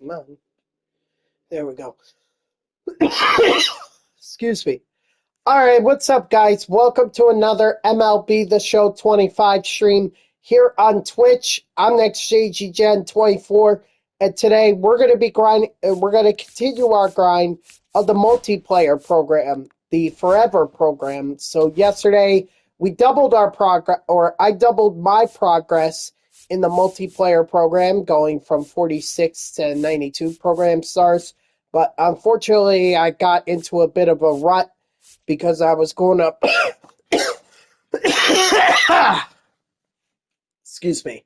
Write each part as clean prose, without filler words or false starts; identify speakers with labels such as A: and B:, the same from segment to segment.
A: Come on. There we go. Excuse me. All right, what's up, guys? Welcome to another MLB The Show 25 stream here on Twitch. I'm NextJGGen24, and today we're going to be grinding. We're going to continue our grind of the multiplayer program, the Forever program. So yesterday we doubled our progress, or I doubled my progress in the multiplayer program, going from 46 to 92 program stars. But unfortunately, I got into a bit of a rut because I was going up. Excuse me.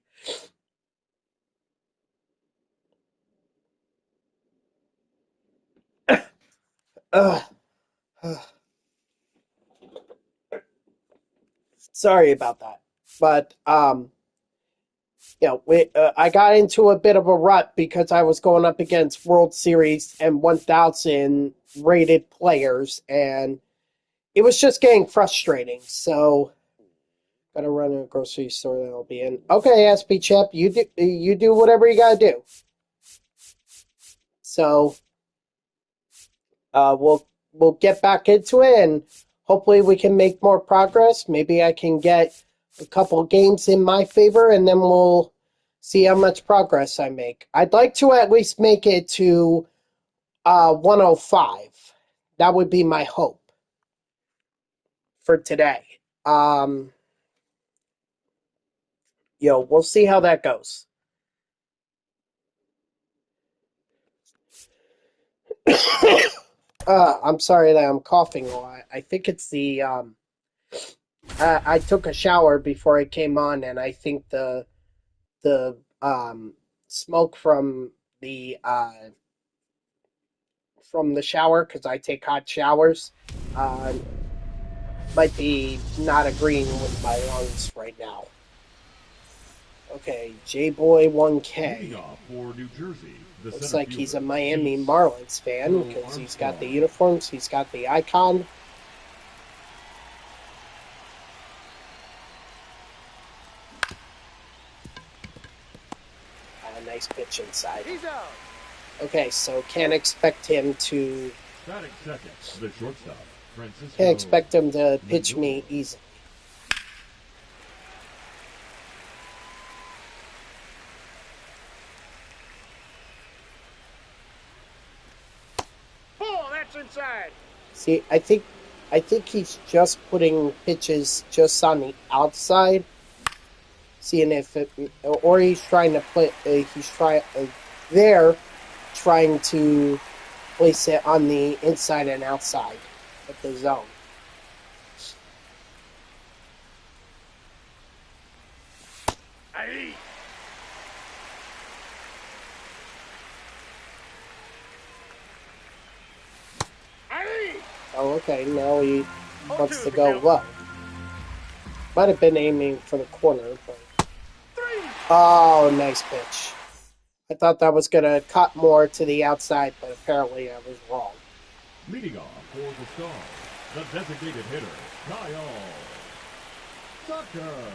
A: Uh, Sorry about that. But I got into a bit of a rut because I was going up against World Series and 1,000 rated players, and it was just getting frustrating. So, gotta run to a grocery store that I'll be in. Okay, SP Chip, you do whatever you gotta do. So, we'll get back into it, and hopefully we can make more progress. Maybe I can get a couple games in my favor, and then we'll see how much progress I make. I'd like to at least make it to 105. That would be my hope for today. We'll see how that goes. I'm sorry that I'm coughing a lot. I think it's the I took a shower before I came on, and I think the smoke from the shower, because I take hot showers, uh, might be not agreeing with my lungs right now. Okay, J-Boy 1K.
B: For New Jersey,
A: Looks like he's a Miami Marlins fan because he's got the uniforms, he's got the icon. Nice pitch inside. Okay, so can't expect him to. Can't expect him to pitch me easily.
C: Oh, that's inside.
A: See, I think he's just putting pitches just on the outside, seeing if it, or he's trying to put. Trying to place it on the inside and outside of the zone.
C: Aye. Aye.
A: Oh, okay. Now he wants to go low. Might have been aiming for the corner, but. Oh, nice pitch. I thought that was going to cut more to the outside, but apparently I was wrong.
B: Leading off for the Stars, the designated hitter, Kyle Tucker.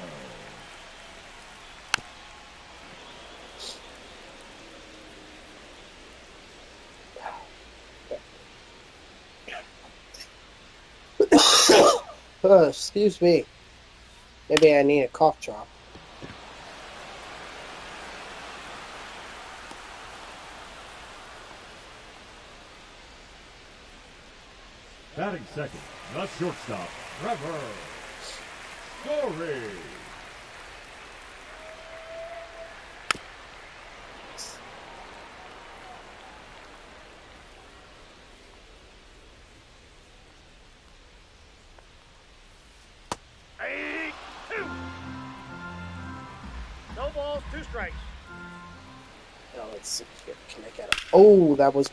A: Excuse me. Maybe I need a cough drop.
B: Batting second, the shortstop, Trevor Story.
C: Aye. 2. No balls, 2 strikes.
A: Now let's see here. Can I get him? Oh, that was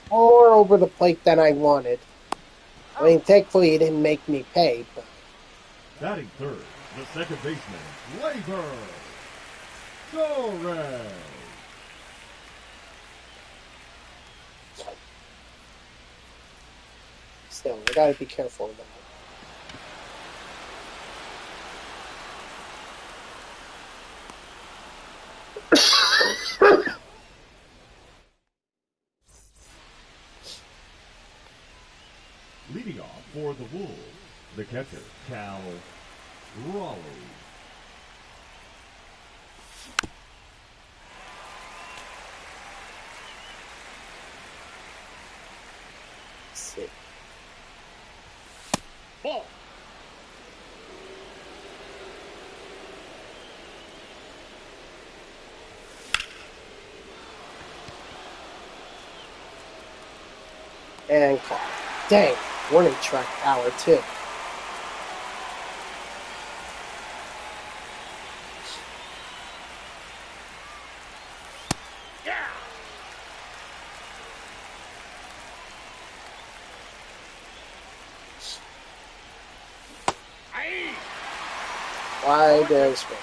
A: more over the plate than I wanted. I mean, thankfully he didn't make me pay, but.
B: Batting third, the second baseman, Labor Torres.
A: Still, we gotta be careful of that.
B: the Wolves, the catcher, Cal Raleigh.
A: See.
C: Ball.
A: And call. Dang, warning track power too.
C: Yeah. Aye.
A: Wide as well.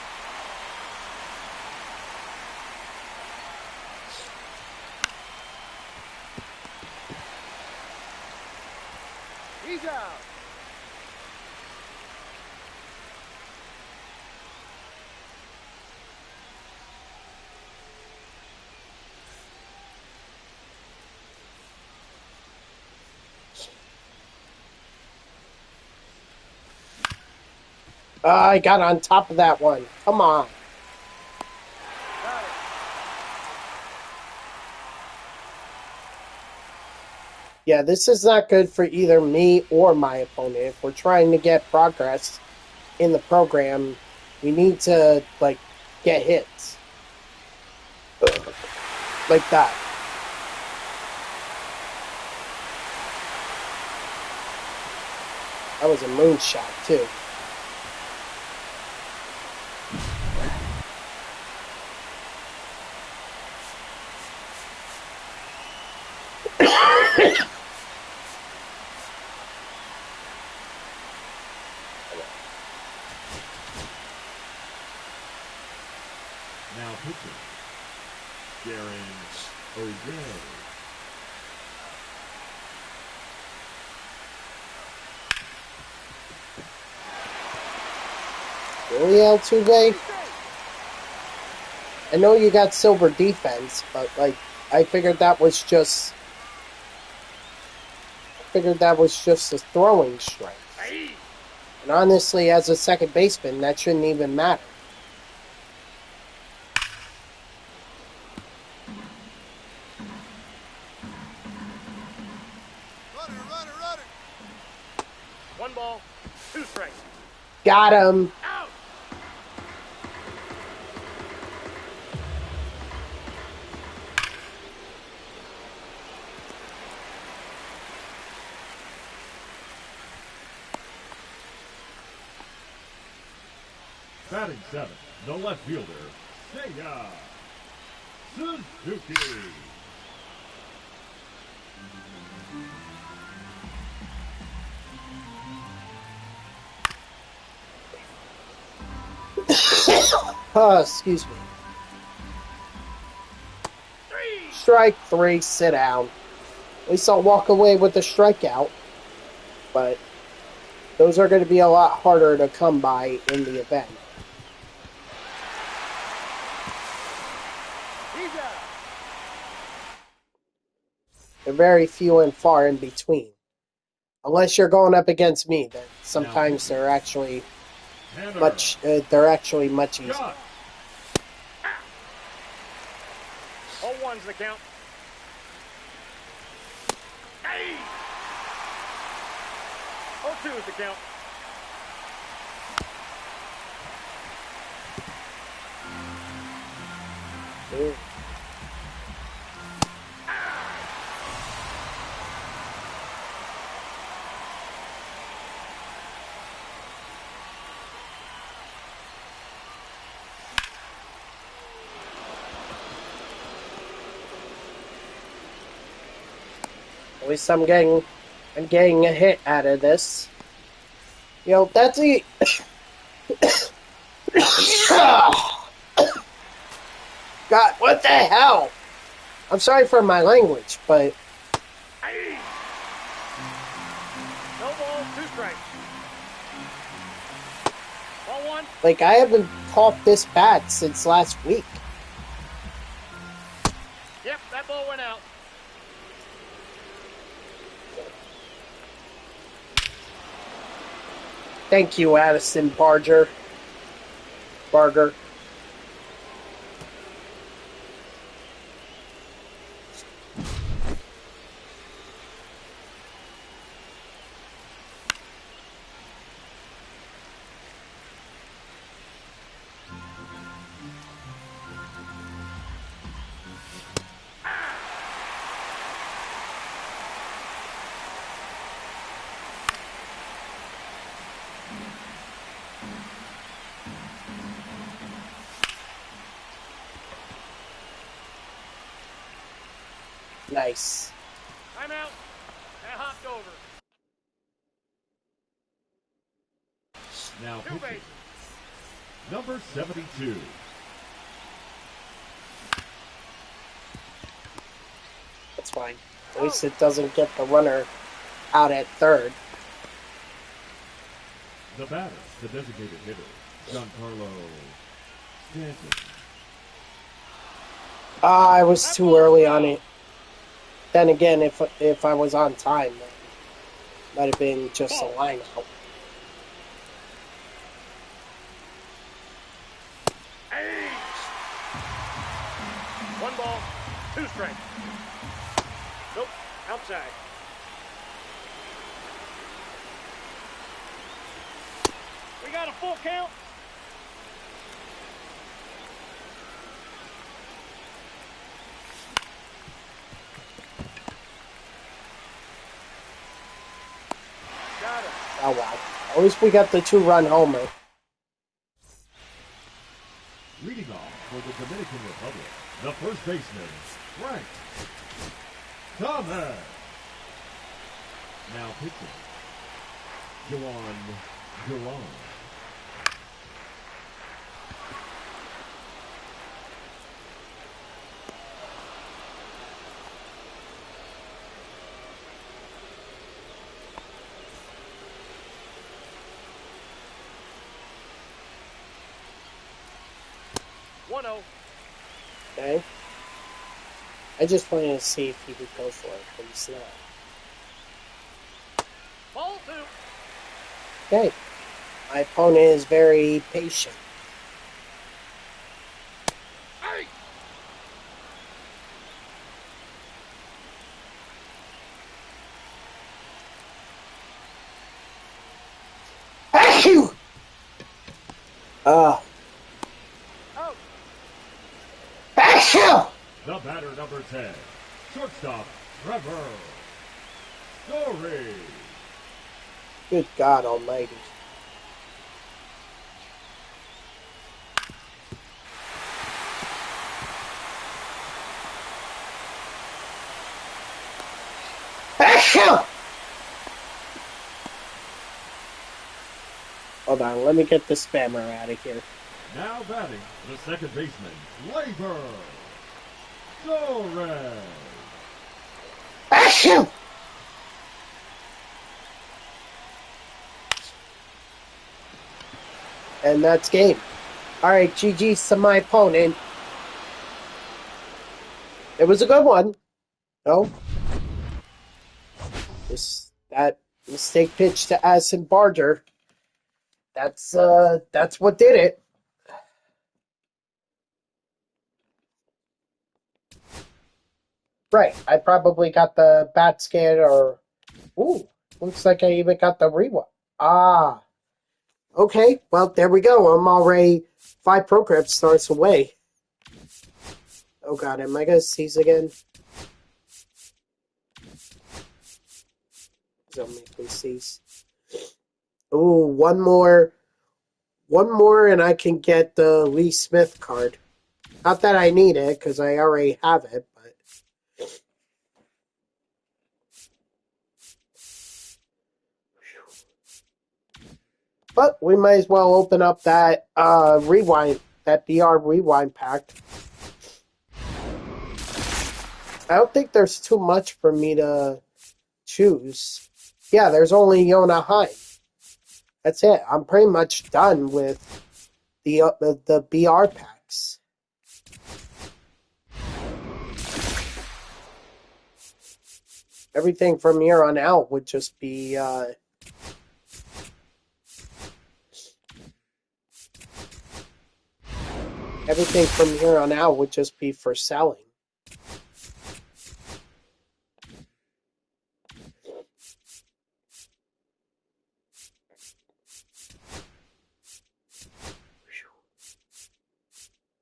C: He's out.
A: I got on top of that one. Come on.
C: Got it.
A: Yeah, this is not good for either me or my opponent. If we're trying to get progress in the program, we need to, like, get hits. Like that. That was a moonshot, too.
B: Now pitching, Darren O'Day.
A: Really, Altuve? I know you got silver defense, but, like, I figured that was just a throwing strike.
C: Aye.
A: And honestly, as a second baseman, that shouldn't even matter.
C: Runner. 1 ball, 2 strikes.
A: Got him.
C: Out.
B: Batting seventh, the left fielder, Seiya Suzuki.
A: Excuse me.
C: 3.
A: Strike 3, sit down. At least I'll walk away with the strikeout. But those are going to be a lot harder to come by in the event.
C: He's out.
A: They're very few and far in between. Unless you're going up against me, then sometimes they're actually
B: Tanner.
A: much easier.
B: Shot.
C: 0-1's the count. Aye. 0-2 is the count.
A: Ooh. At least I'm getting a hit out of this. You know, that's a God, what the hell? I'm sorry for my language, but
C: Aye. No balls, 2 strikes. Ball 1.
A: like I haven't caught this bat since last week.
C: Yep, that ball went out.
A: Thank you, Addison Barger. Nice.
C: I'm out. I hopped over.
B: Now
C: Two
B: pitching.
C: bases.
B: Number 72.
A: That's fine. At least it doesn't get the runner out at third.
B: The batter, the designated hitter, Giancarlo Stanton.
A: I was too early on it. Then again, if I was on time, then it might have been just a line out.
C: One ball, two strikes. Nope, outside. We got a full count. Got it.
A: Oh well. At least we got the 2-run homer.
B: Leading off for the Dominican Republic, the first baseman, Frank Thomas. Now pitching, Juan Duran.
C: One 0.
A: Okay. I just wanted to see if he would go for it, but he's not.
C: Ball two.
A: Okay. My opponent is very patient.
C: Hey!
A: Achoo!
C: Out.
A: Achoo!
B: The batter, number 10, shortstop, Trevor Story.
A: Good God almighty. Achoo! Hold on, let me get the spammer out of here.
B: Now batting, the second baseman, Labor Torres.
A: Achoo! And that's game. Alright, GG's to my opponent. It was a good one. No? That mistake pitch to Addison Barger. That's what did it. Right. I probably got the bat scan or ooh, looks like I even got the rewind. Ah. Okay, well there we go. I'm already 5 program starts away. Oh god, am I gonna seize again? Don't make me seize. Ooh, one more and I can get the Lee Smith card. Not that I need it, because I already have it, but we might as well open up that rewind, that BR rewind pack. I don't think there's too much for me to choose. Yeah, there's only Yona Hine. That's it. I'm pretty much done with the BR packs. Everything from here on out would just be Everything from here on out would just be for selling.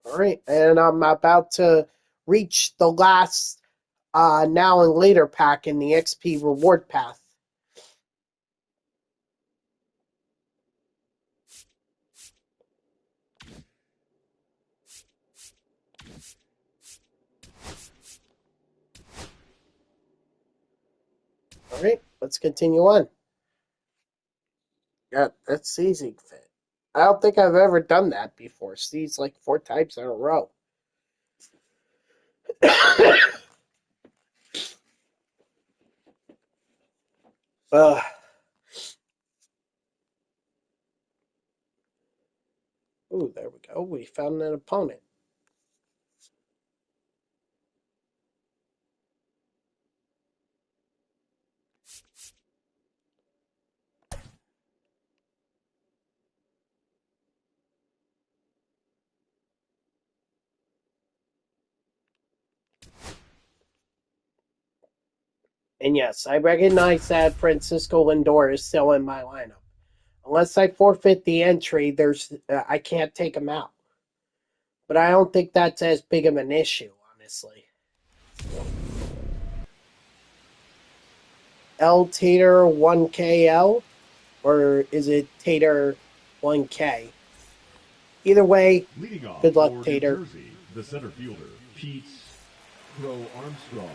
A: All right, and I'm about to reach the last now and later pack in the XP reward path. All right, let's continue on. Yeah, that's easy fit. I don't think I've ever done that before. Seeds like 4 times in a row. uh, ooh, there we go. We found an opponent. And yes, I recognize that Francisco Lindor is still in my lineup. Unless I forfeit the entry, I can't take him out. But I don't think that's as big of an issue, honestly. L Tater 1KL? Or is it Tater 1K? Either way,
B: Leading off
A: good luck,
B: for New
A: Tater.
B: Jersey, the center fielder, Pete Crow Armstrong.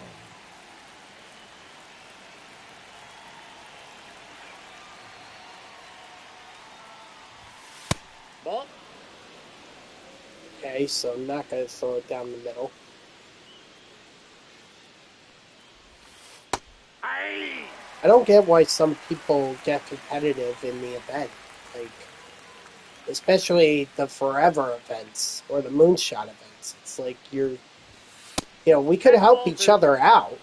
C: Ball.
A: Okay, so I'm not going to throw it down the middle.
C: Aye.
A: I don't get why some people get competitive in the event. Like, especially the forever events or the moonshot events. It's like we could help each other out.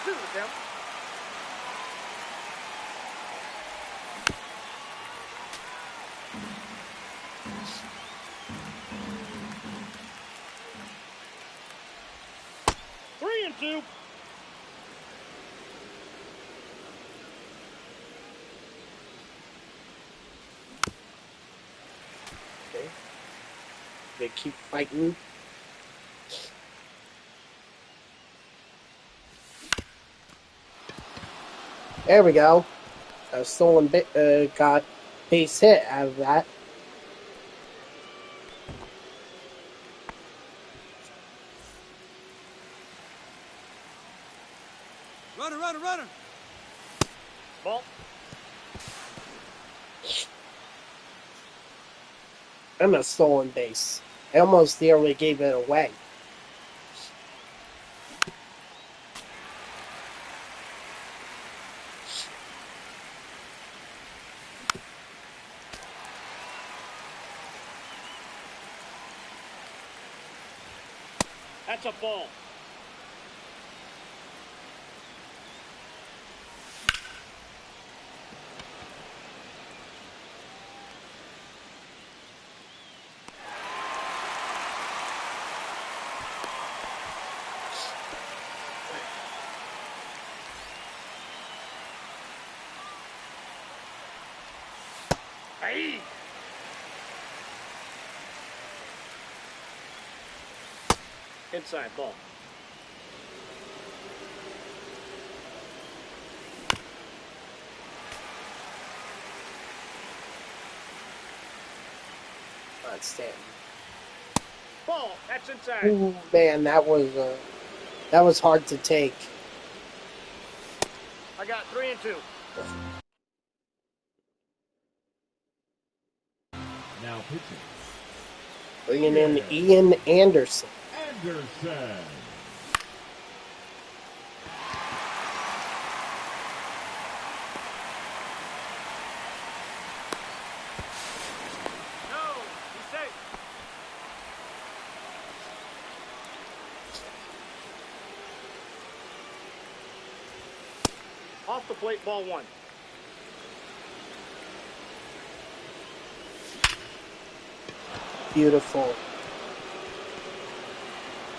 C: Two with them. Three and two.
A: Okay. They keep fighting. There we go. Got base hit out of that.
C: Runner. Ball.
A: I'm a stolen base. I almost nearly gave it away.
C: That's a ball. Aye. Inside ball.
A: Stanton.
C: Ball. That's inside.
A: Ooh, man, that was hard to take.
C: I got 3 and 2.
B: Now pitching.
A: Bringing in Ian Anderson.
B: Anderson.
C: No, he's safe. Off the plate, ball one.
A: Beautiful.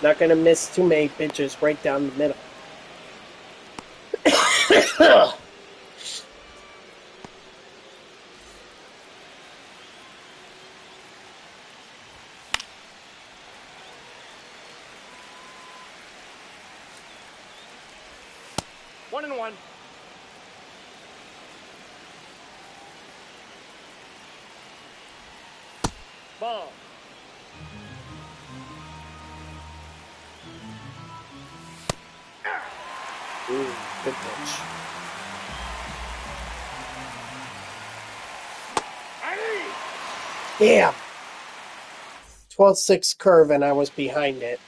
A: Not going to miss too many pitches right down the middle.
C: 1-1. Ball.
A: Ooh, good pitch. Damn. 12-6 curve, and I was behind it.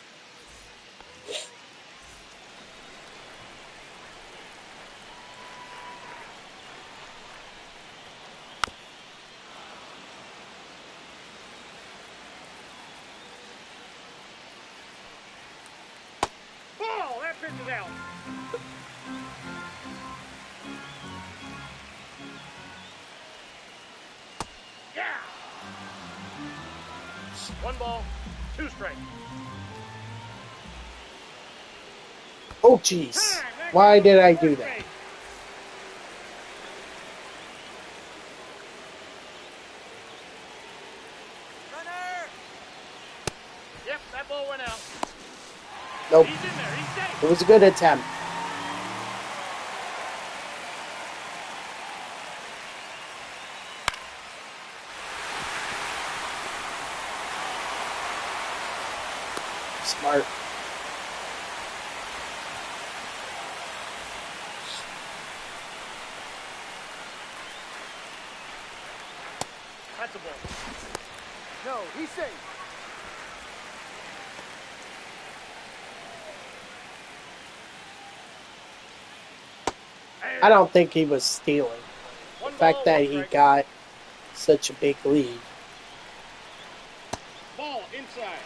C: Ball. That pitch is out. Yeah. 1 ball, 2 strikes.
A: Oh, jeez. Why did I do that?
C: Runner. Yep, that ball went out.
A: Nope.
C: He's in there. He's safe.
A: It was a good attempt. Smart.
C: That's a ball.
D: No, he's safe.
A: I don't think he was stealing. The
C: 1
A: fact
C: ball,
A: that
C: 1
A: he
C: strike.
A: got such a big lead
C: Ball inside.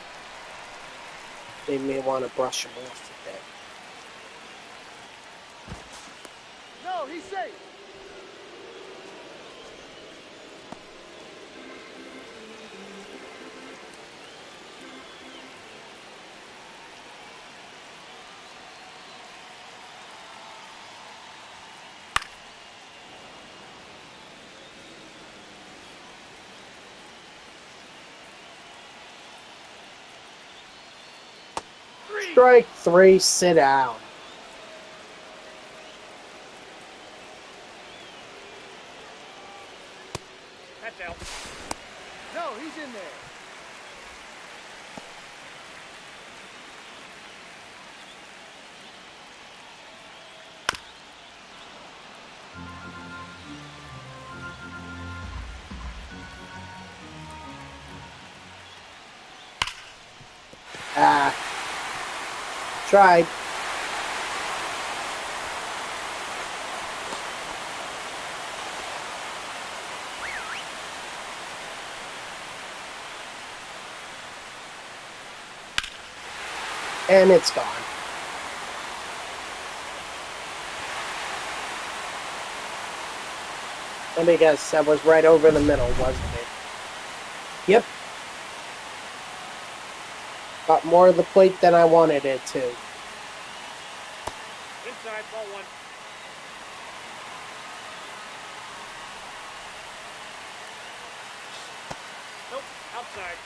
A: made me want to brush him off a bit.
D: No, he's safe.
A: Strike 3, sit down.
C: That's out.
D: No, he's in there.
A: Ah. Tried. And it's gone. Let me guess, that was right over the middle, wasn't it? Yep. Got more of the plate than I wanted it to.
C: Inside, ball 1. Nope, outside.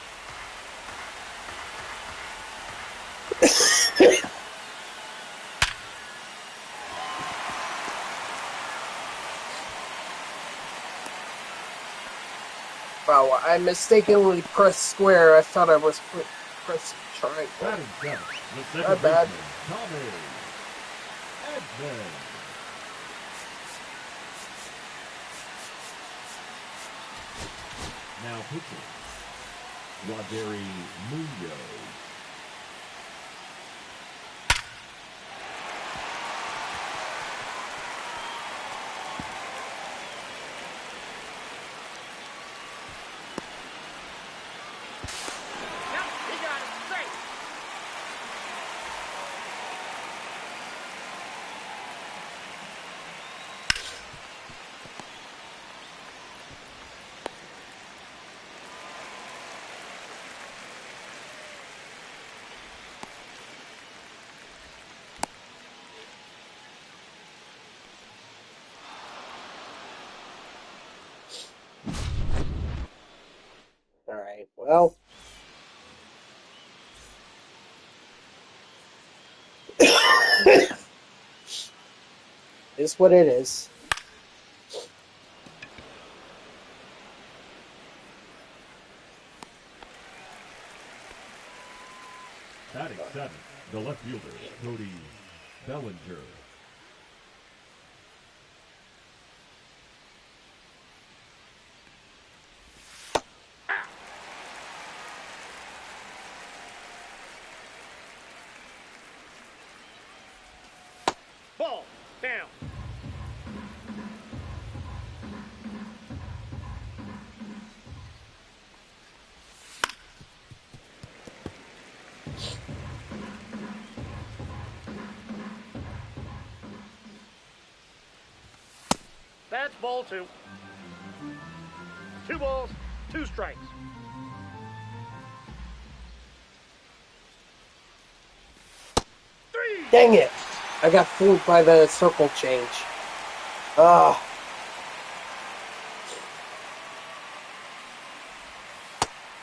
A: Wow, I mistakenly pressed square. I thought I was pressing triangle.
B: Batting seven, the
A: My
B: second
A: bad.
B: baseman, Tommy Edman. Now pitching, Roderi Munoz.
C: Yep, he got it. Safe.
A: Alright, well. Is what it is.
B: Batting seventh, the left fielder, Cody Bellinger.
C: Ball. Down. That's ball 2. 2 balls, 2 strikes. Three.
A: Dang it! I got fooled by the circle change. Ugh.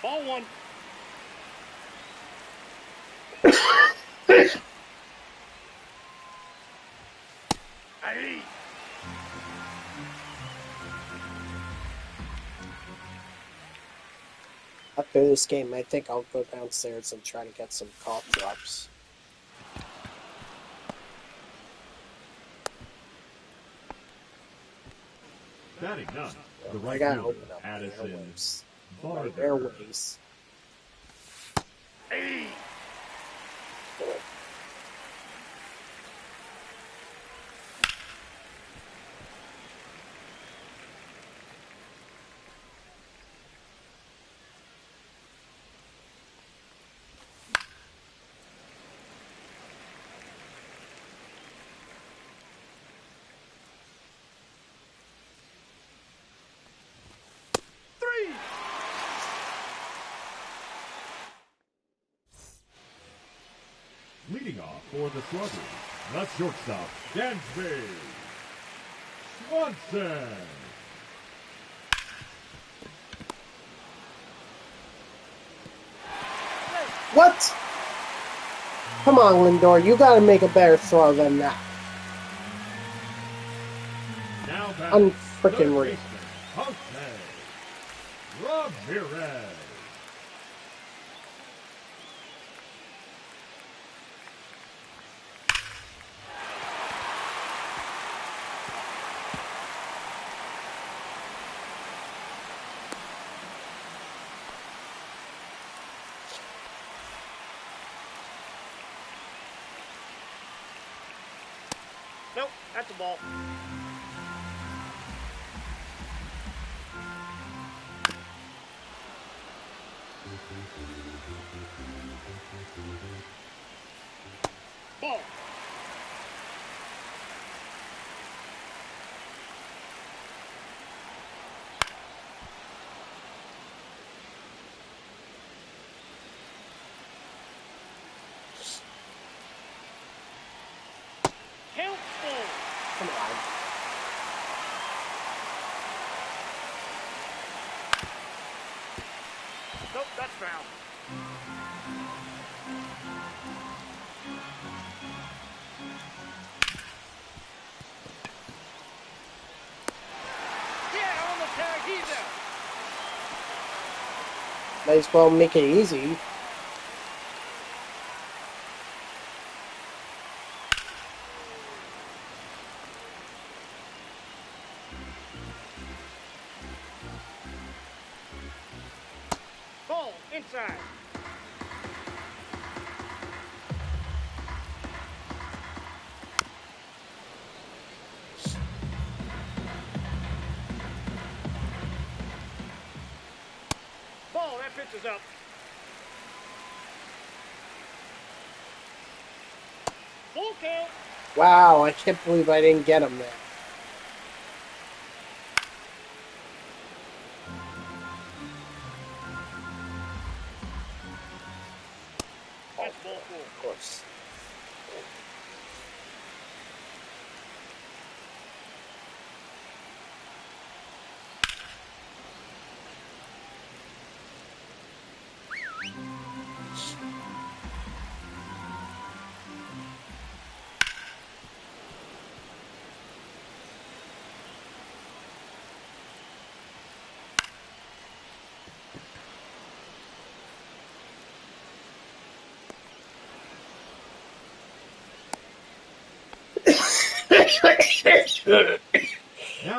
C: Ball 1. Aye.
A: After this game, I think I'll go downstairs and try to get some cough drops.
B: Batting ninth, the
A: I
B: right
A: gotta
B: fielder,
A: open up my
B: Addison
A: airways. My
B: Barther.
A: airways.
C: Aye. Three.
B: Leading off for the Sluggers, the shortstop, Dansby Swanson.
A: What? Come on, Lindor, you gotta make a better throw than that.
B: Now batting,
A: Unfrickin'
B: third
A: real.
B: baseman, Jose Ramirez.
C: Nope, that's a ball. Ball. Count full.
A: Come on.
C: Nope, that's foul. Yeah, on the tag, he's out.
A: Might as well make it easy.
C: Ball, inside. Ball, that pitch is up. Full count.
A: Wow, I can't believe I didn't get him there.
C: That's ball 4.
A: Of course.
B: Now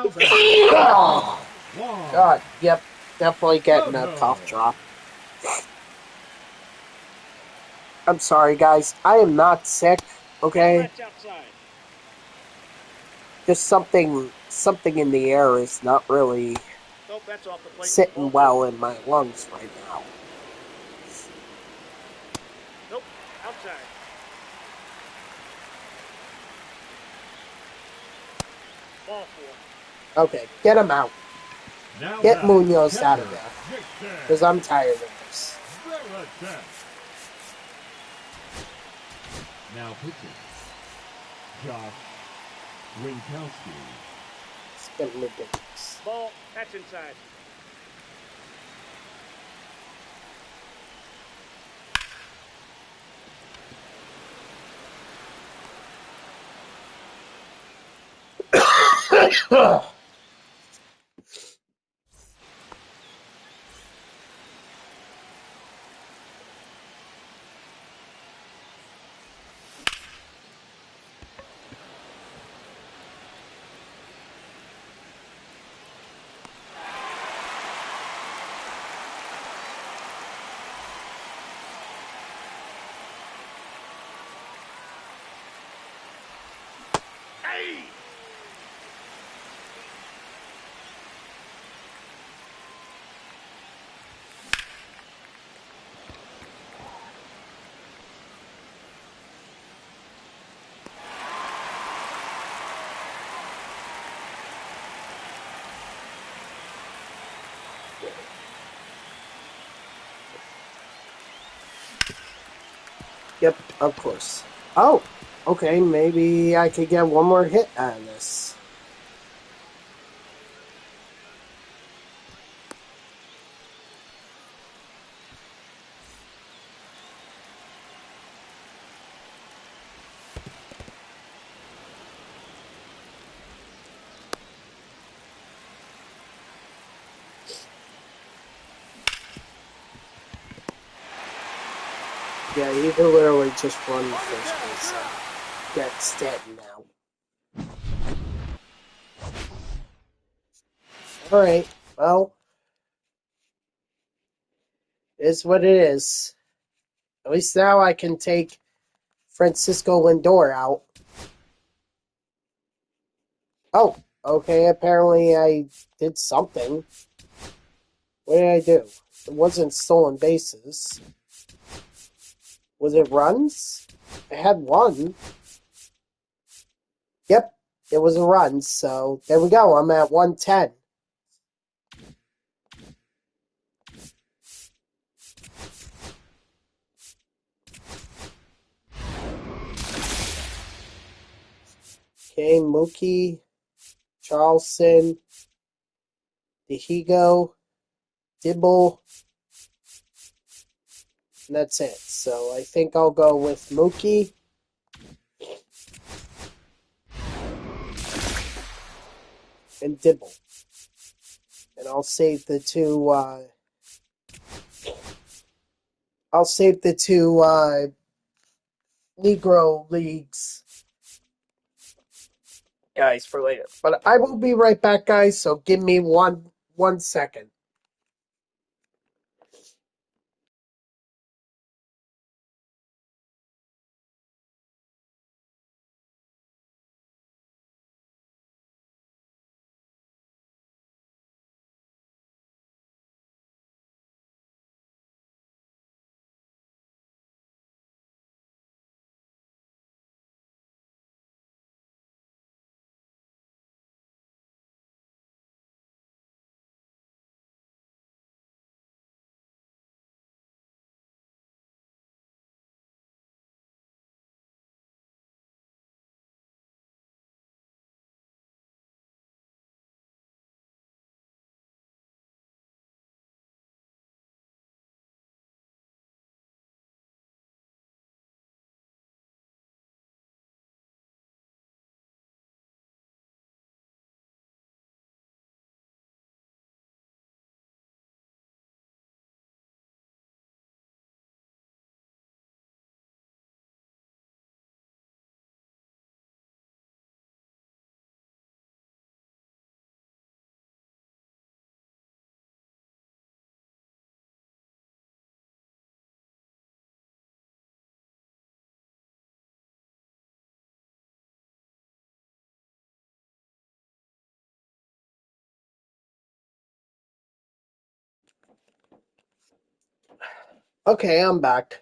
B: back. One.
A: God, yep, definitely getting a
B: No.
A: cough drop. I'm sorry, guys. I am not sick. Okay,
C: Stretch outside.
A: just something in the air is not really
C: Nope, that's off the plate.
A: sitting
C: Ball 2.
A: well in my lungs right now.
C: Nope, outside. Ball 4.
A: Okay, get him out.
B: Now
A: Get
B: back.
A: Munoz out
B: Catcher,
A: of there.
B: Jason.
A: Because I'm tired of this.
B: Belichick. Now pitching. Josh Winkowski.
A: It's getting ridiculous.
C: Ball, that's inside. Hey!
A: Yep, of course. Oh, okay, maybe I could get one more hit out of this. Yeah, you can literally just run the first base and get Stanton now. Alright, well, it is what it is. At least now I can take Francisco Lindor out. Oh, okay, apparently I did something. What did I do? It wasn't stolen bases. Was it runs? I had one. Yep, it was a run, so there we go. I'm at 110. Okay, Mookie, Charleston, Dihigo, Dibble, and that's it. So I think I'll go with Mookie. And Dibble. And I'll save the two, Negro Leagues guys for later. But I will be right back, guys, so give me one second. Okay, I'm back.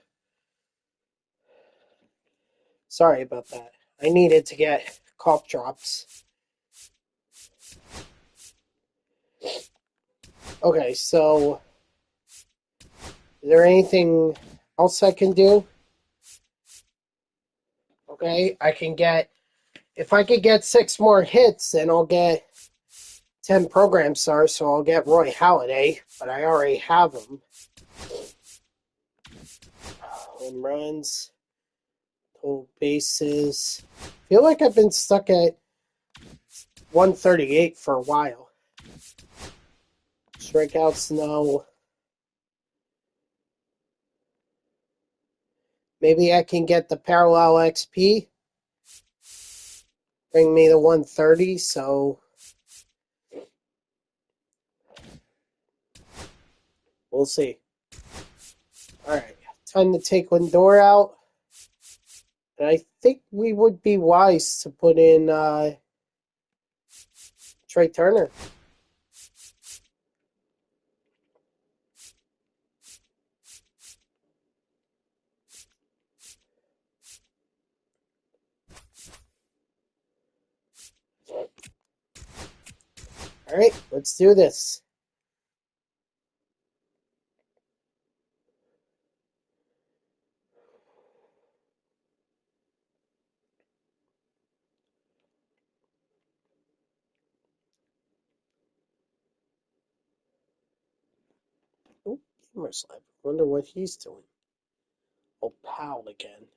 A: Sorry about that. I needed to get cough drops. Okay, so is there anything else I can do? Okay, I can get, if I could get 6 more hits, then I'll get 10 program stars, so I'll get Roy Halladay, but I already have him. Home runs, total bases. I feel like I've been stuck at 138 for a while. Strikeouts, no. Maybe I can get the parallel XP. Bring me to 130, so we'll see. Alright, time to take Lindor out. And I think we would be wise to put in Trey Turner. Alright, let's do this. Oh, camera slap. Wonder what he's doing. Oh, pal again.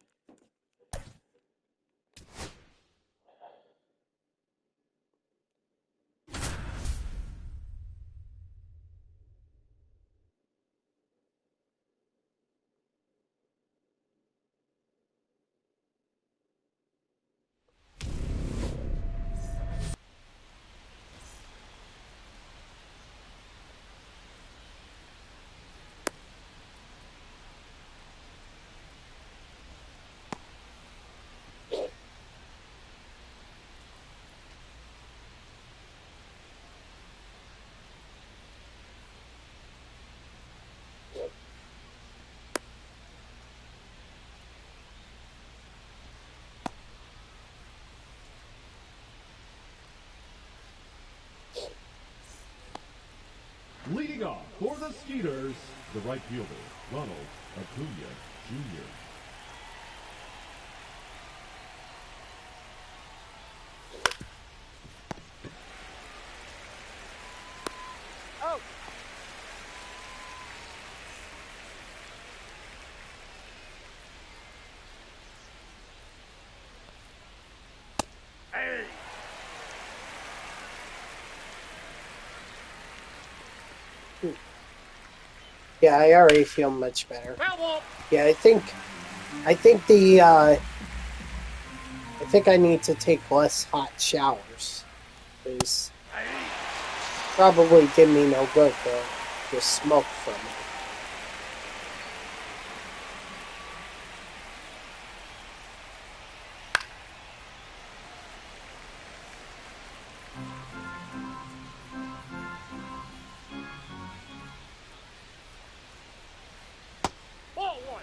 B: Leading off for the Skeeters, the right fielder, Ronald Acuna Jr.
D: Out.
C: Hey!
A: Yeah, I already feel much better.
C: Foul ball!
A: Yeah, I think the I think I need to take less hot showers. Because probably did me no good the smoke from it.
C: Ball one!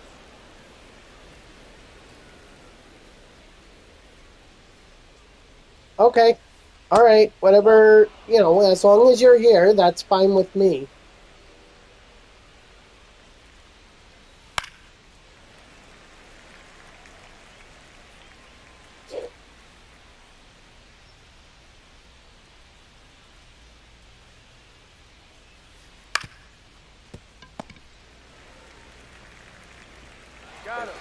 A: Okay. Alright, whatever, as long as you're here, that's fine with me.
D: Got him.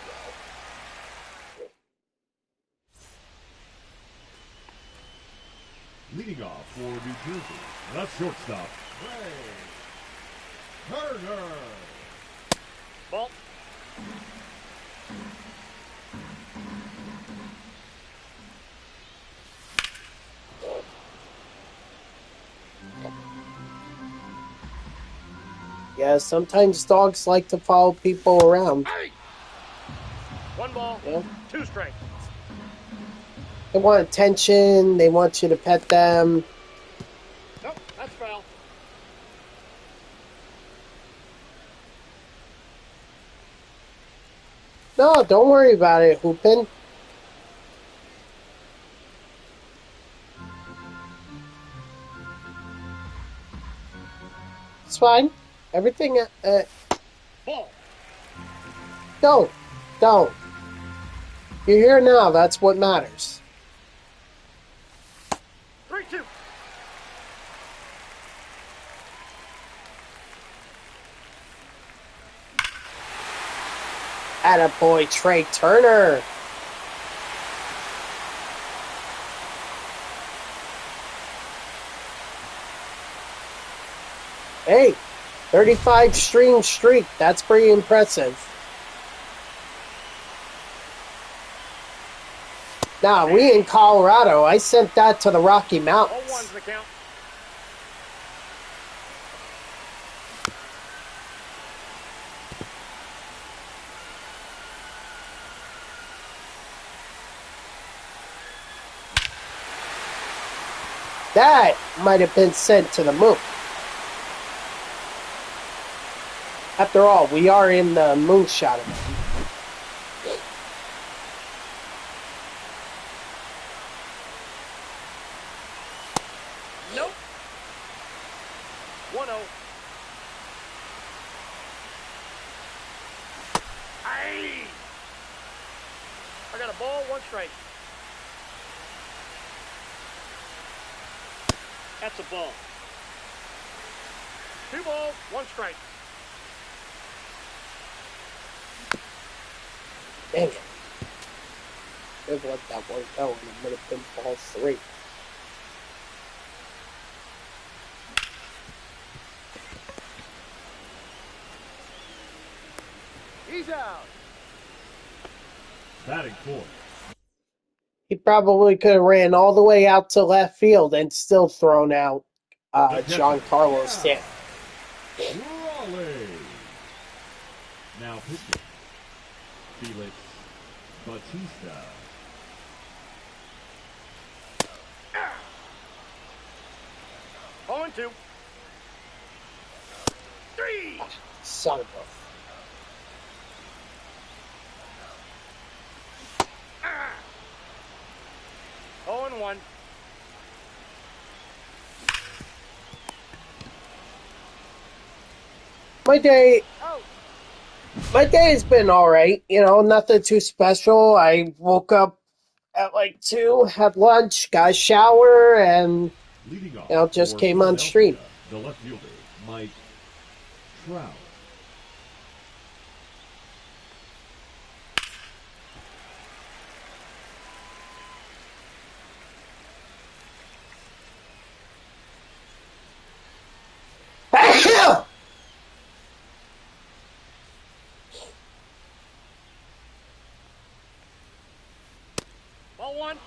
B: Leading off for New Jersey, the shortstop, Ray Turner.
C: Ball.
A: Yeah, sometimes dogs like to follow people around.
C: Hey! One ball,
A: Yeah.
C: 2 strikes.
A: They want attention, they want you to pet them.
C: Nope, that's foul.
A: No, don't worry about it, Hoopin. It's fine. Everything,
C: Ball.
A: don't. You're here now, that's what matters.
C: 3-2.
A: Attaboy, Trey Turner. Hey, 35 stream streak. That's pretty impressive. Now, we in Colorado. I sent that to the Rocky
C: All
A: Mountains.
C: ones the count.
A: That might have been sent to the moon. After all, we are in the moonshot event.
C: Nope. 1-0. Aye. I got a ball, 1 strike. That's a ball. 2 balls, 1 strike.
A: Dang it. Should have let that one go, and it would have been ball 3.
D: He's out.
B: Batting fourth.
A: He probably could have ran all the way out to left field and still thrown out Giancarlo Stanton.
B: Raleigh. Now pitching. Felix Bautista.
C: Oh, and 2. 3.
A: Son of a...
C: Oh, and 1.
A: My day
D: Out.
A: has been all right. You know, nothing too special. I woke up at like 2, had lunch, got a shower, and
B: Leading off,
A: you know, just
B: for
A: came on stream.
B: Philadelphia, the left fielder, Mike Trout.
C: Ball 1.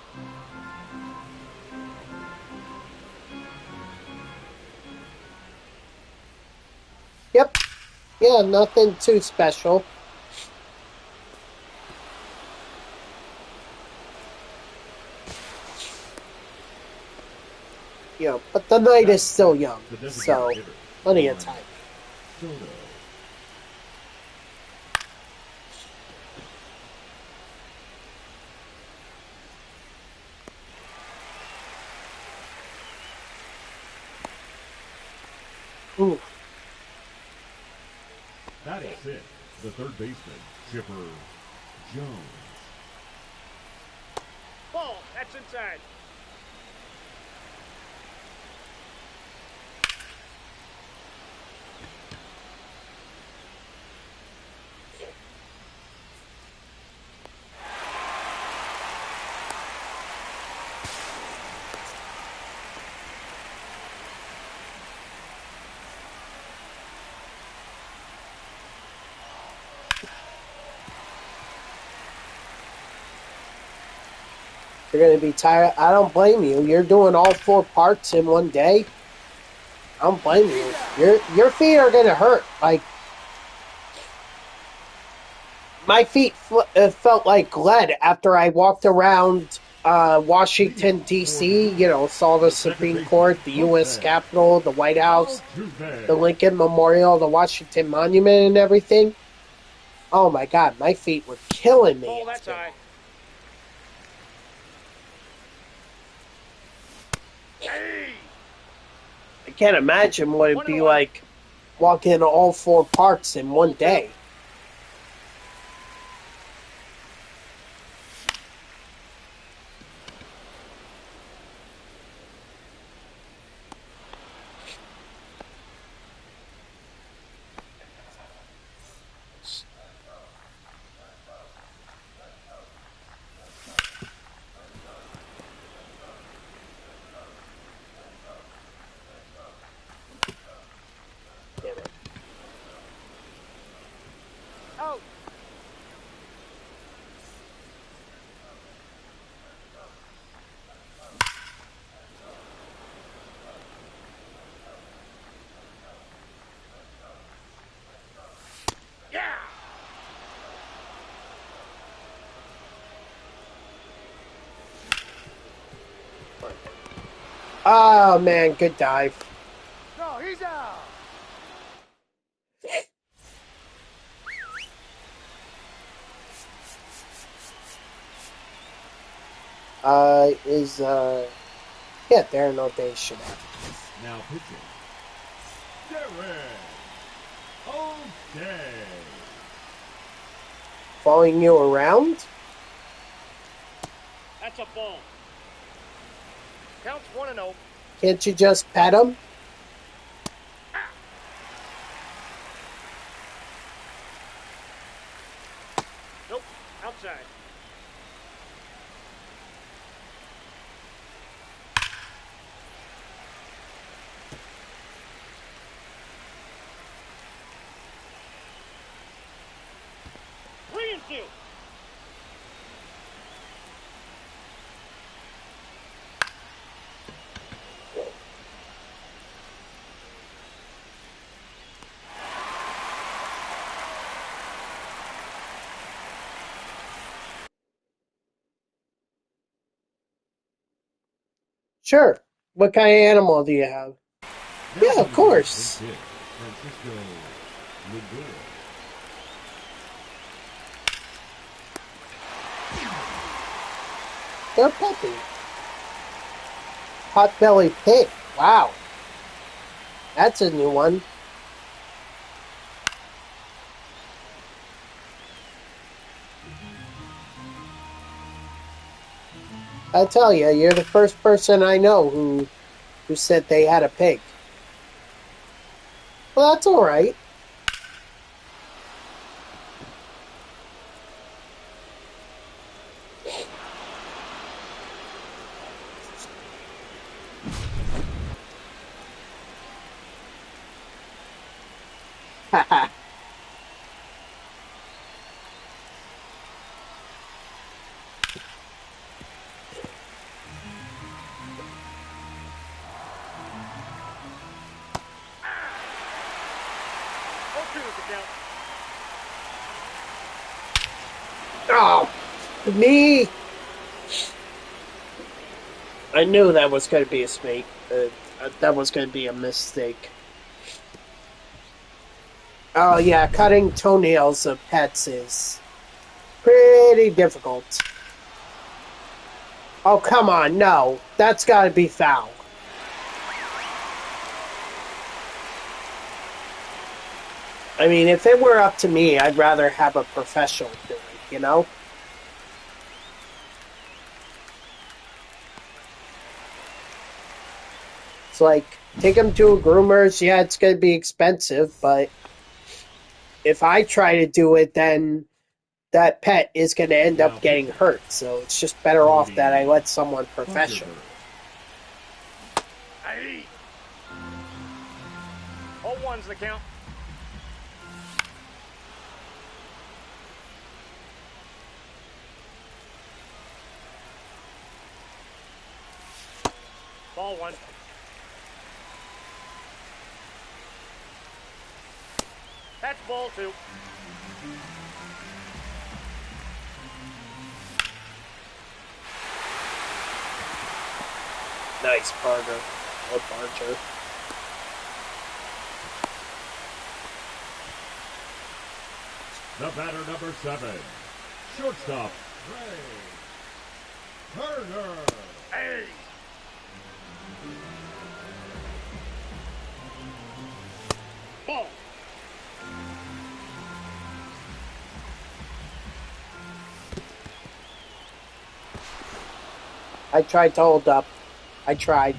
A: Yep. Yeah, nothing too special. You know, but the night is still young, so plenty of time.
B: Soto.
A: Ooh.
B: Batting sixth, the third baseman, Chipper Jones.
C: Ball. That's inside.
A: You're going to be tired. I don't blame you. You're doing all 4 parts in one day. I don't blame you. Your feet are going to hurt. Like, my feet felt like lead after I walked around Washington, D.C., you know, saw the Supreme Court, the U.S. Capitol, the White House, the Lincoln Memorial, the Washington Monument, and everything. Oh my god, my feet were killing me
C: Ball that
A: after
C: side.
A: that.
C: Hey!
A: I can't imagine what it'd be
C: 1-1.
A: like walking all four parks in one
C: Ball 2.
A: day. Damn it.
D: Out.
C: Yeah!
A: Oh man, good dive.
D: No, he's out.
A: Yeah, Darren O'Day should have.
B: Now pitching. Derek. Okay.
A: Following you around?
C: That's a ball. Counts 1-0.
A: Can't you just pet him?
C: Nope. Outside. Three and two.
A: Sure. What kind of animal do you have?
B: Now
A: Yeah, of
B: coming
A: course.
B: up, Francisco Lindor.
A: They're puppy. Potbelly pig. Wow. That's a new one. I tell you, you're the first person I know who said they had a pig. Well, that's all right. Haha.
C: Oh, 2 is the count.
A: Oh, me. I knew that was going to be a mistake. That was going to be a mistake. Oh yeah, cutting toenails of pets is pretty difficult. Oh come on, no, that's got to be foul. I mean, if it were up to me, I'd rather have a professional do it, you know? It's like, take them to a groomer's, yeah, it's going to be expensive, but if I try to do it, then that pet is going to end
B: Now
A: up getting
B: pitching.
A: hurt. So it's just better off that I let someone professional.
C: Hey! Oh, 1's the count. Ball 1. That's ball 2.
A: Nice, Barger. Or Barger.
B: The batter, number 7, shortstop, Ray Turner.
C: Hey! Ball.
A: I tried to hold up. I tried.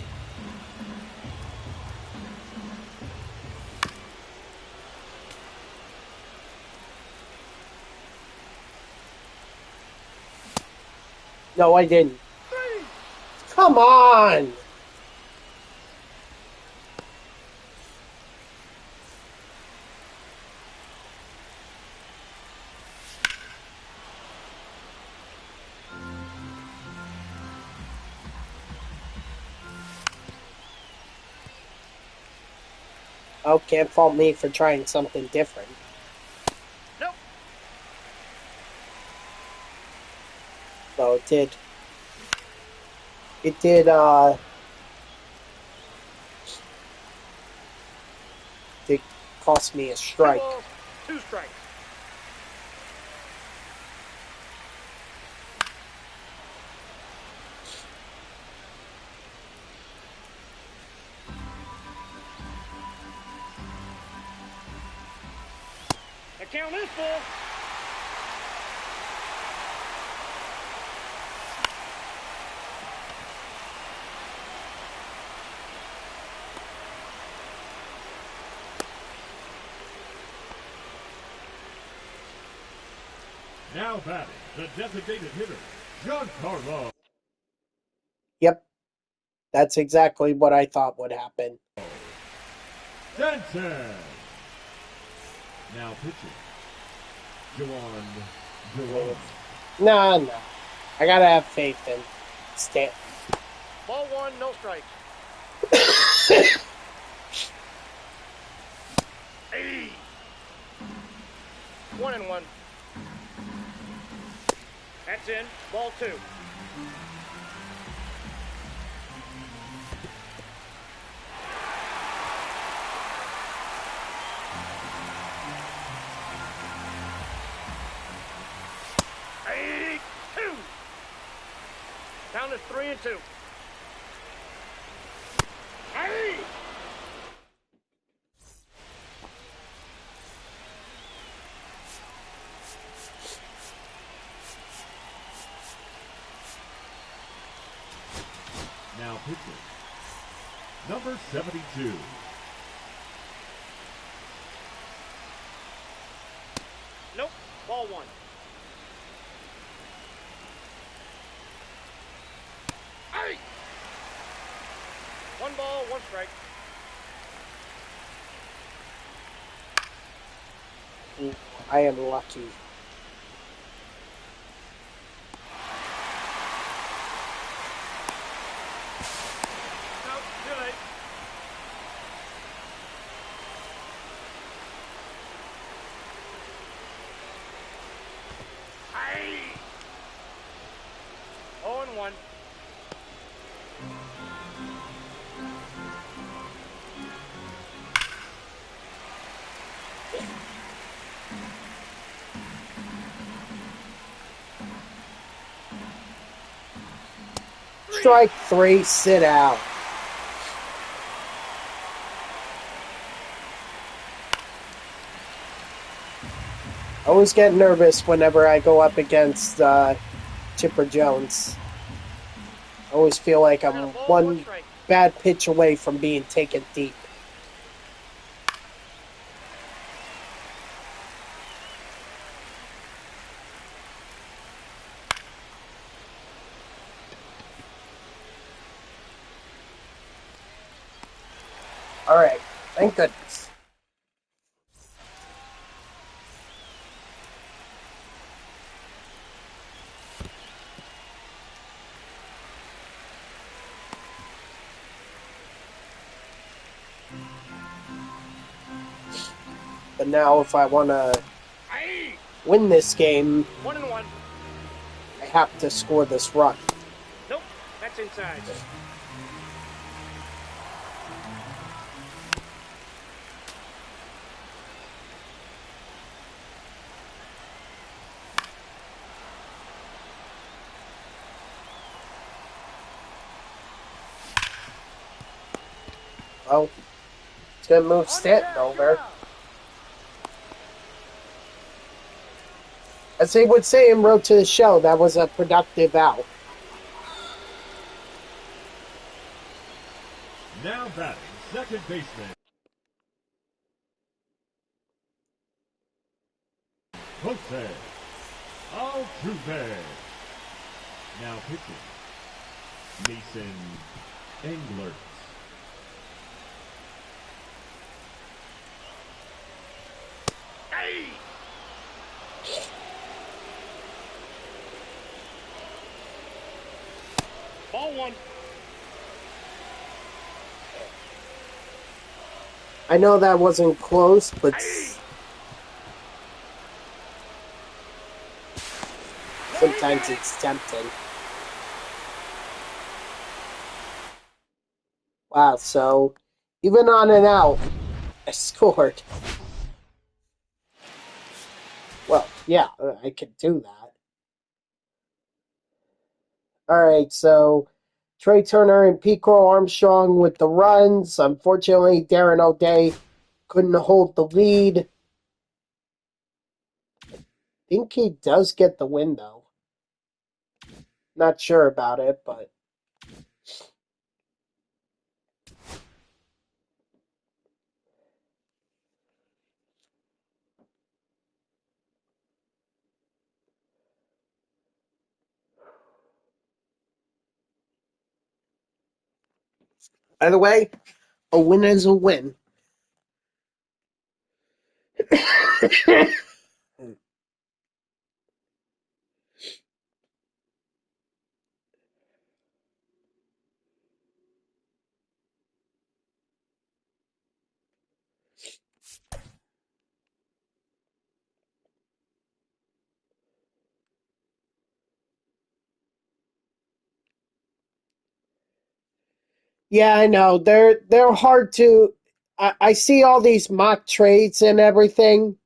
A: No, I didn't. Come on! Oh, can't fault me for trying something different.
C: Nope.
A: So it did. It did, did cost me a
C: 2
A: strike.
C: balls, 2 strikes. The count is full.
B: Now batting, the designated hitter, Giancarlo
A: Yep. That's exactly what I thought would happen.
B: Stanton. Now pitching, Juan Jerome.
A: Nah. I gotta have faith in Stanton.
C: Ball 1, no strikes. Hey! 1-1. That's in. Ball 2. Hey! 2. Count is 3-2. Hey!
B: Now pitching, number 72,
C: Nope. Ball 1. Hey! 1 ball, 1 strike.
A: Ooh, I am lucky.
C: Nope, too late. Hey! 0-1.
A: Strike 3, sit out. I always get nervous whenever I go up against Chipper Jones. I always feel like
C: I got a
A: I'm
C: ball, 1
A: one
C: strike.
A: bad pitch away from being taken deep. Alright, thank goodness. But now if I want to
C: Hey!
A: win this game,
C: 1-1.
A: I have to score this run.
C: Nope, that's inside.
A: Well, it's going to move
D: On the
A: Stanton
D: count, you're
A: over.
D: out.
A: As they would say in Road to the Show, that was a productive out.
B: Now batting, second baseman, Jose Altuve. Now pitching, Mason Englert.
C: Hey! Ball one.
A: I know that wasn't close, but
C: Hey!
A: sometimes it's tempting. Wow, so even on an out, I scored. Well, yeah, I could do that. All right, so Trey Turner and Pico Armstrong with the runs. Unfortunately, Darren O'Day couldn't hold the lead. I think he does get the win, though. Not sure about it, but either way, a win is a win. Yeah, I know. They're hard to. I see all these mock trades and everything,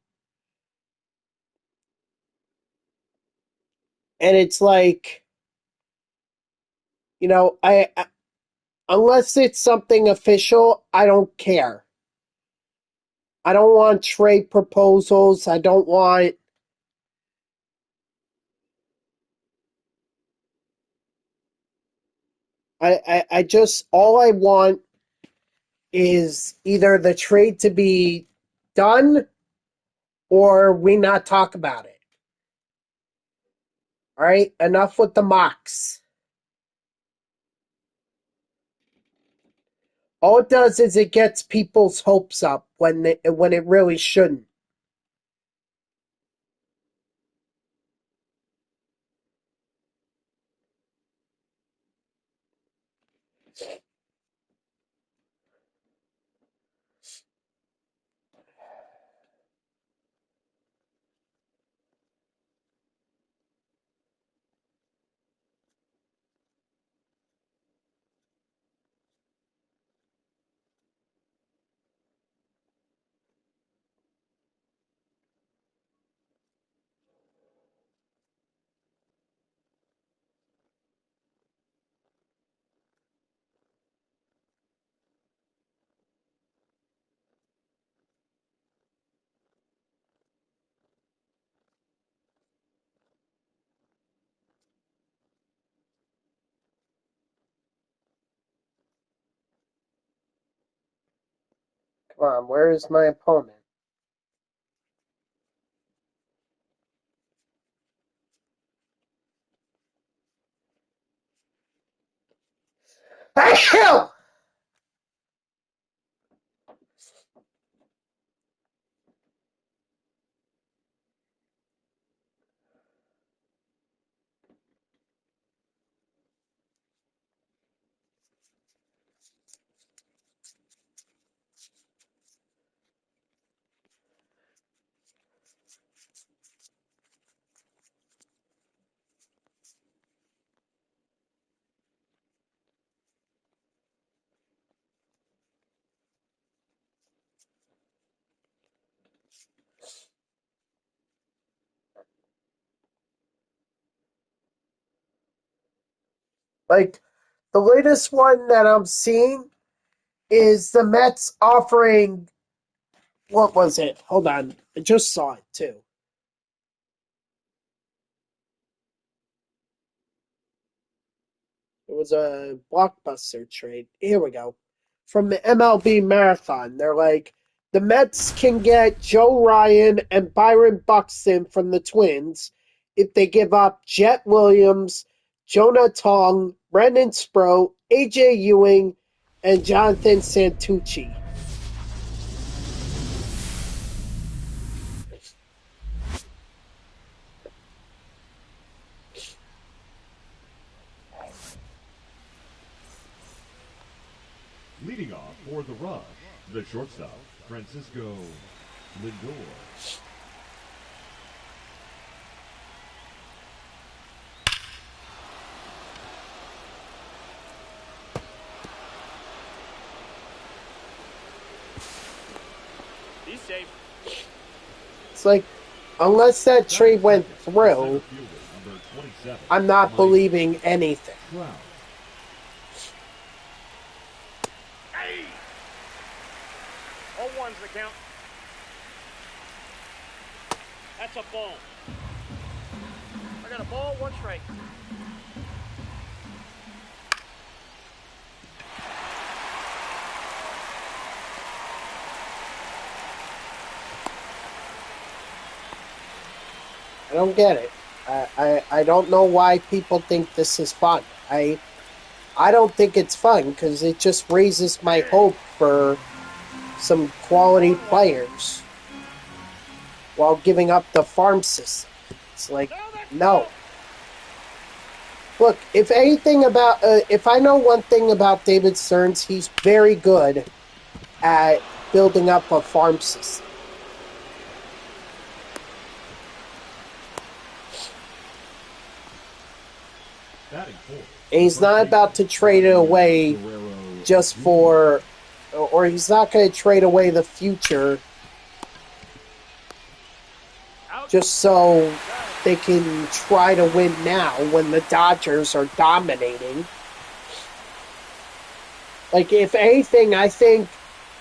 A: and it's like, I unless it's something official, I don't care. I don't want trade proposals. I don't want. I just all I want is either the trade to be done or we not talk about it. All right, enough with the mocks. All it does is it gets people's hopes up when it really shouldn't. Come on, where is my opponent? Like the latest one that I'm seeing is the Mets offering, what was it? Hold on. I just saw it too. It was a blockbuster trade. Here we go. From the MLB Marathon. They're like, the Mets can get Joe Ryan and Byron Buxton from the Twins if they give up Jet Williams, Jonah Tong, Brendan Sproat, AJ Ewing, and Jonathan Santucci.
B: Leading off for the Rush, the shortstop, Francisco Lindor.
C: He's safe.
A: It's like, unless that trade went through, I'm not believing anything.
C: Hey! 0-1's the count. That's a ball. I got a ball, 1 strike.
A: I don't get it. I don't know why people think this is fun. I don't think it's fun because it just raises my hope for some quality players while giving up the farm system. It's like, no. Look, if anything about, if I know one thing about David Stearns, he's very good at building up a farm system. And he's not about to trade it away just for, or he's not going to trade away the future just so they can try to win now when the Dodgers are dominating. Like, if anything, I think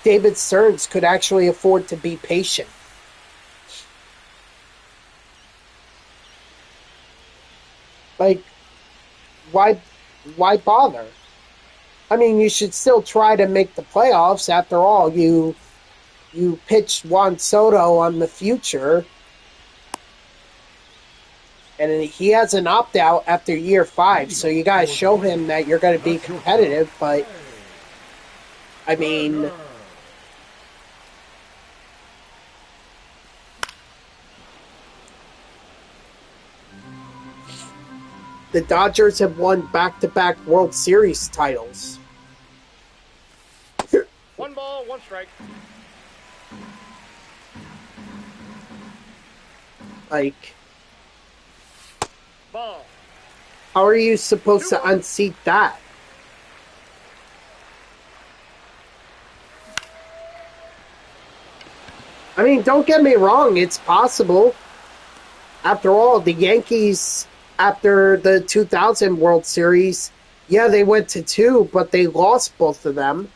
A: David Stearns could actually afford to be patient. Like, why bother? I mean, you should still try to make the playoffs. After all, you pitched Juan Soto on the future, and he has an opt-out after year 5, so you got to show him that you're going to be competitive, but, I mean, the Dodgers have won back-to-back World Series titles.
C: 1 ball, 1 strike.
A: Like,
C: Ball.
A: how are you supposed to unseat that? I mean, don't get me wrong, it's possible. After all, the Yankees, after the 2000 World Series, yeah, they went to 2, but they lost both of them.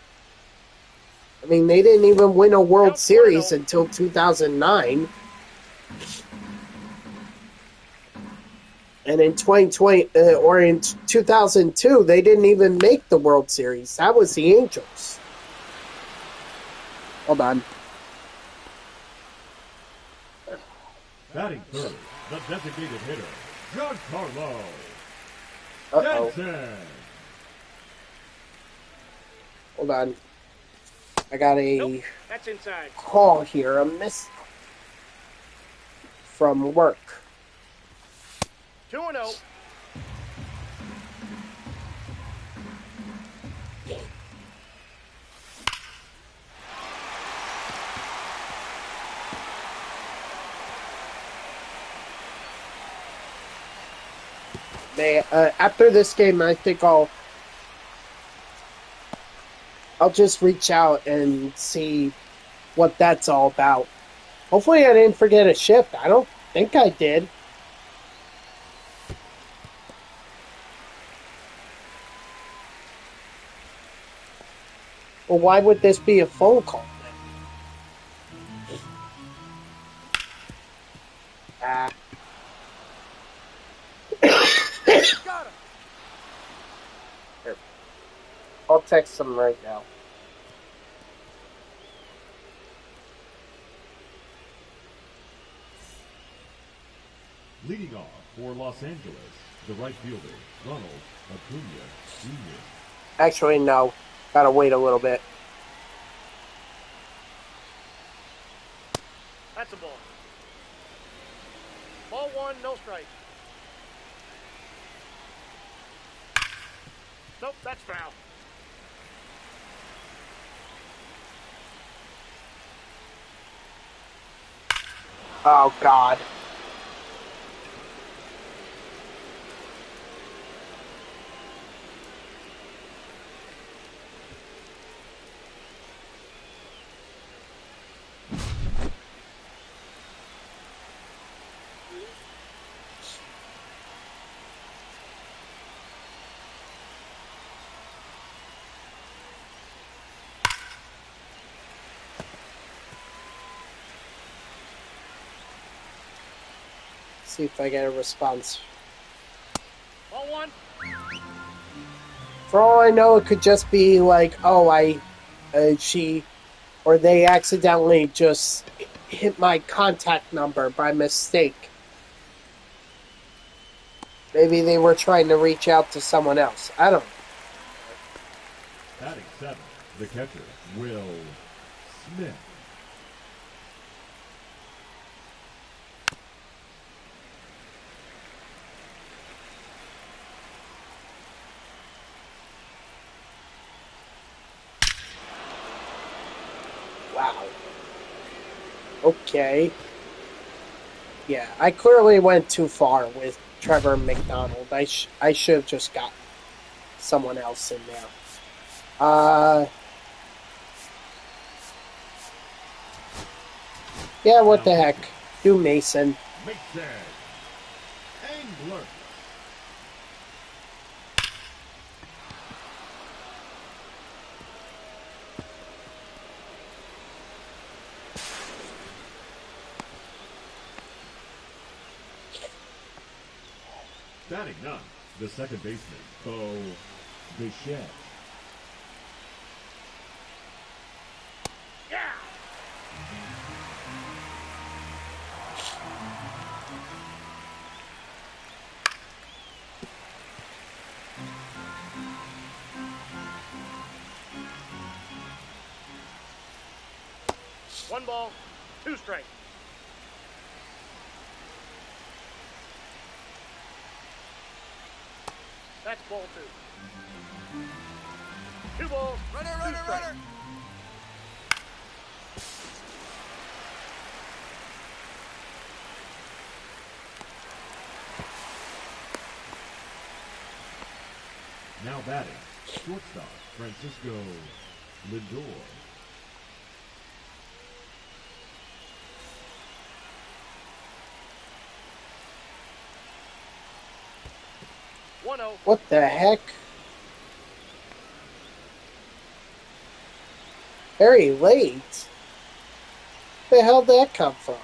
A: I mean, they didn't even win a World Series until 2009. And in 2020, or in 2002, they didn't even make the World Series. That was the Angels. Hold on.
B: Batting third, the designated hitter, Giancarlo
A: Uh-oh. Hold on. I got a
C: That's inside.
A: call here, a miss from work.
C: 2-0.
A: After this game, I think I'll just reach out and see what that's all about. Hopefully I didn't forget a shift. I don't think I did. Well, why would this be a phone call then? Ah.
D: Got him.
A: Here. I'll text him right now.
B: Leading off for Los Angeles, the right fielder, Ronald Acuna Jr.
A: Actually, no. Gotta wait a little bit.
C: That's a ball. Ball one, no strike. Nope, that's foul.
A: Oh, God. See if I get a response.
C: Ball one.
A: For all I know, it could just be like, oh, she, or they accidentally just hit my contact number by mistake. Maybe they were trying to reach out to someone else. I don't know.
B: Batting seventh, the catcher, Will Smith.
A: Wow. Okay. Yeah, I clearly went too far with Trevor McDonald. I should have just got someone else in there. Yeah, what the heck. Do Mason.
B: Mason. Angler. Batting ninth, the second baseman, Bo Bichette.
C: Yeah. One ball, two strikes. That's ball two. Two balls,
D: Runner,
C: two
D: runner,
C: strikes.
D: runner.
B: Now batting, shortstop, Francisco Lindor.
C: 1-0.
A: What the heck? Very late? Where the hell did that come from?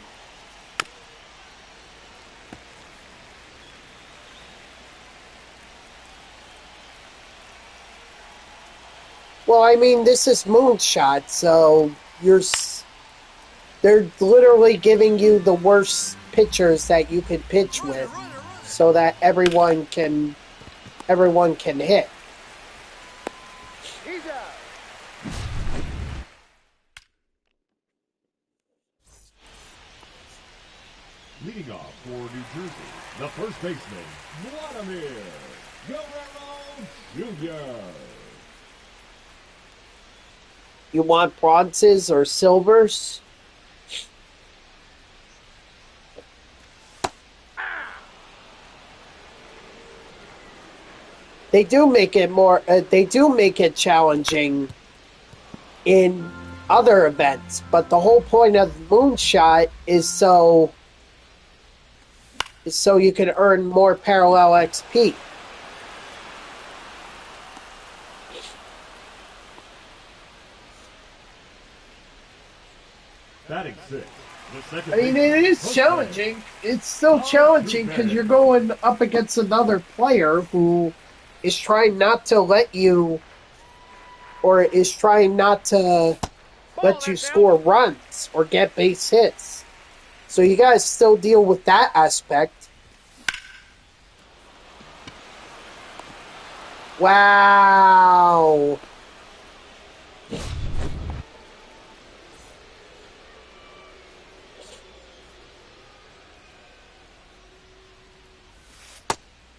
A: Well, I mean, this is Moonshot, so they're literally giving you the worst pitchers that you could pitch with, so that everyone can hit.
D: He's out.
B: Leading off for New Jersey, the first baseman, Vladimir Guerrero Jr.
A: You want bronzes or silvers? They do make it more. They do make it challenging in other events, but the whole point of Moonshot is so you can earn more parallel XP.
B: Batting six. The second
A: I mean, it
B: baseman,
A: is
B: Jose.
A: challenging. It's still challenging because you're going up against another player who is trying not to let you, or is trying not to
C: Ball,
A: let you
C: that's out.
A: score runs or get base hits. So you guys still deal with that aspect. Wow.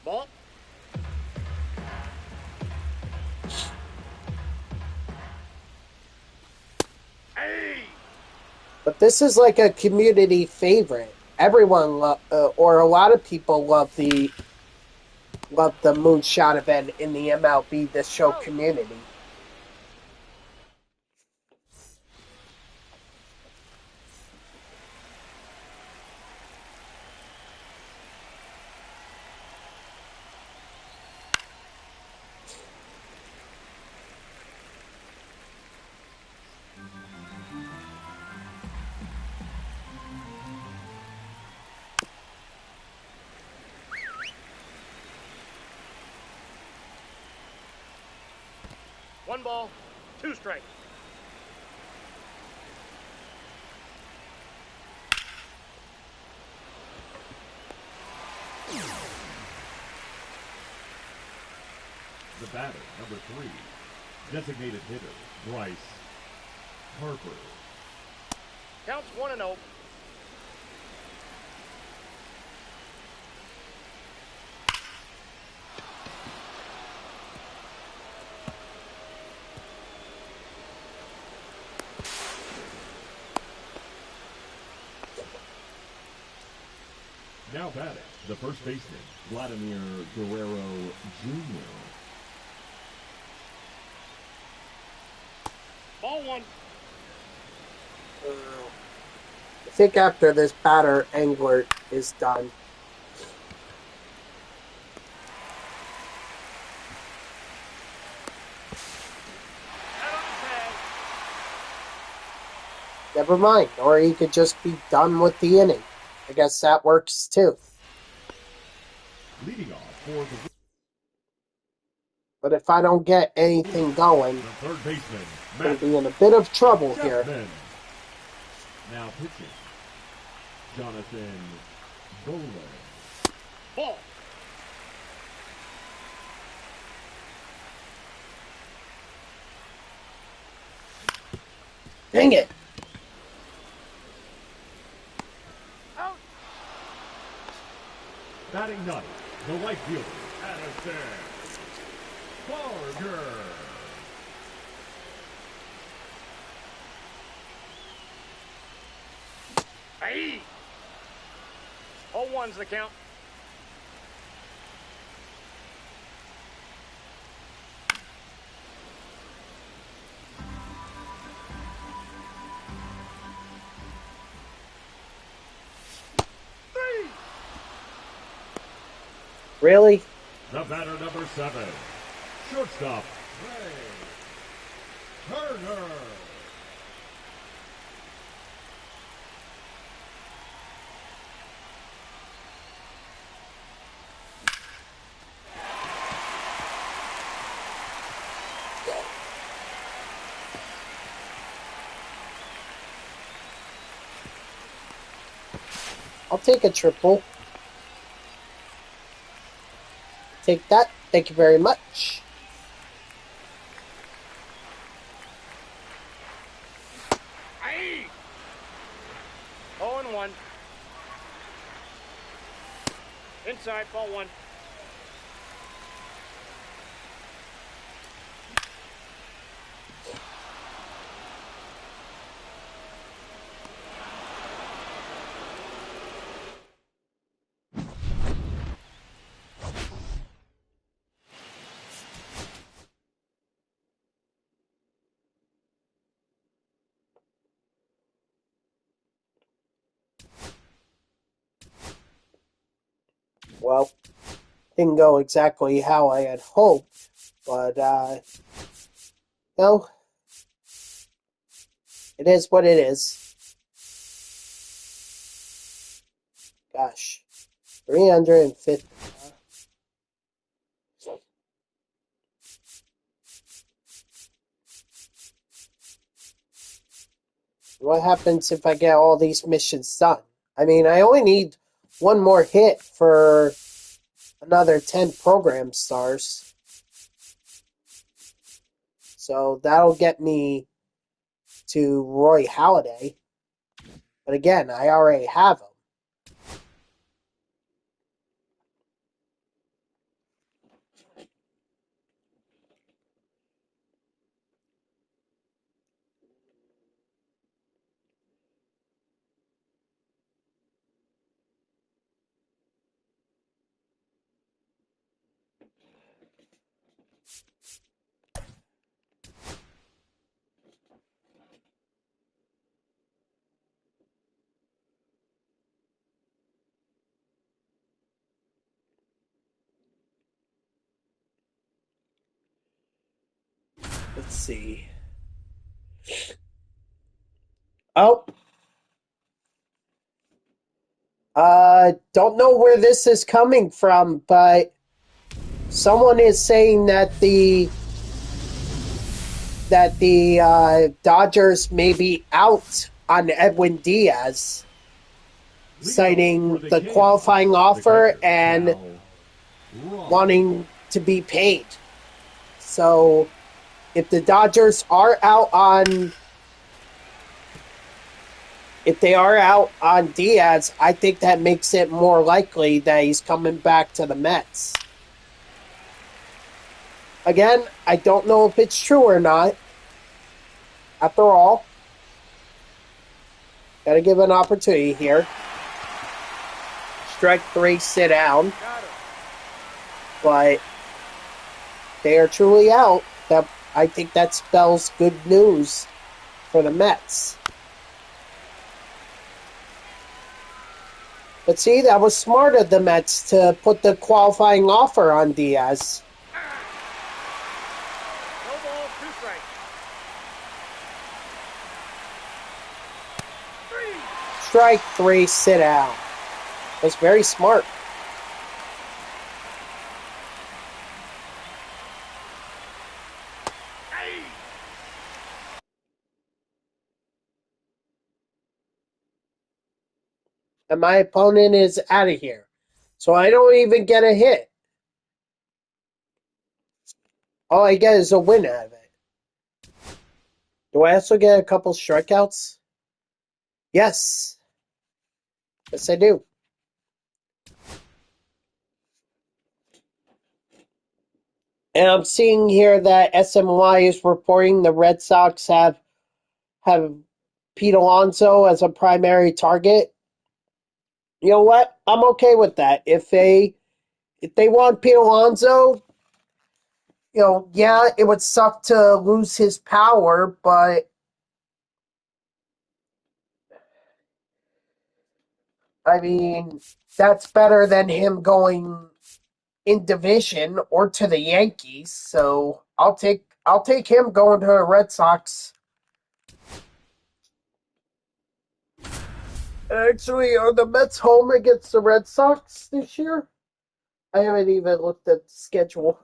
C: Ball. Hey!
A: But this is like a community favorite. Everyone or a lot of people love the moonshot event in the MLB This Show community.
C: One ball, two strikes.
B: The batter, number 3. Designated hitter, Bryce Harper.
C: Counts 1-0.
B: Now batting, the first baseman, Vladimir Guerrero Jr.
C: Ball one.
A: I think after this batter, Englert is done.
C: Out on the tag.
A: Never mind. Or he could just be done with the inning. I guess that works too.
B: Leading off for the
A: But if I don't get anything going,
B: third baseman,
A: I'm going
B: Matt
A: to be in a bit of trouble here.
B: Chapman. Now pitching, Jonathan Golan.
C: Ball.
A: Dang it.
C: Out.
B: Batting ninth, the right fielder, Addison Barger.
C: Hey! 0-1's the count. Three!
A: Really?
B: The batter, number 7, shortstop, Ray Turner.
A: I'll take a triple. Take that. Thank you very much.
C: Hey! 0-1. Inside, ball one.
A: Well, didn't go exactly how I had hoped, but, no, it is what it is. Gosh. 350. What happens if I get all these missions done? I mean, I only need one more hit for another 10 program stars. So that'll get me to Roy Halladay. But again, I already have him. Let's see. Oh. Don't know where this is coming from, but someone is saying that the Dodgers may be out on Edwin Diaz, citing the qualifying offer and wanting to be paid. So, if the Dodgers are out on Diaz, I think that makes it more likely that he's coming back to the Mets. Again, I don't know if it's true or not. After all, gotta give an opportunity here. Strike 3, sit down. But they are truly out. I think that spells good news for the Mets. But see, that was smart of the Mets to put the qualifying offer on Diaz.
C: No ball, 2 strikes. 3.
A: Strike 3, sit down. That's very smart. And my opponent is out of here. So I don't even get a hit. All I get is a win out of it. Do I also get a couple strikeouts? Yes. Yes, I do. And I'm seeing here that SMY is reporting the Red Sox have Pete Alonso as a primary target. You know what? I'm okay with that. If they want Pete Alonso, yeah, it would suck to lose his power, but I mean, that's better than him going in division or to the Yankees. So I'll take him going to the Red Sox. Actually, are the Mets home against the Red Sox this year? I haven't even looked at the schedule.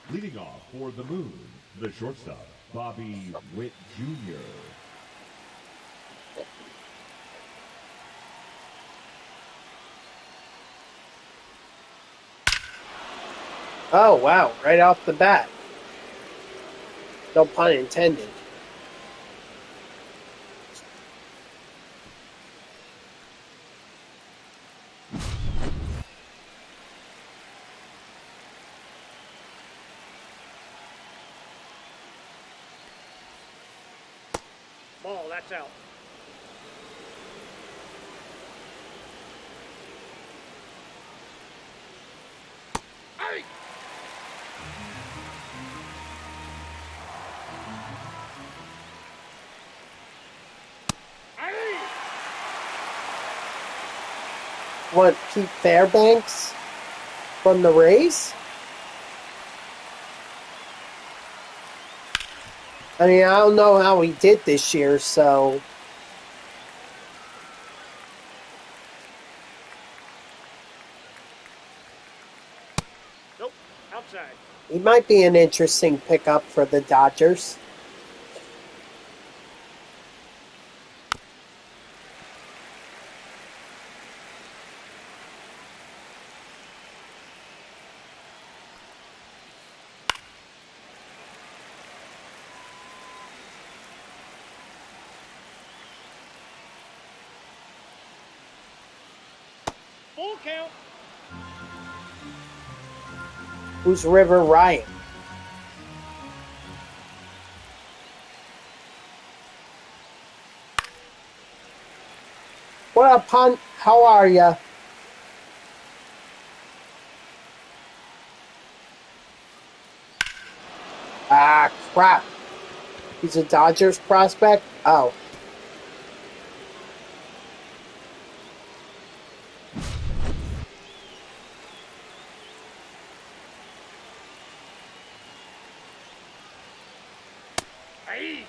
B: Leading off for the Moon, the shortstop, Bobby Witt Jr.
A: Oh, wow. Right off the bat. No pun intended.
C: Ball, that's out. Hey! Hey!
A: What, Pete Fairbanks from the Rays? I mean, I don't know how he did this year, so...
C: Nope, outside.
A: He might be an interesting pickup for the Dodgers.
C: Full count.
A: Who's River Ryan? What up, Hunt? How are ya? Ah, crap. He's a Dodgers prospect? Oh.
C: Aye.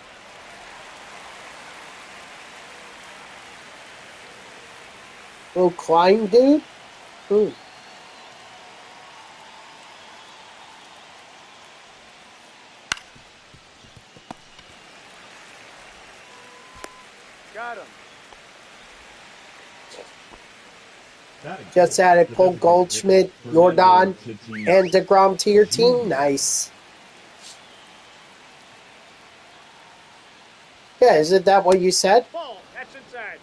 A: Little Klein dude? Hmm.
C: Got him.
A: Just added Paul Goldschmidt, Jordan, and DeGrom to your team. Nice. Yeah, isn't that what you said?
C: Ball. That's inside.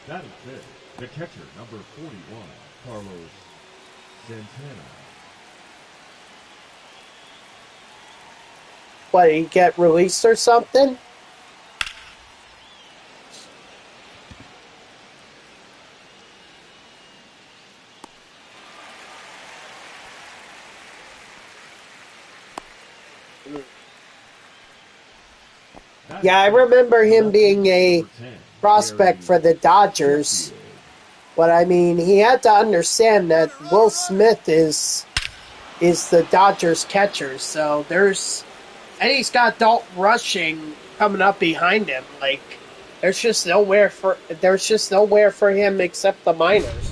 B: Batting fifth, the catcher, number 41, Carlos Santana.
A: What, did he get released or something? Yeah, I remember him being a prospect for the Dodgers. But I mean, he had to understand that Will Smith is the Dodgers catcher. So and he's got Dalton Rushing coming up behind him. Like, there's just nowhere for him except the minors.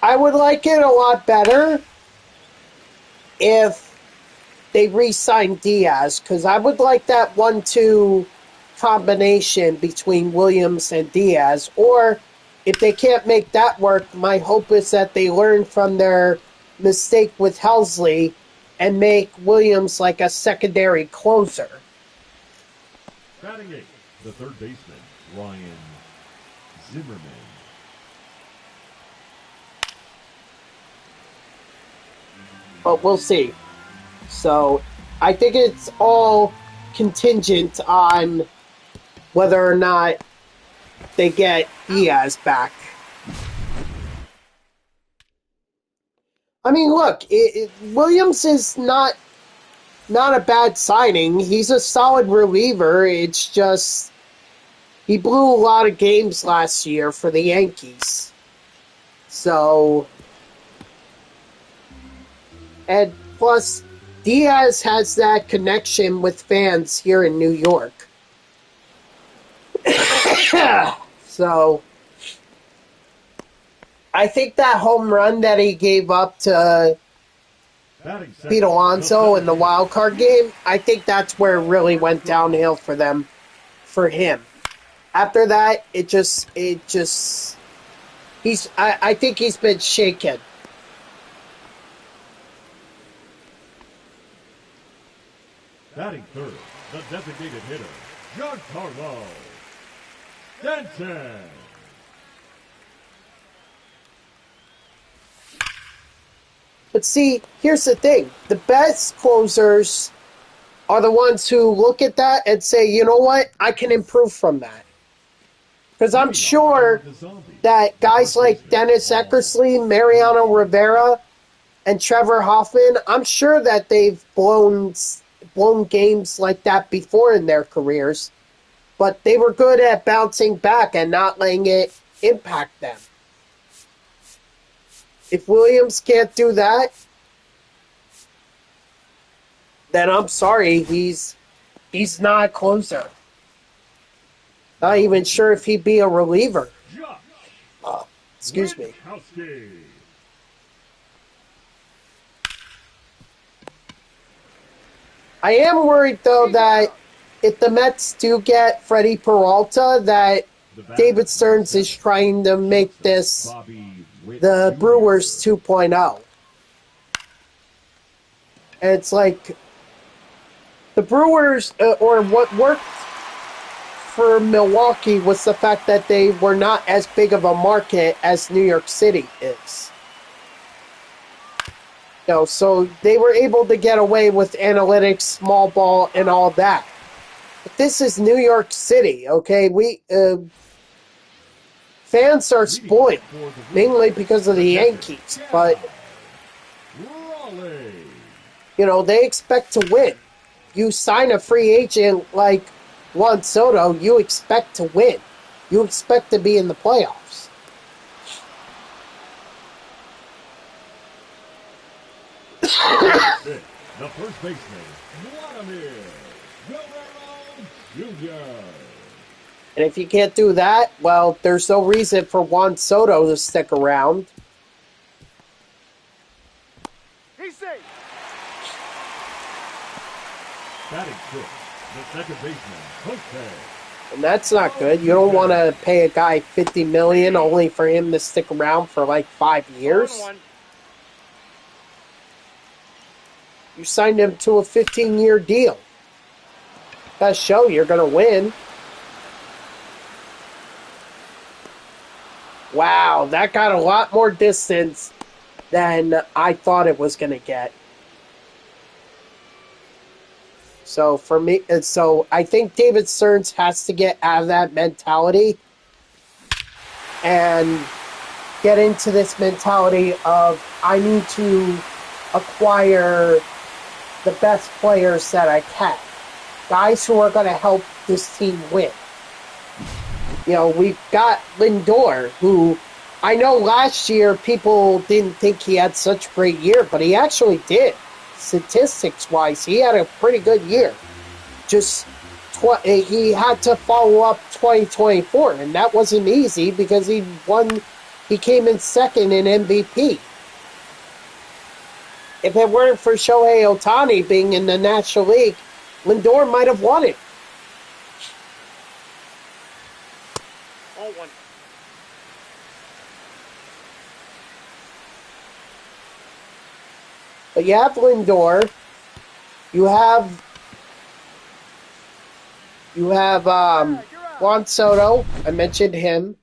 A: I would like it a lot better if they re-signed Diaz, because I would like that 1-2 combination between Williams and Diaz. Or if they can't make that work, my hope is that they learn from their mistake with Helsley and make Williams like a secondary closer.
B: Batting eighth, the third baseman, Ryan Zimmerman.
A: But we'll see. So I think it's all contingent on whether or not they get Diaz back. I mean, look, Williams is not a bad signing. He's a solid reliever. It's just he blew a lot of games last year for the Yankees. So, and plus, Diaz has that connection with fans here in New York. So, I think that home run that he gave up to Pete Alonso in the wild card game, I think that's where it really went downhill for him. After that, I think he's been shaken.
B: Batting third, the designated hitter, Giancarlo Stanton.
A: But see, here's the thing. The best closers are the ones who look at that and say, you know what, I can improve from that. Because I'm sure that guys like Dennis Eckersley, Mariano Rivera, and Trevor Hoffman, I'm sure that they've blown games like that before in their careers, but they were good at bouncing back and not letting it impact them. If Williams can't do that, then I'm sorry, he's not a closer. Not even sure if he'd be a reliever. Excuse me. I am worried, though, that if the Mets do get Freddie Peralta, that David Stearns is trying to make this the Brewers 2.0. And it's like the Brewers, or what worked for Milwaukee was the fact that they were not as big of a market as New York City is. So they were able to get away with analytics, small ball, and all that. But this is New York City, okay? Fans are spoiled, mainly because of the Yankees. But, they expect to win. You sign a free agent like Juan Soto, you expect to win. You expect to be in the playoffs.
B: The first baseman, Vladimir Guerrero Jr.
A: And if you can't do that, well, there's no reason for Juan Soto to stick around.
D: He's safe.
B: Batting fifth, the second baseman, Jose.
A: And that's not good. You don't want to pay a guy $50 million only for him to stick around for like 5 years. You signed him to a 15-year deal. Gotta show you're gonna win. Wow, that got a lot more distance than I thought it was gonna get. So for me, I think David Stearns has to get out of that mentality and get into this mentality of I need to acquire the best players that I can. Guys who are going to help this team win. We've got Lindor, who I know last year people didn't think he had such a great year, but he actually did. Statistics-wise, he had a pretty good year. Just he had to follow up 2024, and that wasn't easy because he came in second in MVP. If it weren't for Shohei Ohtani being in the National League, Lindor might have won it. But you have Lindor. You have Juan Soto. I mentioned him.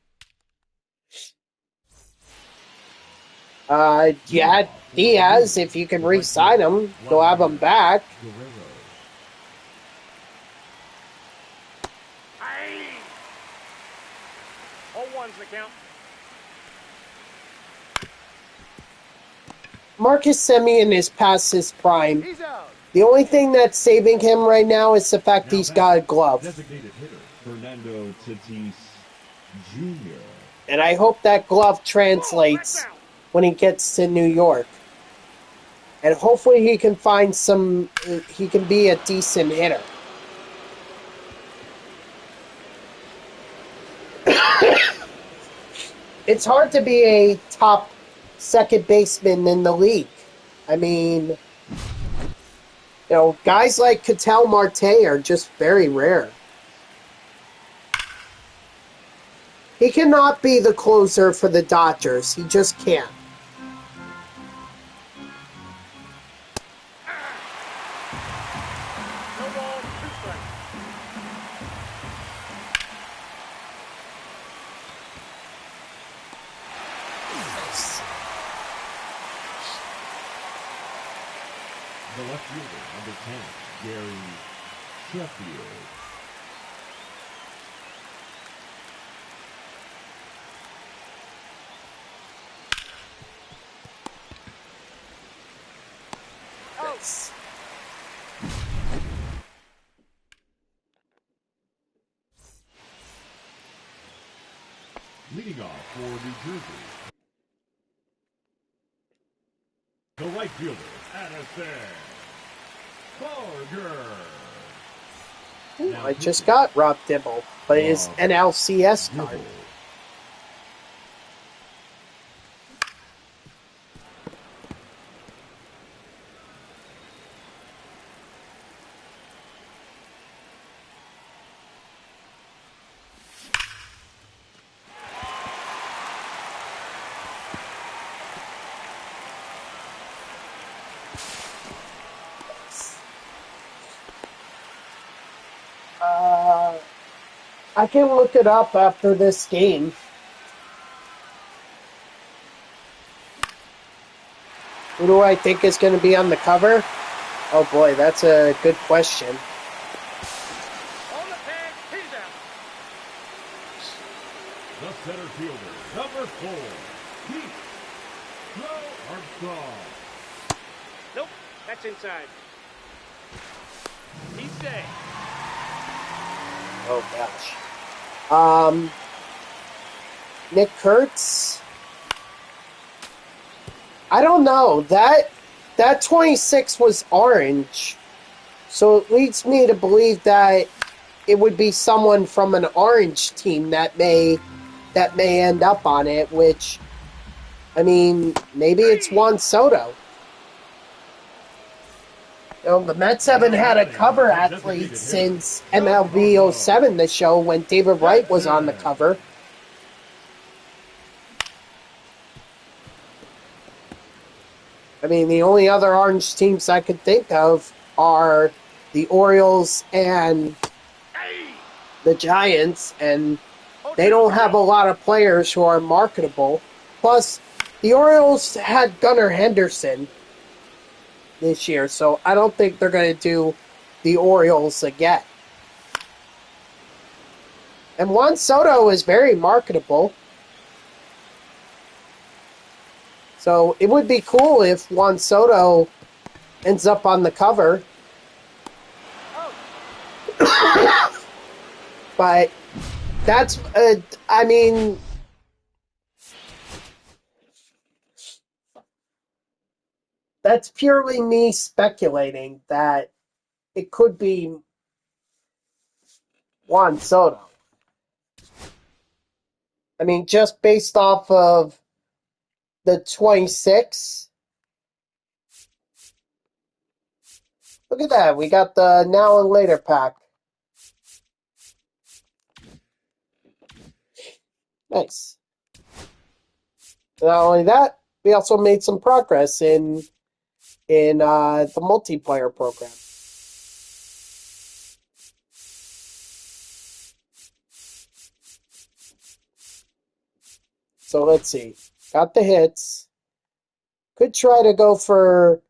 A: You had Diaz. If you can re-sign him, you'll have him back.
C: The count.
A: Marcus Semien is past his prime.
D: He's out.
A: The only thing that's saving him right now is the fact he's got a glove.
B: Designated hitter, Fernando Tatis Jr.
A: And I hope that glove translates when he gets to New York. And hopefully he can find he can be a decent hitter. It's hard to be a top second baseman in the league. I mean, guys like Ketel Marte are just very rare. He cannot be the closer for the Dodgers. He just can't.
B: The left fielder, number 10, Gary Sheffield.
A: Nice.
B: Leading off for New Jersey, the right fielder, Addison Barger.
A: Ooh, I just got Rob Dibble, but his NLCS card.
B: Dibble.
A: I can look it up after this game. Who do I think is going to be on the cover? Oh boy, that's a good question.
C: On the tag, he's out.
B: The center fielder, number 4, Pete Armstrong.
C: Nope, that's inside. He's safe.
A: Oh gosh. Nick Kurtz. I don't know. That 26 was orange. So it leads me to believe that it would be someone from an orange team that may end up on it, which, I mean, maybe it's Juan Soto. You know, the Mets haven't had a cover athlete since MLB 07, the show, when David Wright was on the cover. I mean, the only other orange teams I could think of are the Orioles and the Giants, and they don't have a lot of players who are marketable. Plus, the Orioles had Gunnar Henderson this year, so I don't think they're going to do the Orioles again. And Juan Soto is very marketable. So it would be cool if Juan Soto ends up on the cover. But that's, I mean, that's purely me speculating that it could be Juan Soto. I mean, just based off of the 26. Look at that. We got the now and later pack. Nice. Not only that, we also made some progress in the multiplayer program. So let's see. Got the hits. Could try to go for,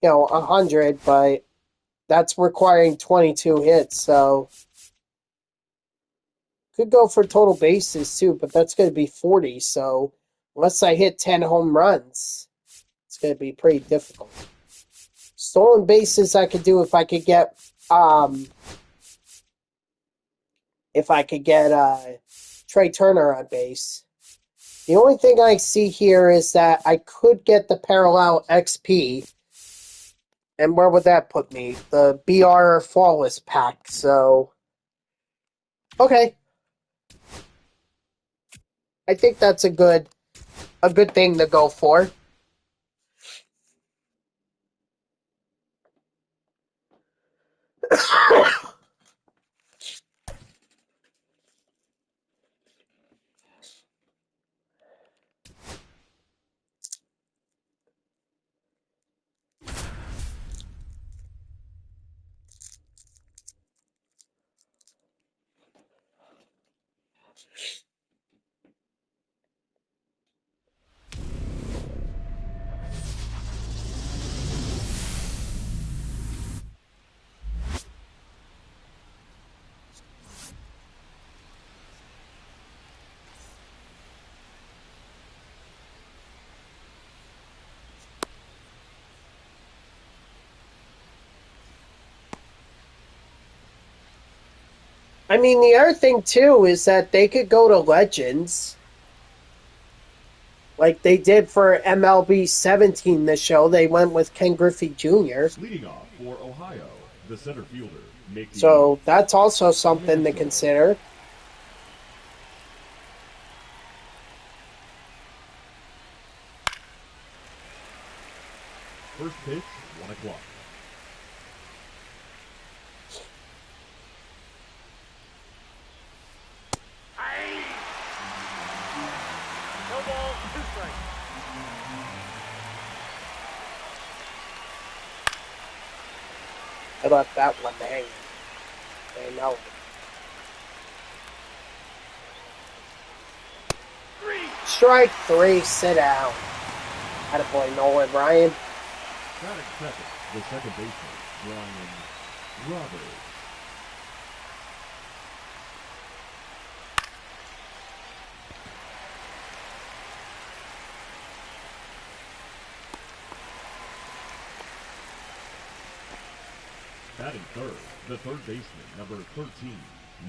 A: 100, but that's requiring 22 hits, so could go for total bases too, but that's going to be 40, so unless I hit 10 home runs, it's going to be pretty difficult. Stolen bases I could do if I could get Trey Turner on base. The only thing I see here is that I could get the parallel XP. And where would that put me? The BR Flawless pack, so okay. I think that's a good thing to go for. I mean, the other thing too is that they could go to Legends like they did for MLB 17 this show. They went with Ken Griffey Jr.
B: Leading off for Ohio, the center fielder, Mickey
A: So that's also something to
B: Mantle.
A: consider.
B: First pitch, 1 o'clock.
C: Aye. No ball, 2 strikes.
A: I let that one hang. I know.
C: 3.
A: Strike 3, sit down. Attaboy, Nolan Ryan.
B: Batting second, the second baseman, Brian Roberts. Batting third, the third baseman, number 13,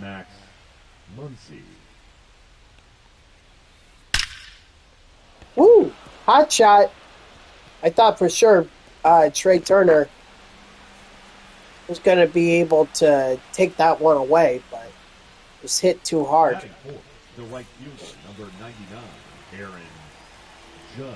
B: Max Muncy.
A: Woo! Hot shot. I thought for sure Trey Turner was going to be able to take that one away, but it was hit too hard.
B: Batting fourth, the right fielder, number 99, Aaron Judge.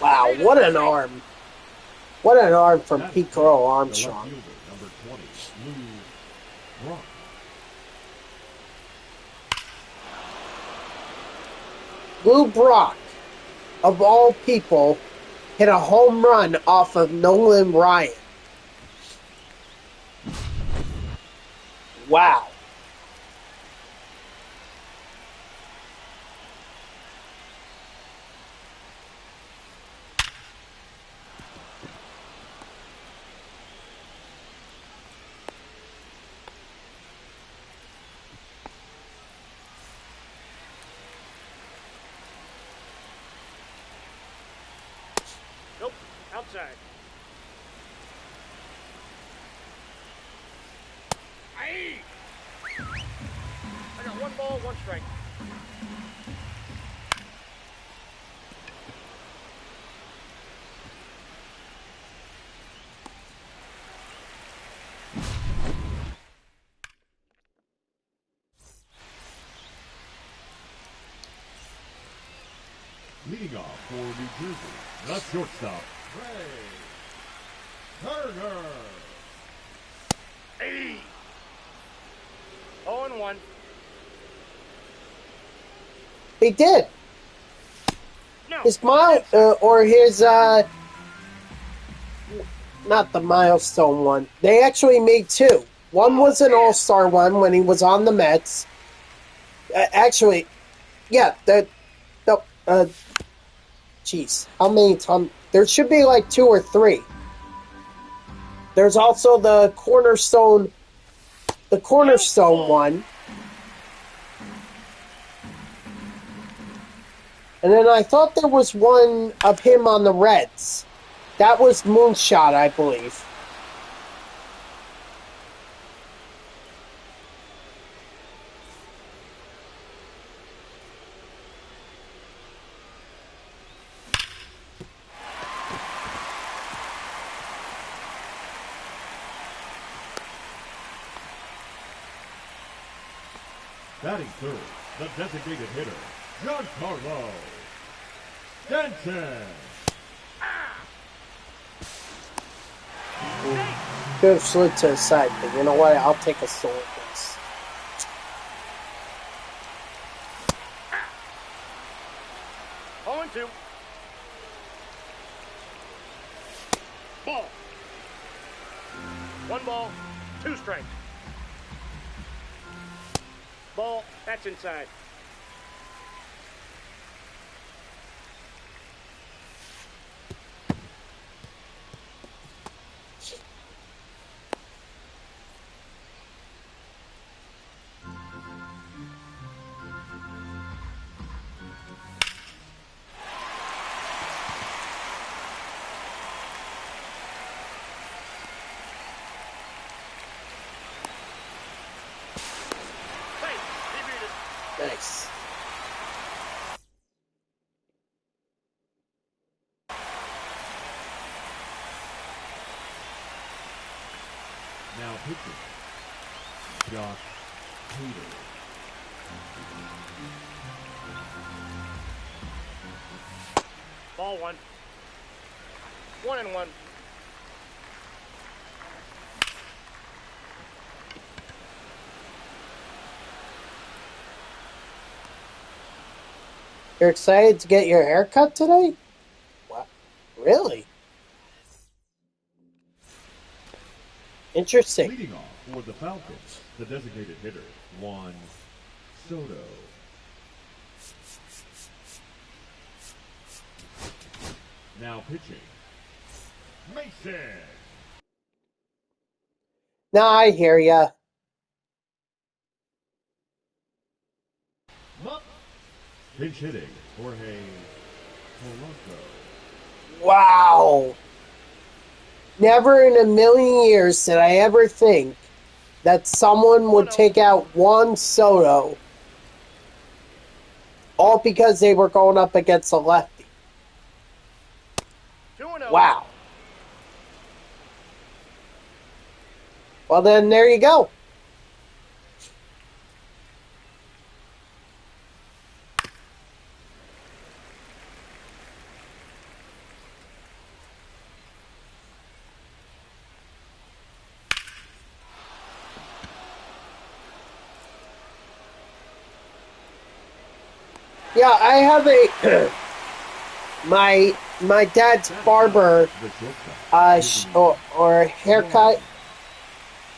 A: Wow, what an arm. What an arm from
B: Batting
A: Pete
B: fifth,
A: Carroll
B: the left
A: Armstrong.
B: fielder, number 20, Lou Brock.
A: Lou Brock, of all people, hit a home run off of Nolan Ryan. Wow.
C: Nope, outside. Aye. I got 1 ball, 1 strike.
B: Leading off for New Jersey, the shortstop, Trey Turner.
C: Aye. 0-1.
A: He did.
C: No.
A: His not the milestone one. They actually made 2. One was an all-star one when he was on the Mets. Actually, yeah, jeez, how many times? There should be like 2 or 3. There's also the cornerstone one. And then I thought there was one of him on the Reds. That was Moonshot, I believe.
B: Batting third, the designated hitter, Giancarlo Stanton.
A: Could have slid to the side, but you know what? I'll take a sword this.
C: Oh, 2. Ball. 1 ball, 2 strikes. Ball, that's inside.
A: Nice.
B: Now pitching. Josh Hader.
C: Ball one. 1-1.
A: You're excited to get your hair cut today? What? Really? Interesting.
B: Leading off for the Falcons, the designated hitter, Juan Soto. Now pitching. Mason.
A: Now I hear ya.
B: Pinch hitting, Jorge Polanco.
A: Wow. Never in a million years did I ever think that someone would take out Juan Soto all because they were going up against a lefty.
C: 2-0.
A: Wow. Well, then there you go. Yeah, I have a my dad's barber or haircut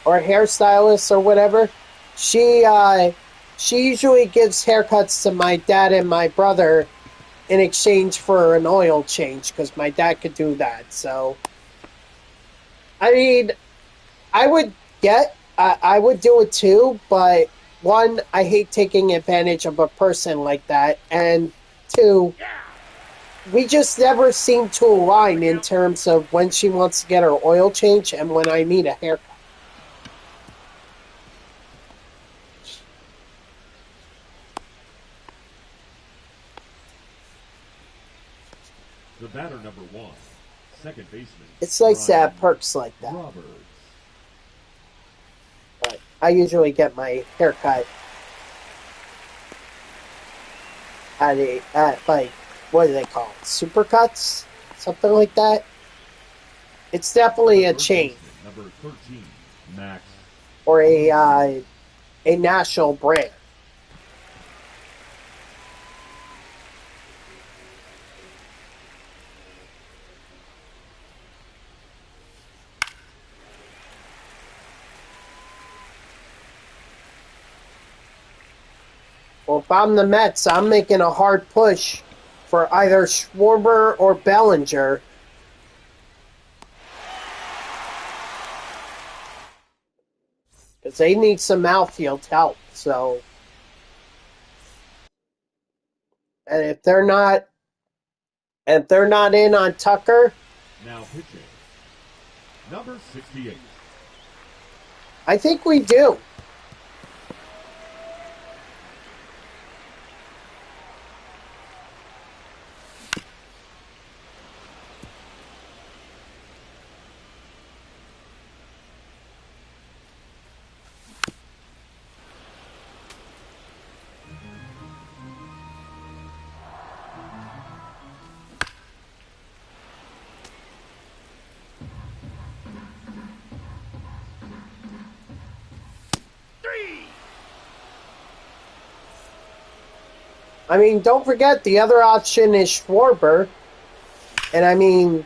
A: or hairstylist or whatever. She usually gives haircuts to my dad and my brother in exchange for an oil change because my dad could do that. So, I mean, I would do it too, but one, I hate taking advantage of a person like that, and two, we just never seem to align in terms of when she wants to get her oil change and when I need a haircut.
B: The batter number one, second baseman.
A: It's nice to have perks like that.
B: Roberts.
A: But I usually get my haircut at like, what do they call it? Supercuts? Something like that. It's definitely a chain.
B: Number 13, Max.
A: Or a national brand. Well, if I'm the Mets, I'm making a hard push for either Schwarber or Bellinger. Because they need some outfield help. So, and if they're not in on Tucker,
B: Now pitching. Number 68.
A: I think we do. I mean, don't forget the other option is Schwarber. And I mean,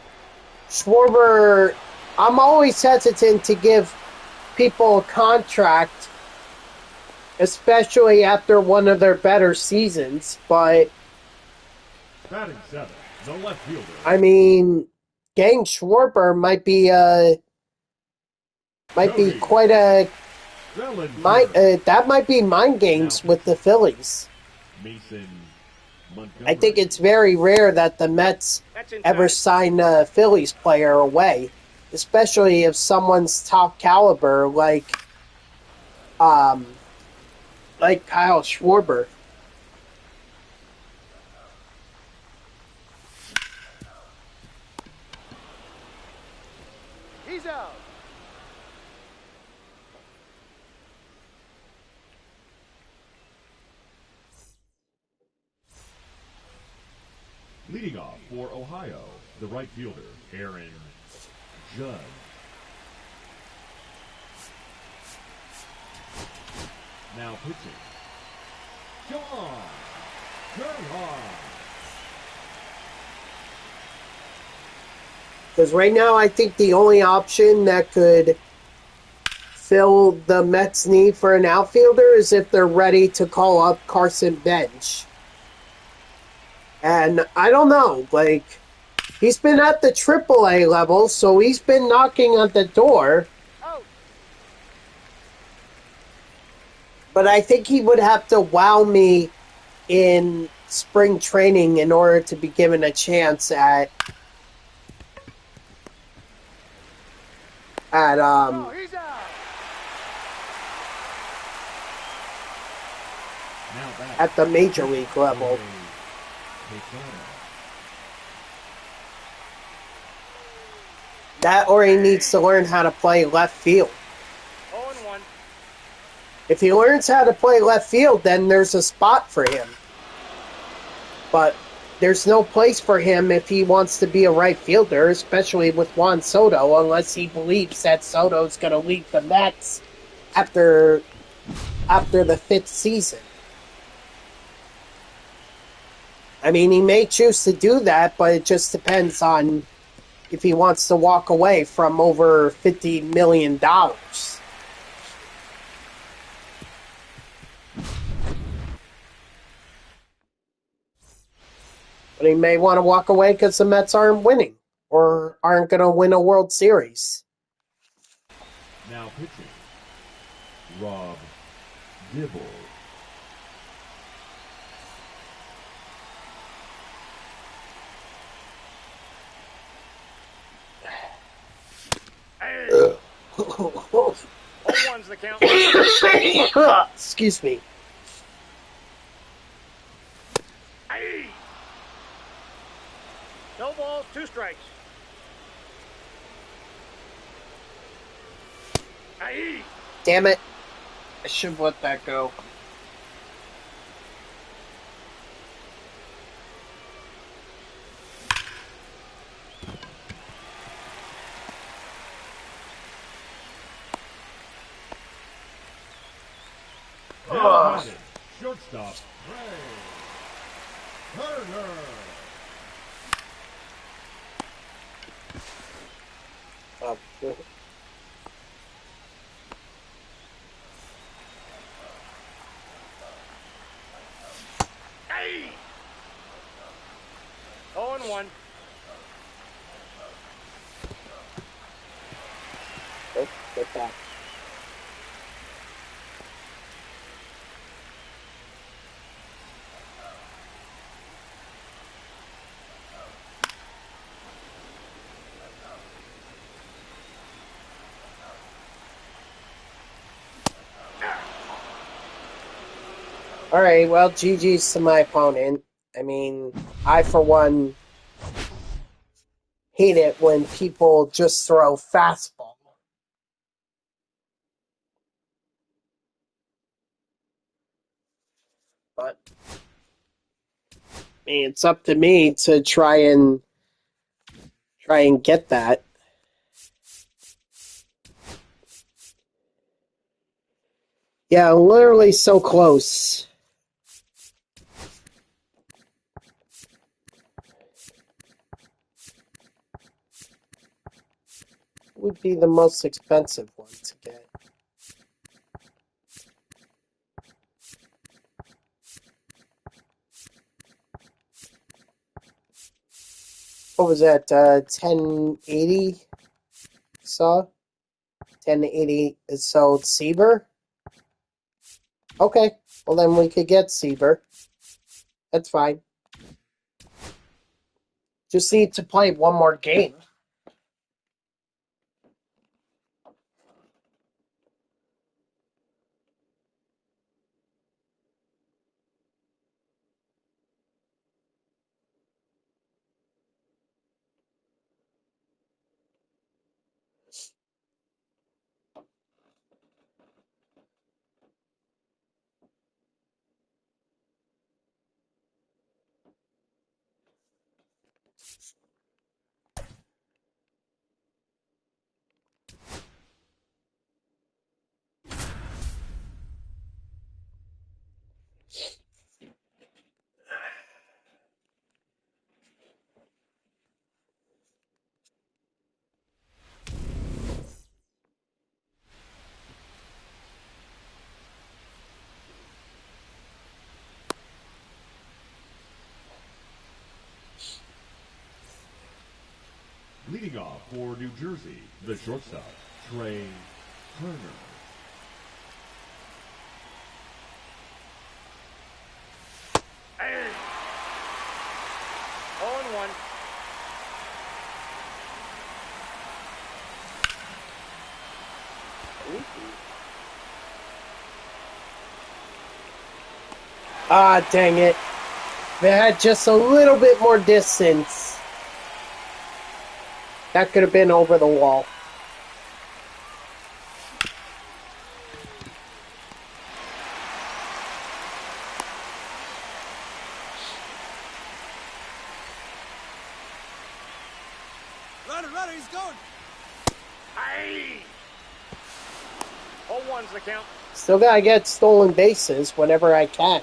A: Schwarber, I'm always hesitant to give people a contract, especially after one of their better seasons. But,
B: Batting 7, the left fielder.
A: I mean, getting Schwarber might be quite a... that might be mind games with the Phillies.
B: Mason Montgomery.
A: I think it's very rare that the Mets ever sign a Phillies player away, especially if someone's top caliber like Kyle Schwarber.
D: He's out.
B: Leading off for Ohio, the right fielder, Aaron Judge. Now pitching, John Gernhardt.
A: Because right now, I think the only option that could fill the Mets' need for an outfielder is if they're ready to call up Carson Bench. And I don't know, like, he's been at the AAA level, so he's been knocking on the door.
D: Out.
A: But I think he would have to wow me in spring training in order to be given a chance at
D: No, he's out.
B: Now back
A: at the major league level. That or he needs to learn how to play left field.
C: 0-1.
A: If he learns how to play left field, then there's a spot for him. But there's no place for him if he wants to be a right fielder, especially with Juan Soto, unless he believes that Soto's going to leave the Mets after the 5th season. I mean, he may choose to do that, but it just depends on if he wants to walk away from over $50 million. But he may want to walk away because the Mets aren't winning or aren't going to win a World Series.
B: Now pitching, Rob Dibble.
C: Hey. 0-1's the count.
A: Excuse me.
C: Hey. No balls, 2 strikes. Hey.
A: Damn it. I should have let that go.
B: Now batted, shortstop, Ray Turner.
A: Oh,
C: Hey. 0-1.
A: get back. All right, well, GG's to my opponent. I mean, I, for one, hate it when people just throw fastball. But, I mean, it's up to me to try and get that. Yeah, literally so close. Would be the most expensive one to get. What was that? 1080 saw? 1080 so Seaver? Okay. Well, then we could get Seaver. That's fine. Just need to play one more game.
B: Leading off for New Jersey, the shortstop, Trey Turner.
C: Hey! 0-1.
A: Ah, dang it. If it had just a little bit more distance, that could have been over the wall.
D: Runner, he's going.
C: Hey! 0-1's the count.
A: Still gotta get stolen bases whenever I can.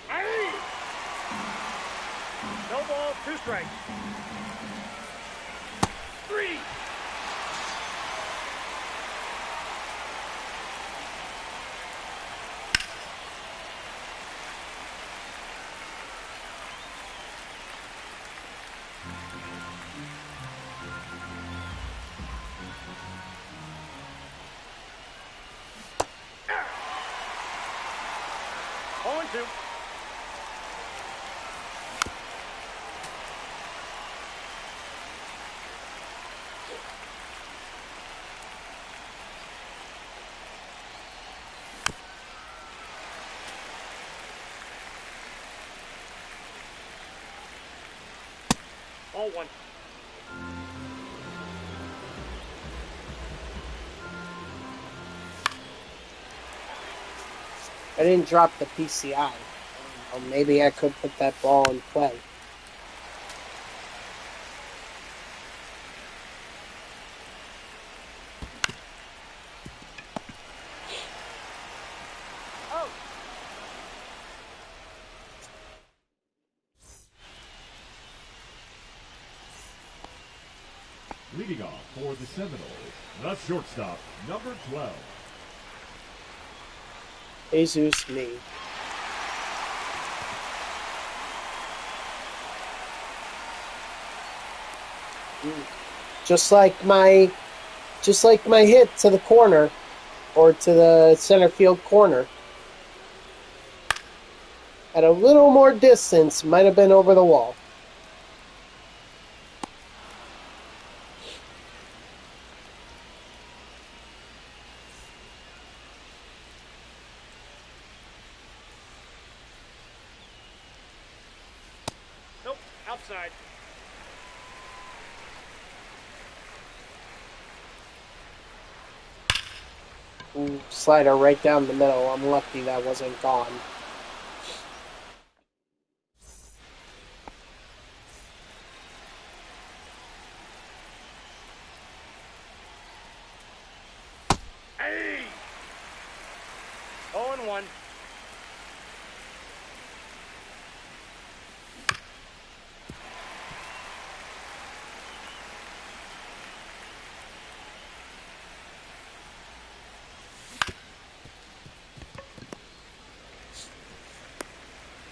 C: Hey! No balls, 2 strikes. 3. Oh, and 2. All 1.
A: I didn't drop the PCI. Or maybe I could put that ball in play.
C: Oh!
B: Leading off for the Seminoles, the shortstop, number 12.
A: Jesus me. Just like my hit to the corner, or to the center field corner. At a little more distance, might have been over the wall.
C: Nope, outside.
A: Ooh, slider right down the middle. I'm lucky that wasn't gone.
C: Hey! 0-1.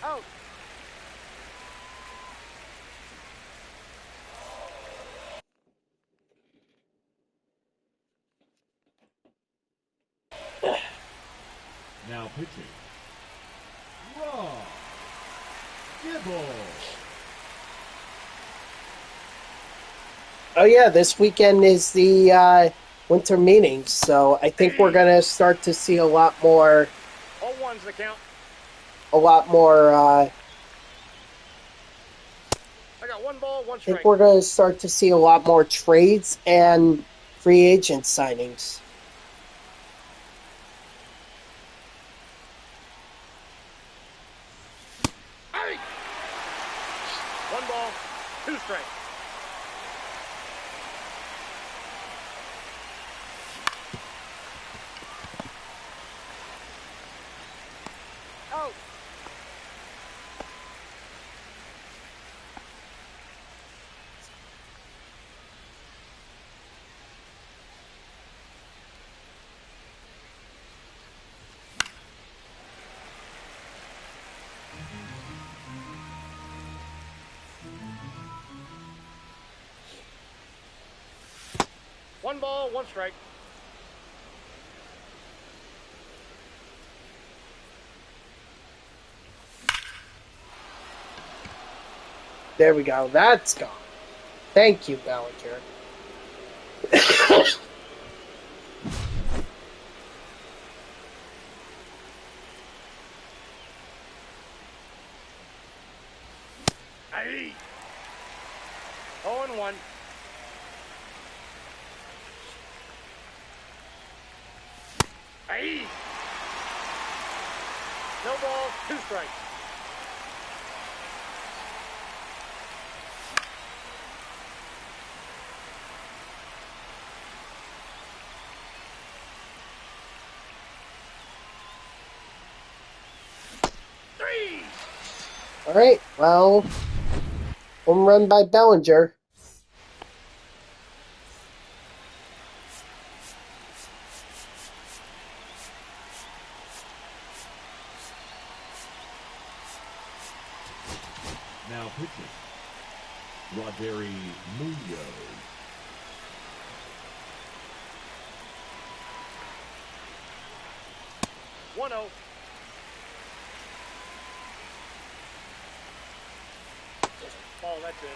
C: Out.
B: Now pitching, Raw Gibble.
A: Oh yeah, this weekend is the winter meetings, so I think we're gonna start to see a lot more.
C: 0-1's the count.
A: A lot more.
C: I got 1 ball, 1
A: I
C: strike.
A: think we're gonna start to see a lot more trades and free agent signings.
C: Hey! 1 ball, 2 strikes. Out. One ball, one strike.
A: There we go. That's gone. Thank you, Bellinger.
C: Aye. 0-1. Aye. No ball, two strikes. Three.
A: All right. Well, home run by Bellinger.
B: Now pitching. Roderi Munoz.
C: 1-0. Ball, that's it.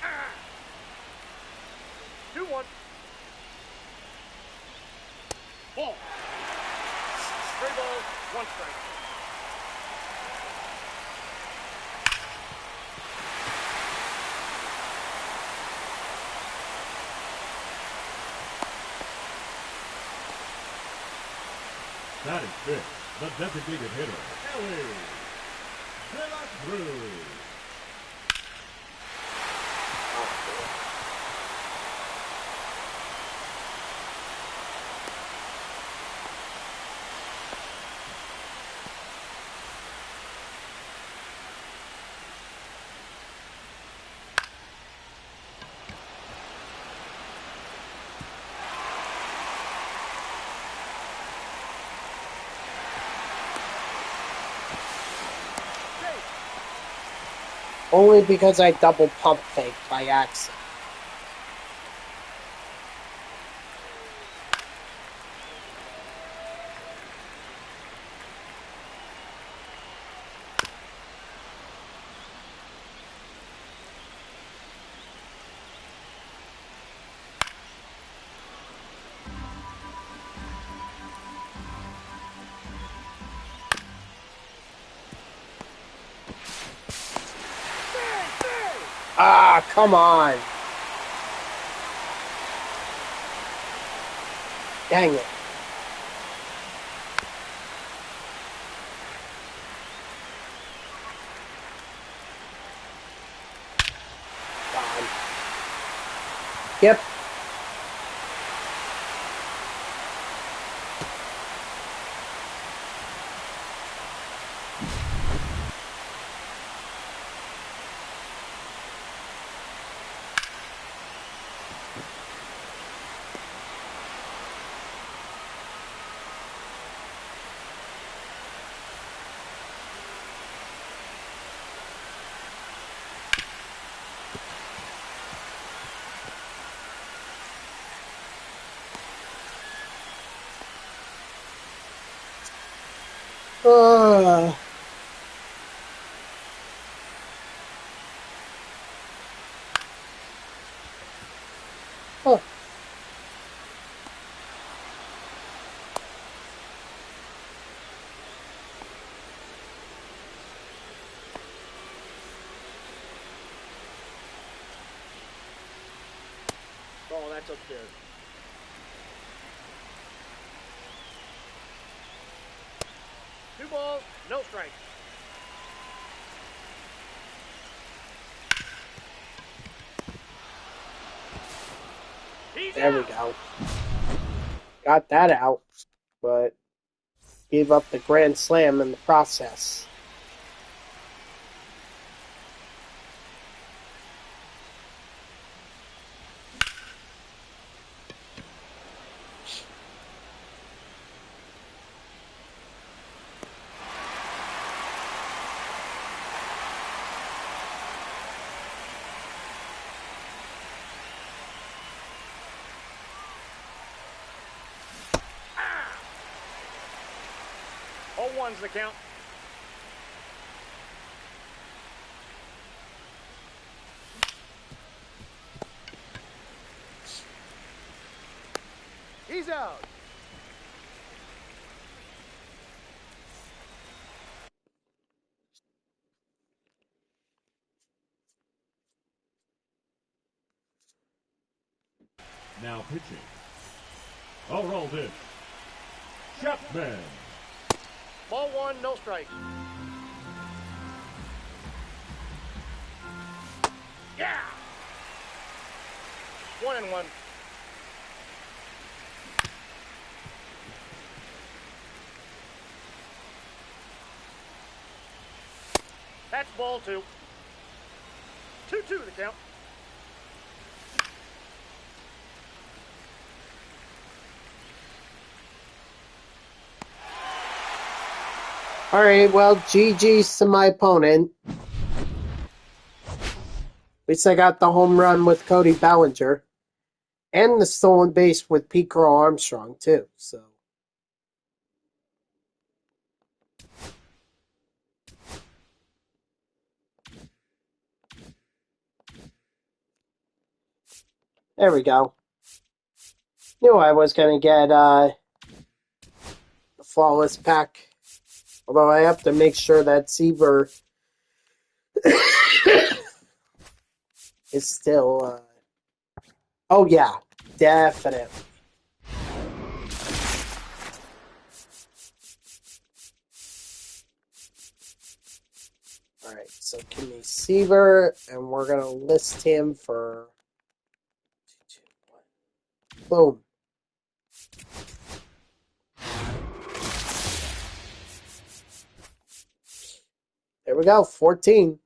C: Ah. 2-1. Ball. 3 balls, 1 strike.
B: That is fifth. The designated hitter, Ellie De La Cruz.
A: Only because I double pump faked by accident. Ah, come on. Dang it. Gone. Yep. Uh, huh.
C: Ball, that's upstairs. Two balls, no strikes. He's
A: There we
C: out.
A: go. Got that out, but gave up the grand slam in the process.
C: All one's the count. He's out.
B: Now pitching. Aroldis Chapman.
C: Ball one, no strike. Yeah! 1-1. That's ball two. 2-2 the count.
A: All right, well, GG's to my opponent. At least I got the home run with Cody Bellinger. And the stolen base with Pete Crow Armstrong, too. So there we go. Knew I was going to get the flawless pack. Although I have to make sure that Seaver is still... oh, yeah. Definitely. Alright, so give me Seaver, and we're going to list him for... Boom. There we go, 14.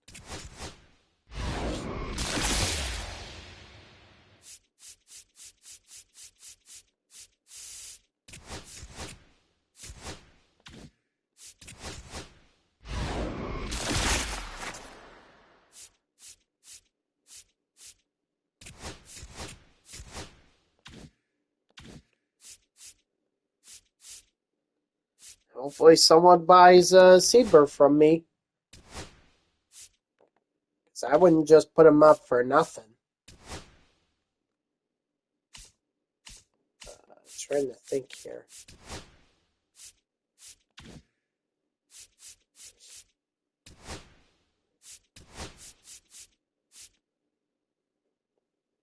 A: Hopefully someone buys Seaver from me. Because I wouldn't just put him up for nothing. Trying to think here.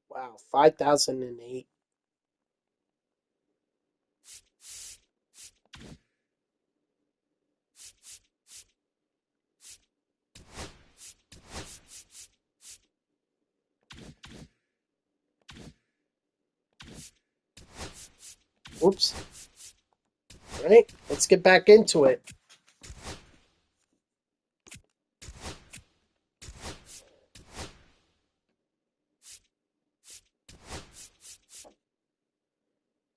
A: Wow, 5,008. Oops. All right, let's get back into it.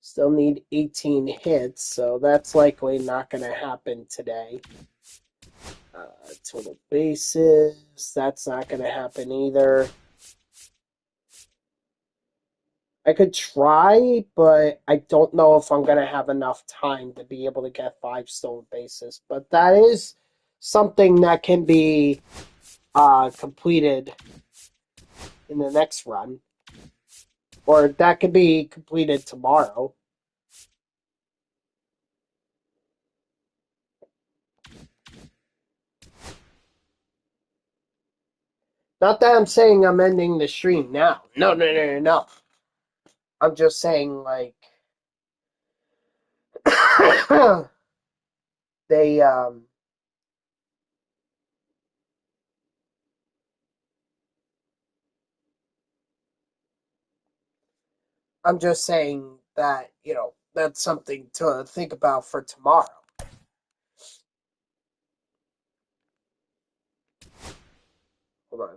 A: Still need 18 hits, so that's likely not going to happen today. Total bases, that's not going to happen either. I could try, but I don't know if I'm going to have enough time to be able to get 5 stolen bases. But that is something that can be completed in the next run. Or that could be completed tomorrow. Not that I'm saying I'm ending the stream now. No. I'm just saying, like, they, I'm just saying that, that's something to think about for tomorrow. Hold on.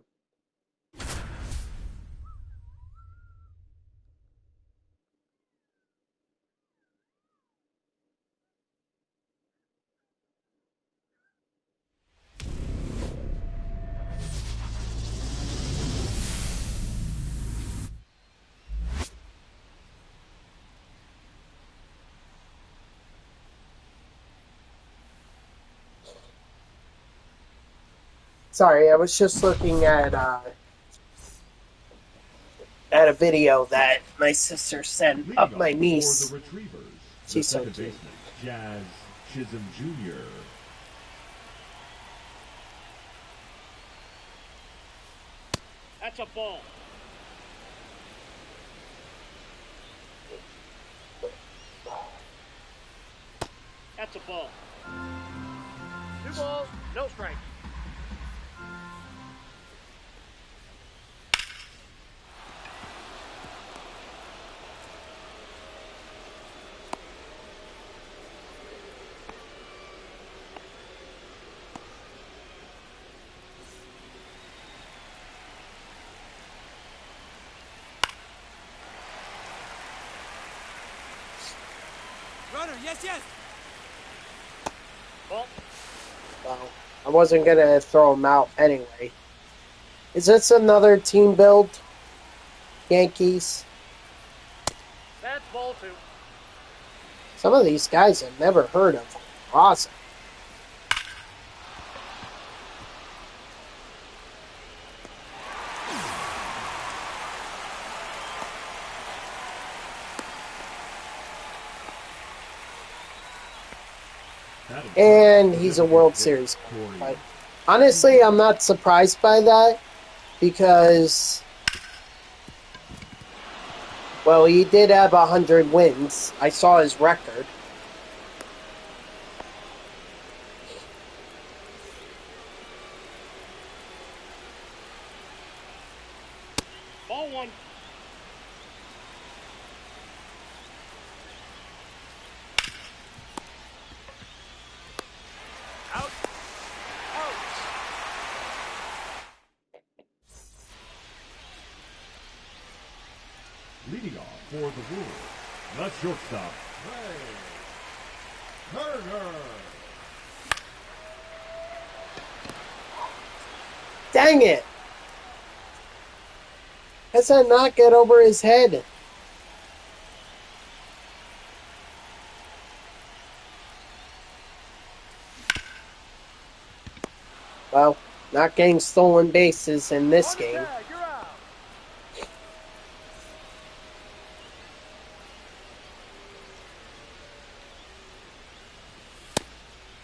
A: Sorry, I was just looking at a video that my sister sent
B: Leading
A: of my
B: off for
A: niece.
B: the Retrievers, the
A: She's so
B: second
A: cute.
B: baseman, Jazz Chisholm Jr.
C: That's a ball. That's a ball. 2 balls, no strikes.
D: Runner, yes, yes.
C: Ball.
A: Well, I wasn't gonna throw him out anyway. Is this another team build? Yankees?
C: That's ball 2.
A: Some of these guys I've never heard of. Awesome. And he's a World Series player. Honestly, I'm not surprised by that because, well, he did have 100 wins. I saw his record.
C: Ball 1. Out. Out.
B: Leading off for the Wolves, the shortstop, Ray Turner.
A: Dang it! How's that not get over his head? Well, not getting stolen bases in this
C: On the
A: game.
C: tag, you're out.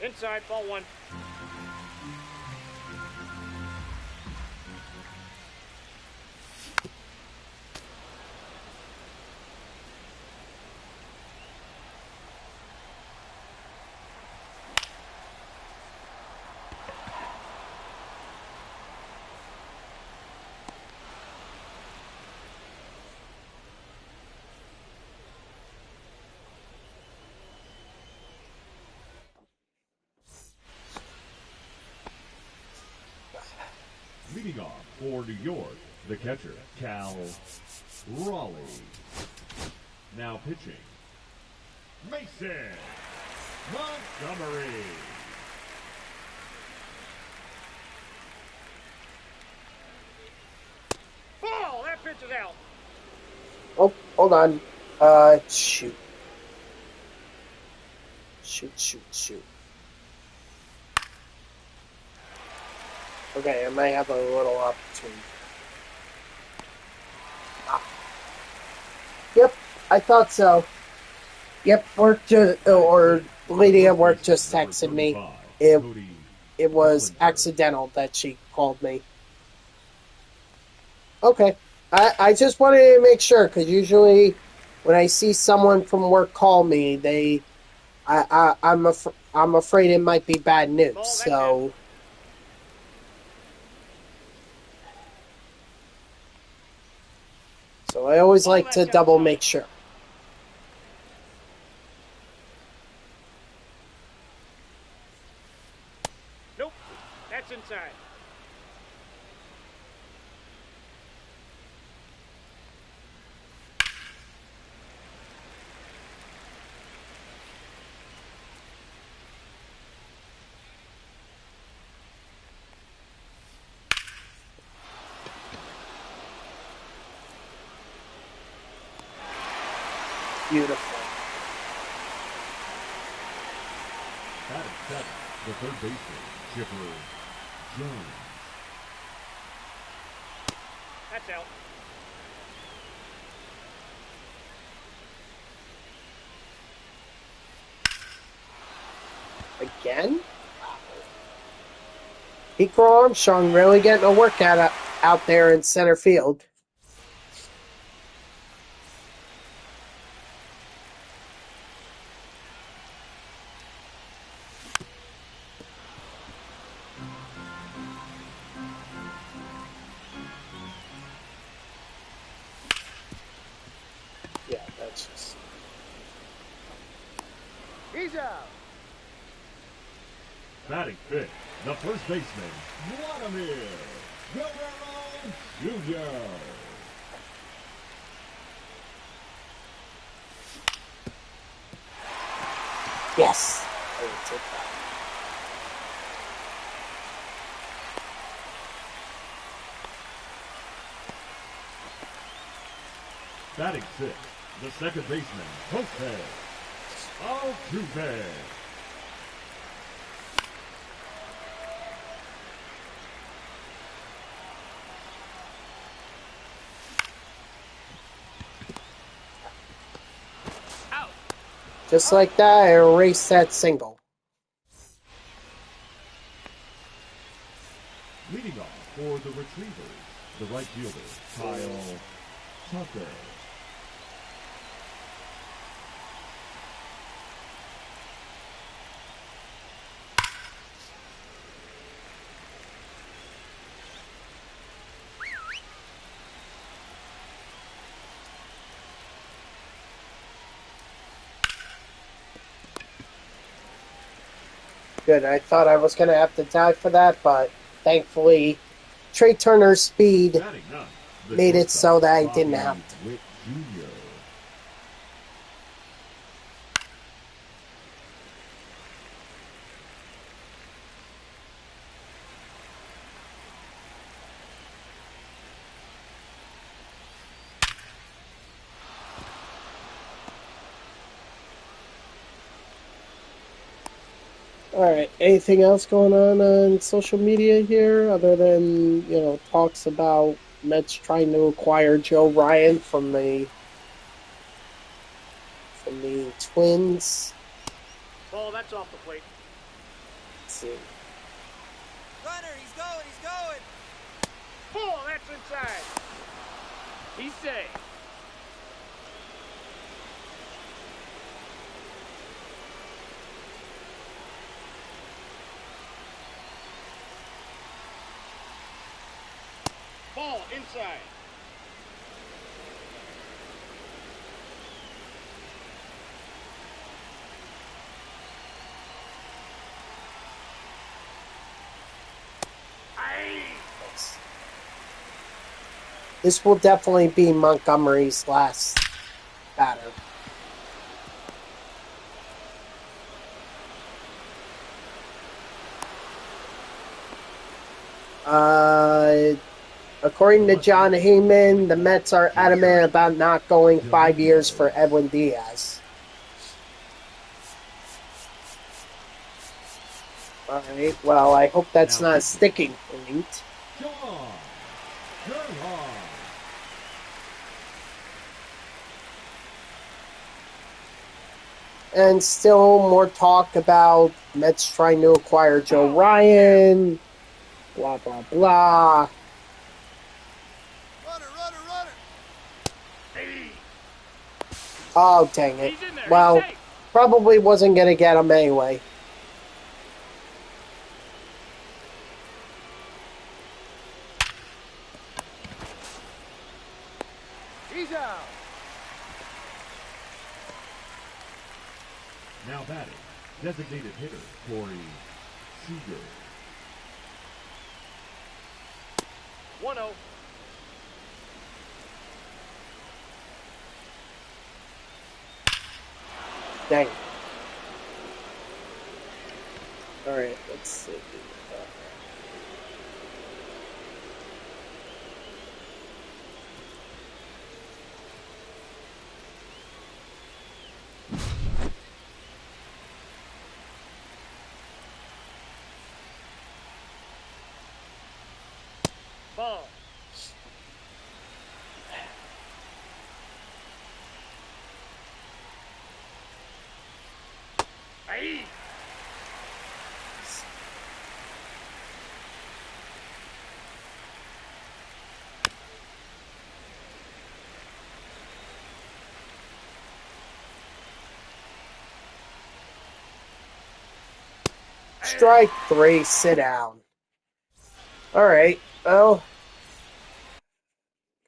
C: Inside, ball 1.
B: Leading off for New York, the catcher, Cal Raleigh. Now pitching, Mason Montgomery.
C: Ball! That pitch is out.
A: Oh, hold on. Shoot. Shoot. Okay, I might have a little opportunity. Yep, I thought so. Yep, work just, or lady at work just texted me. It was accidental that she called me. Okay, I just wanted to make sure because usually when I see someone from work call me, I'm afraid it might be bad news.
C: Ball, that's
A: So. So I always
C: Ball,
A: like to
C: that's
A: double
C: outside.
A: make sure.
C: Nope. That's inside.
A: Beautiful.
B: Batting seventh, the third baseman, Chipper Jones.
C: That's out.
A: Again? Pico Armstrong really getting a workout out there in center field. Yeah, that's just...
C: He's out.
B: Batting fifth, the first baseman, Vladimir Guerrero Jr.
A: Yes! I will take that.
B: Batting sixth, the second baseman, Jose Altuve.
C: Out.
A: Just like that, I erased that single.
B: Leading off for the Retrievers, the right fielder, Kyle Tucker.
A: Good. I thought I was going to have to die for that, but thankfully, Trey Turner's speed
B: Batting ninth, the
A: made it so
B: shortstop,
A: that I didn't
B: Bobby
A: have to.
B: Witt Jr.
A: All right. Anything else going on social media here other than, talks about Mets trying to acquire Joe Ryan from the Twins?
C: Ball, that's off the plate.
A: Let's see.
D: Runner, he's going, he's going.
C: Ball, that's inside. He's safe. Ball, inside.
A: This will definitely be Montgomery's last batter. According to John Heyman, the Mets are adamant about not going 5 years for Edwin Diaz. All right. Well, I hope that's not a sticking point. And still more talk about Mets trying to acquire Joe Ryan. Blah, blah, blah.
D: Runner.
C: Hey.
A: Oh, dang it.
C: He's in there.
A: Well,
C: He's safe.
A: probably wasn't going to get him anyway.
C: He's out.
B: Now batting, designated hitter, Corey Seager.
C: 1-0.
A: Dang. All right, let's see.
C: Ball.
A: Strike 3, sit down. Alright, well,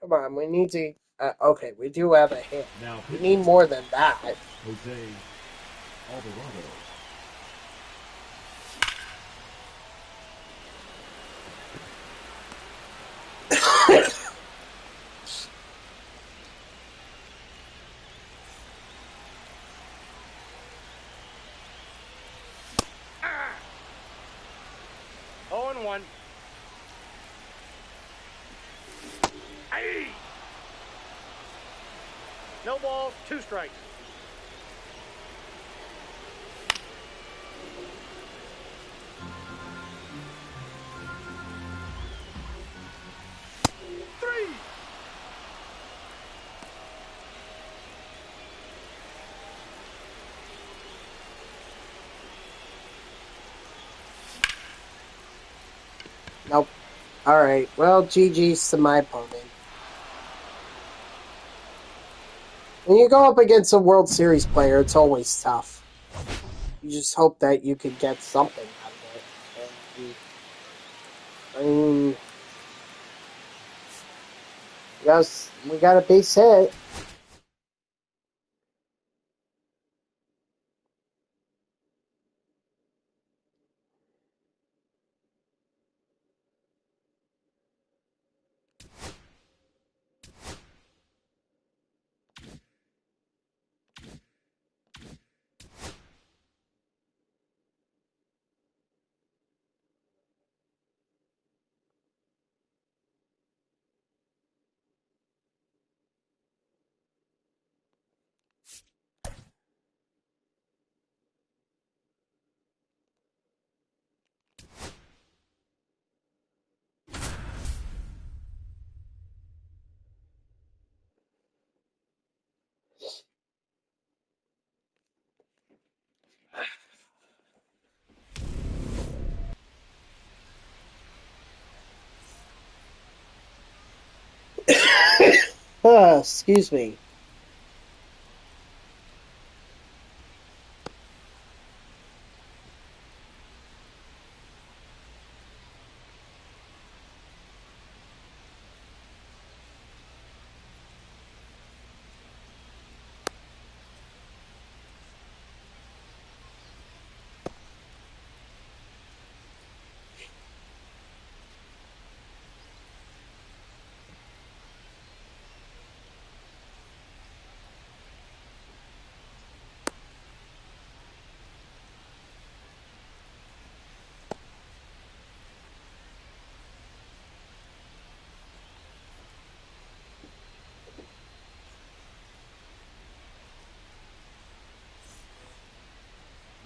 A: come on, we need to... okay, we do have a hit.
B: Now
A: We need more than that.
B: Jose Alvarado.
C: Oh and 1. Aye. No balls, 2 strikes. Three.
A: Nope. Alright, well, GG's to my opponent. When you go up against a World Series player, it's always tough. You just hope that you could get something out of it. And, I mean, yes, we got a base hit. Excuse me.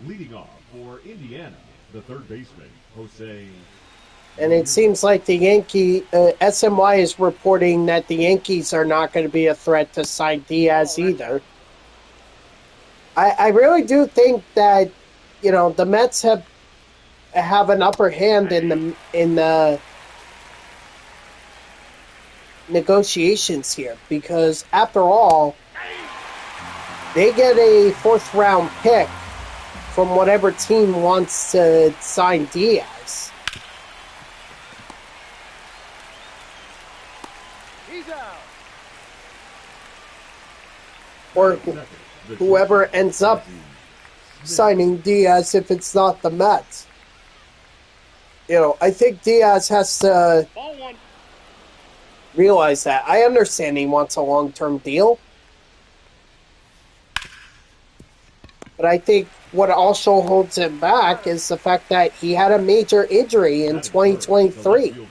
B: Leading off for Indiana, the third baseman, Jose.
A: And it seems like the SMY is reporting that the Yankees are not going to be a threat to sign Diaz either. I really do think that, the Mets have an upper hand in the negotiations here, because after all, they get a 4th round pick from whatever team wants to sign Diaz.
C: He's out.
A: Or whoever ends up signing Diaz if it's not the Mets. I think Diaz has to
C: Ball 1.
A: realize that. I understand he wants a long-term deal. But I think what also holds him back is the fact that he had a major injury in 2023.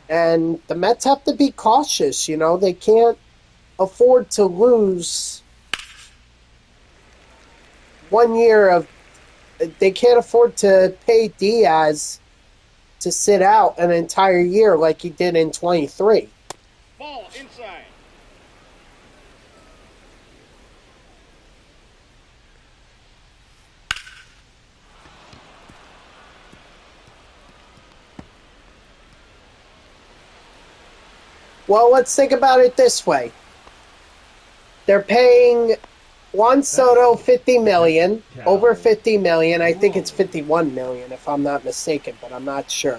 A: And the Mets have to be cautious, They can't afford to lose 1 year of... They can't afford to pay Diaz to sit out an entire year like he did in 23.
C: Ball inside.
A: Well, let's think about it this way. They're paying Juan Soto, $50 million, over $50 million. I think it's $51 million if I'm not mistaken, but I'm not sure.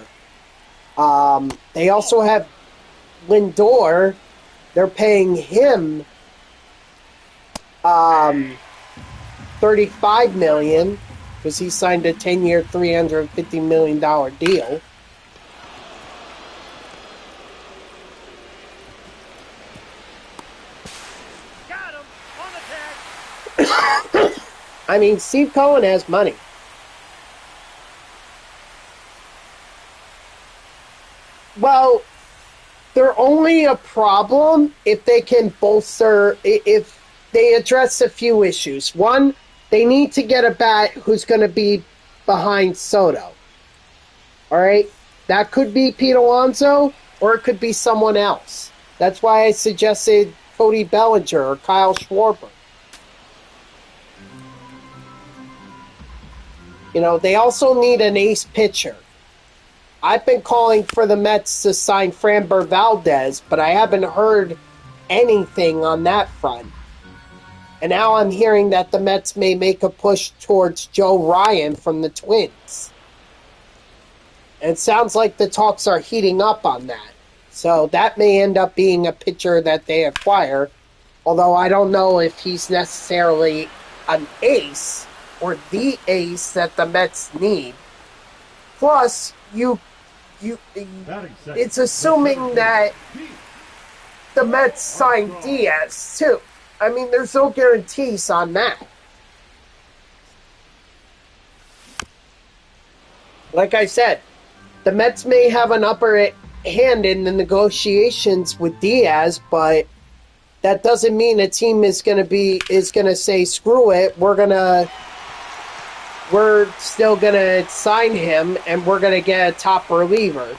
A: They also have Lindor. They're paying him $35 million because he signed a 10-year, $350 million deal.
C: Got him on the tag.
A: I mean, Steve Cohen has money. Well, they're only a problem if they can bolster, if they address a few issues. One, they need to get a bat who's going to be behind Soto. All right? That could be Pete Alonso, or it could be someone else. That's why I suggested Cody Bellinger or Kyle Schwarber. You know, they also need an ace pitcher. I've been calling for the Mets to sign Framber Valdez, but I haven't heard anything on that front. And now I'm hearing that the Mets may make a push towards Joe Ryan from the Twins. And it sounds like the talks are heating up on that. So that may end up being a pitcher that they acquire, although I don't know if he's necessarily an ace or the ace that the Mets need. Plus, it's assuming that the Mets signed Diaz too. I mean, there's no guarantees on that. Like I said, the Mets may have an upper hand in the negotiations with Diaz, but that doesn't mean a team is going to say, screw it, we're still going to sign him and we're going to get a top reliever.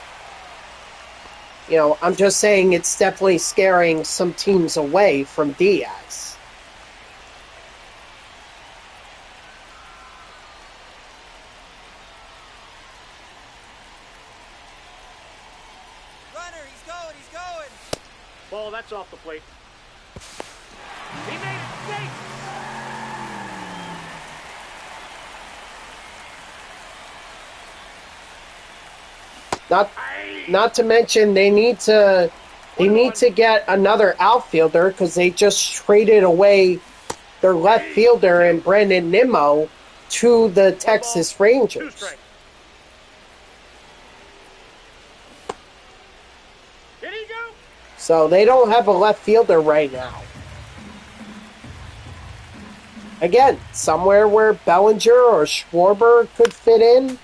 A: You know, I'm just saying it's definitely scaring some teams away from Diaz.
D: Runner, he's going.
C: Ball, that's off the plate. He made it safe.
A: Not to mention they need to get another outfielder because they just traded away their left fielder and Brandon Nimmo to the Texas Rangers.
C: Did he go?
A: So they don't have a left fielder right now. Again, somewhere where Bellinger or Schwarber could fit in.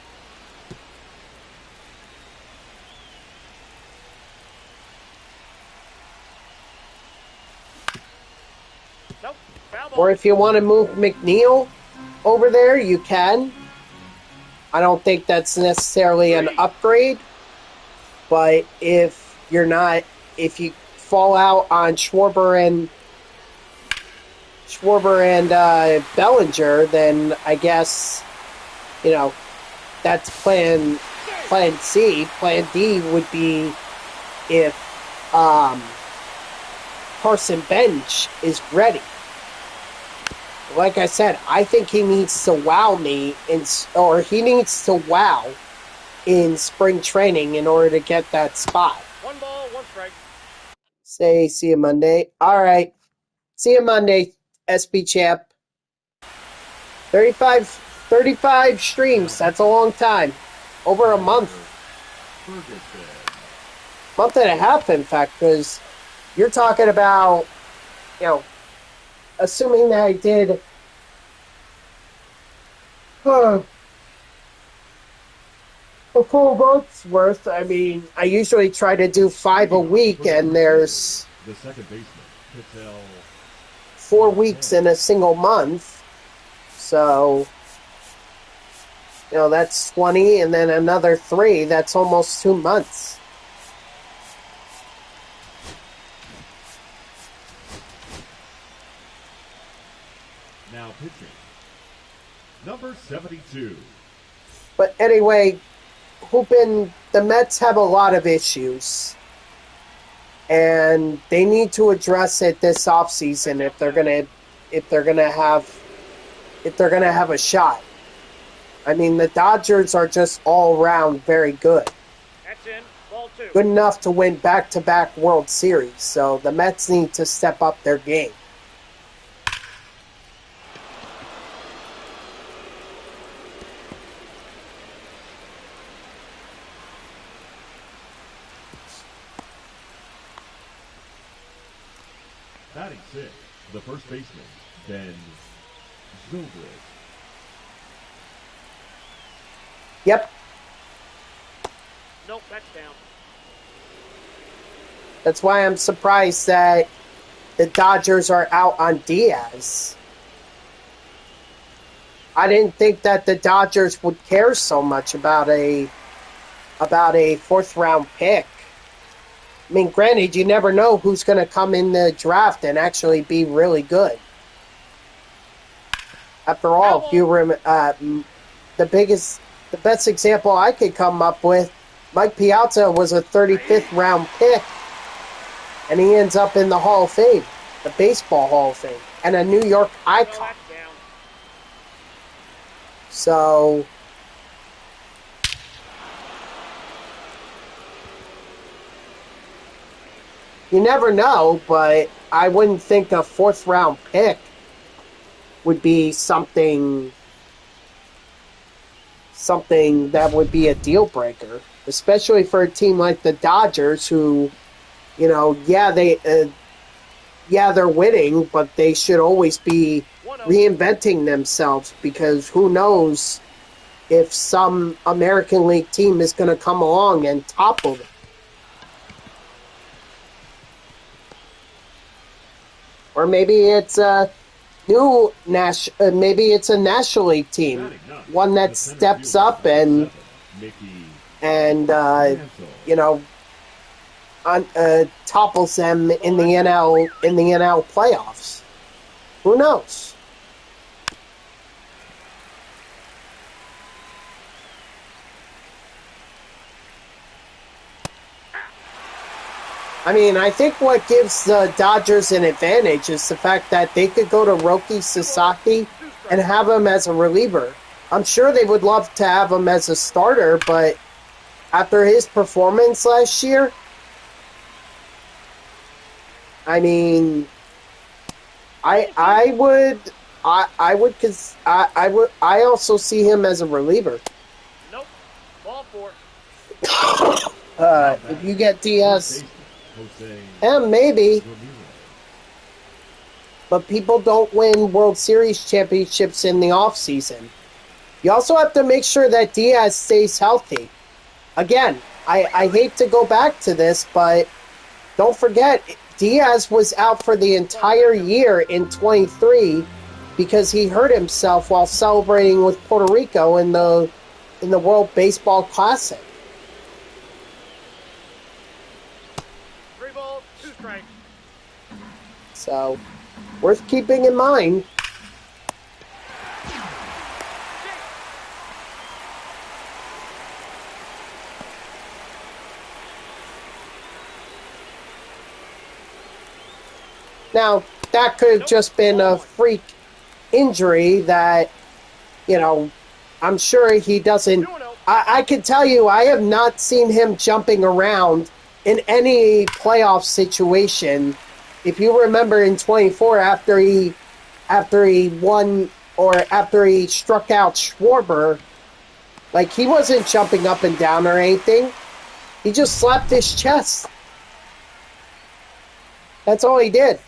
C: Nope. Foul ball.
A: Or if you want to move McNeil over there, you can. I don't think that's necessarily an upgrade. But if you fall out on Schwarber and Bellinger, then I guess, you know, that's plan C. Plan D would be if Carson Bench is ready. Like I said, I think he needs to wow in spring training in order to get that spot.
C: 1 ball, 1 strike.
A: Say, see you Monday. All right. See you Monday, SB Champ. 35 streams. That's a long time. Over a month. Month and a half, in fact, because you're talking about, you know, assuming that I did a full month's worth. I mean, I usually try to do 5 a week, and there's
B: The second baseman, Patel.
A: 4 weeks in a single month. So, you know, that's 20, and then another 3. That's almost 2 months.
B: Now pitching. Number 72.
A: But anyway, the Mets have a lot of issues. And they need to address it this offseason if they're going to if they're gonna have a shot. I mean, the Dodgers are just all around very good.
C: That's in. Ball 2.
A: Good enough to win back-to-back World Series. So the Mets need to step up their game.
B: Batting sixth, the first baseman, Ben Zobrist.
A: Yep,
C: Nope, that's down.
A: that's why I'm surprised that the Dodgers are out on Diaz. I didn't think that the Dodgers would care so much about a fourth round pick. I mean, granted, you never know who's going to come in the draft and actually be really good. After all, if you the best example I could come up with, Mike Piazza was a 35th round pick, and he ends up in the Hall of Fame, the Baseball Hall of Fame, and a New York
C: No,
A: icon.
C: that's down.
A: So, you never know, but I wouldn't think a fourth round pick would be something that would be a deal breaker, especially for a team like the Dodgers who, you know, they're winning, but they should always be
C: 1-0.
A: reinventing themselves, because who knows if some American League team is going to come along and topple them. Or maybe it's a maybe it's a National League team, one that steps up and topples them in the NL playoffs. Who knows? I mean, I think what gives the Dodgers an advantage is the fact that they could go to Roki Sasaki and have him as a reliever. I'm sure they would love to have him as a starter, but after his performance last year, I mean, I also see him as a reliever.
C: Nope. Ball 4.
A: If you get Diaz, maybe. But people don't win World Series championships in the offseason. You also have to make sure that Diaz stays healthy. Again, I hate to go back to this, but don't forget, Diaz was out for the entire year in 23 because he hurt himself while celebrating with Puerto Rico in the World Baseball Classic.
C: 3 balls, 2 strikes.
A: So, worth keeping in mind. Now, that could have just been a freak injury that, you know, I'm sure he doesn't. I can tell you, I have not seen him jumping around in any playoff situation. If you remember in 24, after he won, or after he struck out Schwarber, like, he wasn't jumping up and down or anything. He just slapped his chest. That's all he did.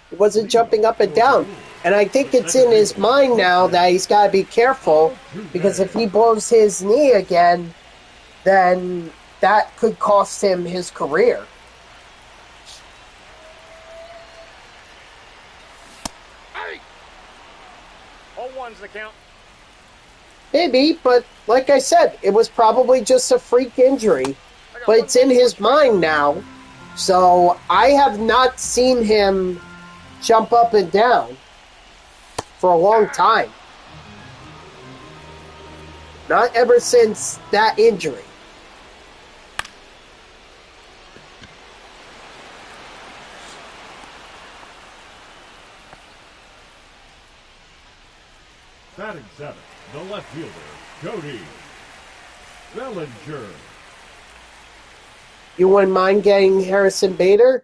A: He wasn't jumping up and down. And I think it's in his mind now that he's got to be careful, because if he blows his knee again, then that could cost him his career.
C: Hey! All one's the count.
A: Maybe, but like I said, it was probably just a freak injury. But it's in his mind now. So I have not seen him jump up and down for a long time. Not ever since that injury.
B: Batting seventh, the left fielder, Cody Bellinger.
A: You wouldn't mind getting Harrison Bader?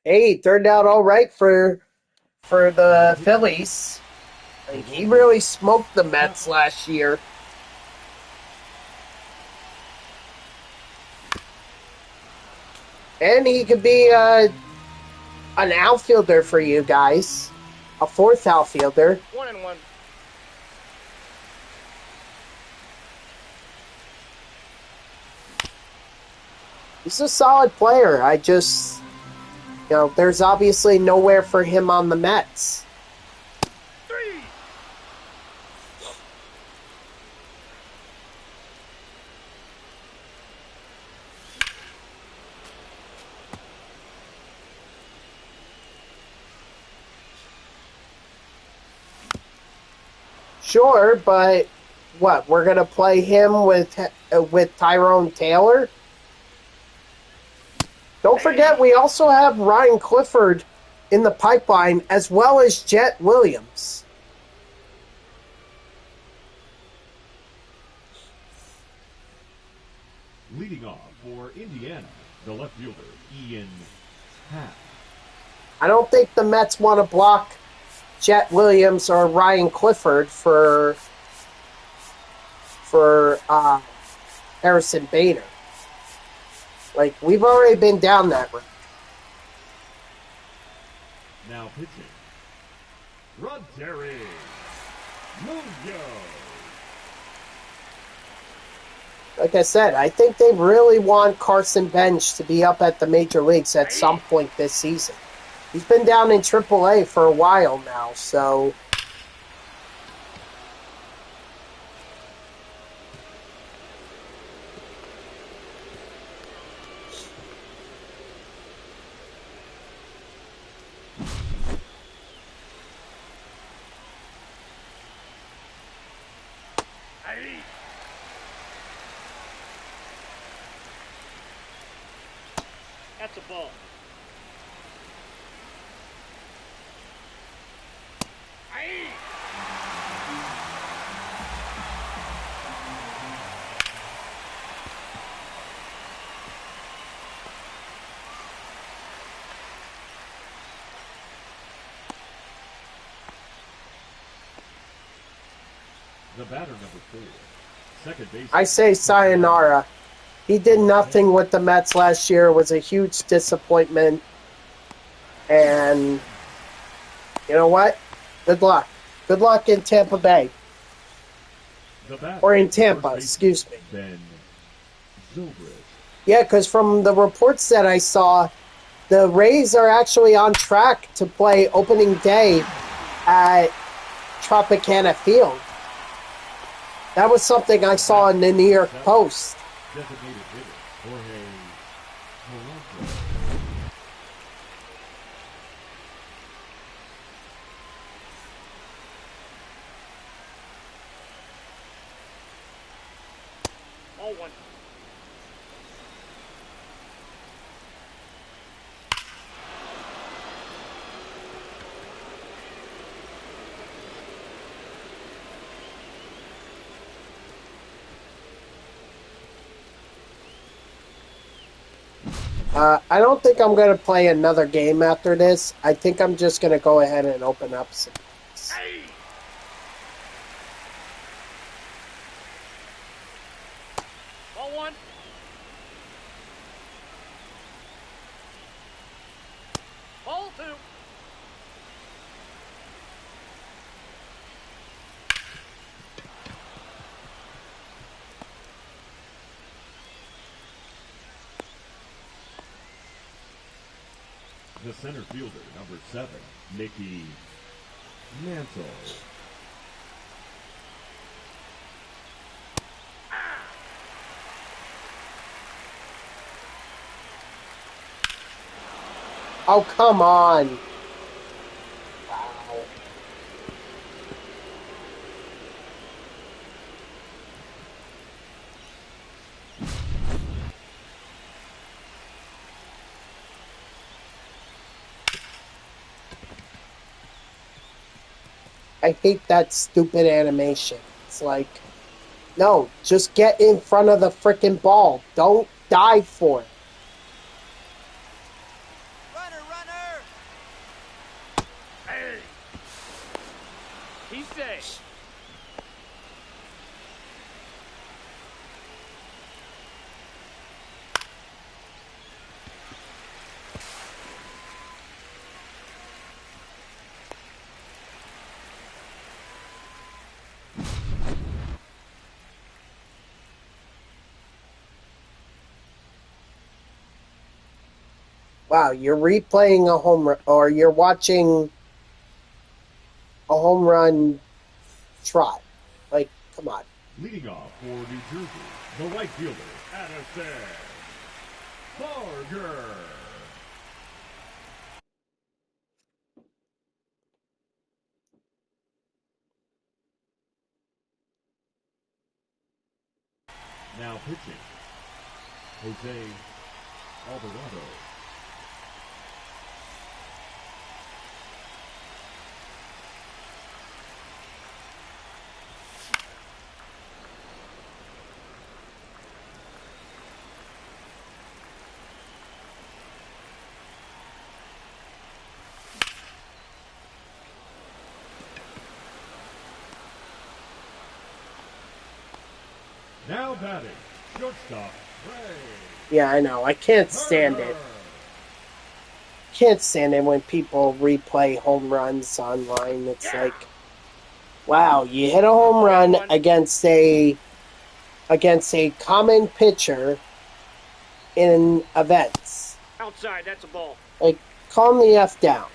A: Hey, he turned out all right for the Phillies. Like, he really smoked the Mets last year. And he could be an outfielder for you guys. A fourth outfielder.
C: 1-1.
A: He's a solid player. I just, there's obviously nowhere for him on the Mets.
C: 3.
A: Sure, but what? We're gonna play him with Tyrone Taylor? Don't forget, we also have Ryan Clifford in the pipeline, as well as Jet Williams.
B: Leading off for Indiana, the left fielder, Ian Happ.
A: I don't think the Mets want to block Jet Williams or Ryan Clifford for Harrison Bader. Like, we've already been down that road.
B: Now pitching, Roderick Munoz.
A: Like I said, I think they really want Carson Bench to be up at the major leagues at some point this season. He's been down in AAA for a while now, so...
C: That's a ball.
B: The batter, number 4, second base.
A: I say sayonara. He did nothing with the Mets last year. It was a huge disappointment. And you know what? Good luck. Good luck in Tampa Bay. Or in Tampa, excuse me.
B: Ben Zobrist.
A: Yeah, because from the reports that I saw, the Rays are actually on track to play opening day at Tropicana Field. That was something I saw in the New York Post.
B: Designated hitter, Jorge Polanco.
C: Ball 1.
A: I don't think I'm going to play another game after this. I think I'm just going to go ahead and open up some.
C: Ball 1. Ball 2.
B: The center fielder, number 7, Mickey Mantle.
A: Oh, come on. I hate that stupid animation. It's like, no, just get in front of the freaking ball. Don't dive for it.
D: Runner, runner!
C: Hey! He's safe.
A: Wow, you're replaying a home run, or you're watching a home run trot. Like, come on.
B: Leading off for New Jersey, the right fielder, Addison Barger. Now pitching, Jose Alvarado. Now batting, shortstop, Ray.
A: Yeah, I know. I can't stand it. Can't stand it when people replay home runs online. It's like, wow, you hit a home run against a common pitcher in events.
C: Outside, that's a ball.
A: Like, calm the F down.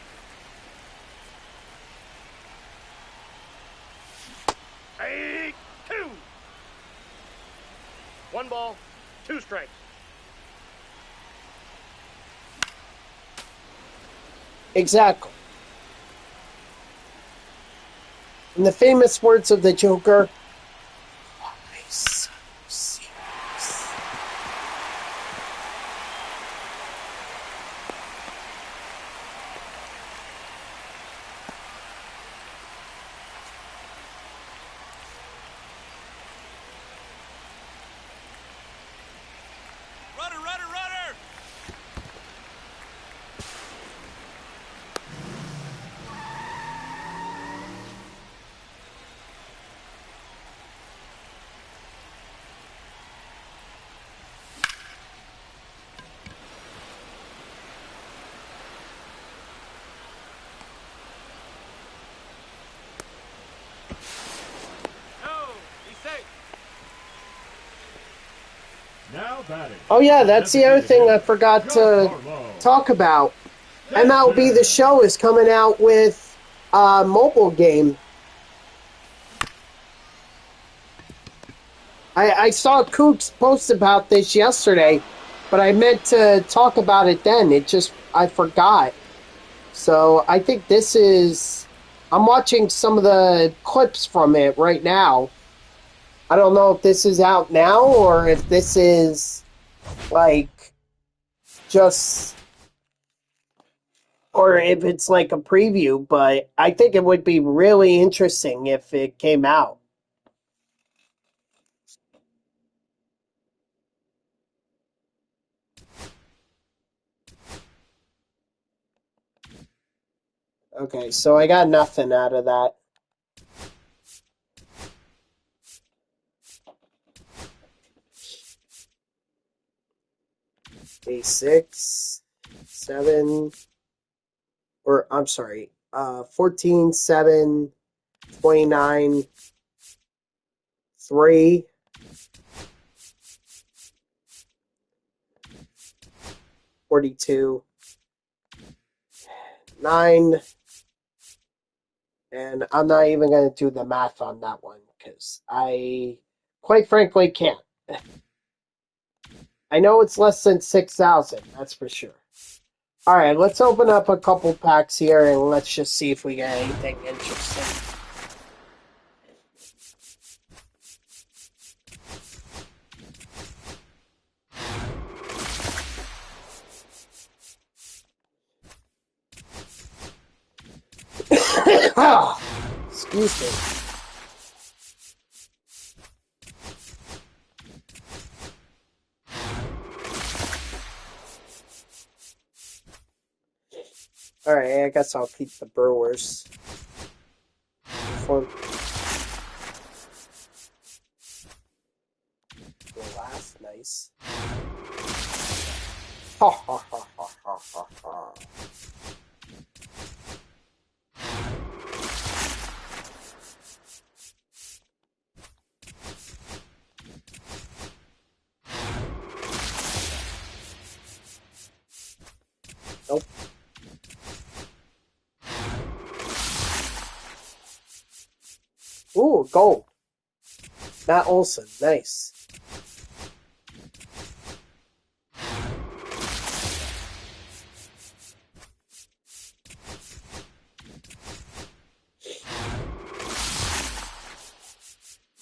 C: Hey, 2. 1 ball, 2 strikes.
A: Exactly. In the famous words of the Joker, why so serious?
D: Runner, runner, runner! No, he's safe.
B: Now batting.
A: Oh yeah, that's the other thing I forgot to talk about. MLB The Show is coming out with a mobile game. I saw Kooks post about this yesterday, but I meant to talk about it then. I forgot. So I think this is... I'm watching some of the clips from it right now. I don't know if this is out now or if this is, like, just... or if it's like a preview, but I think it would be really interesting if it came out. Okay, so I got nothing out of that. A 6, 7, or I'm sorry, 14, 7, 29, 3, 42, 9, and I'm not even going to do the math on that one because I, quite frankly, can't. I know it's less than 6,000, that's for sure. Alright, let's open up a couple packs here and let's just see if we get anything interesting. Oh, Excuse me. Alright, I guess I'll keep the Brewers. Last, nice. Ha ha ha ha ha ha ha. Nope. Ooh, gold. Matt Olson, nice.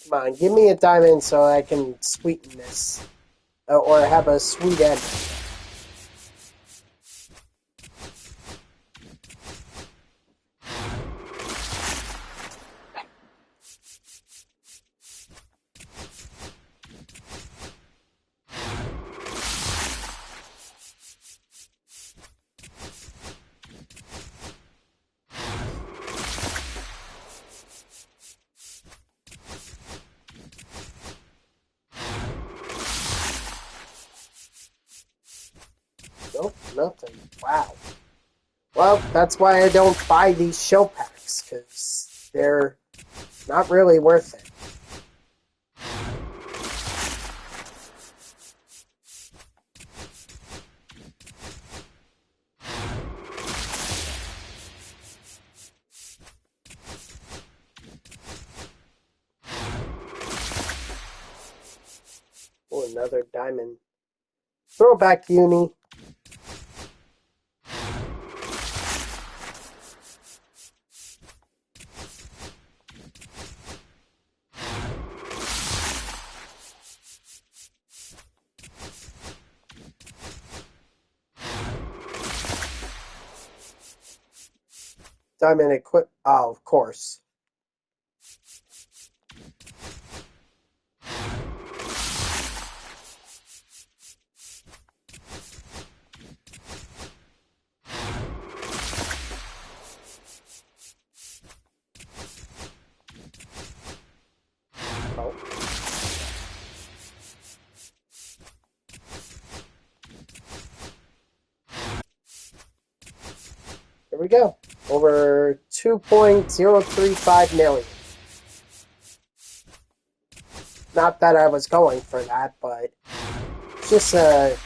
A: Come on, give me a diamond so I can sweeten this. Or have a sweet end. Nope, nothing. Wow. Well, that's why I don't buy these show packs, because they're not really worth it. Oh, another diamond. Throwback uni. Diamond equip. Oh, of course. Oh. Here we go. Over 2.035 million. Not that I was going for that, but just I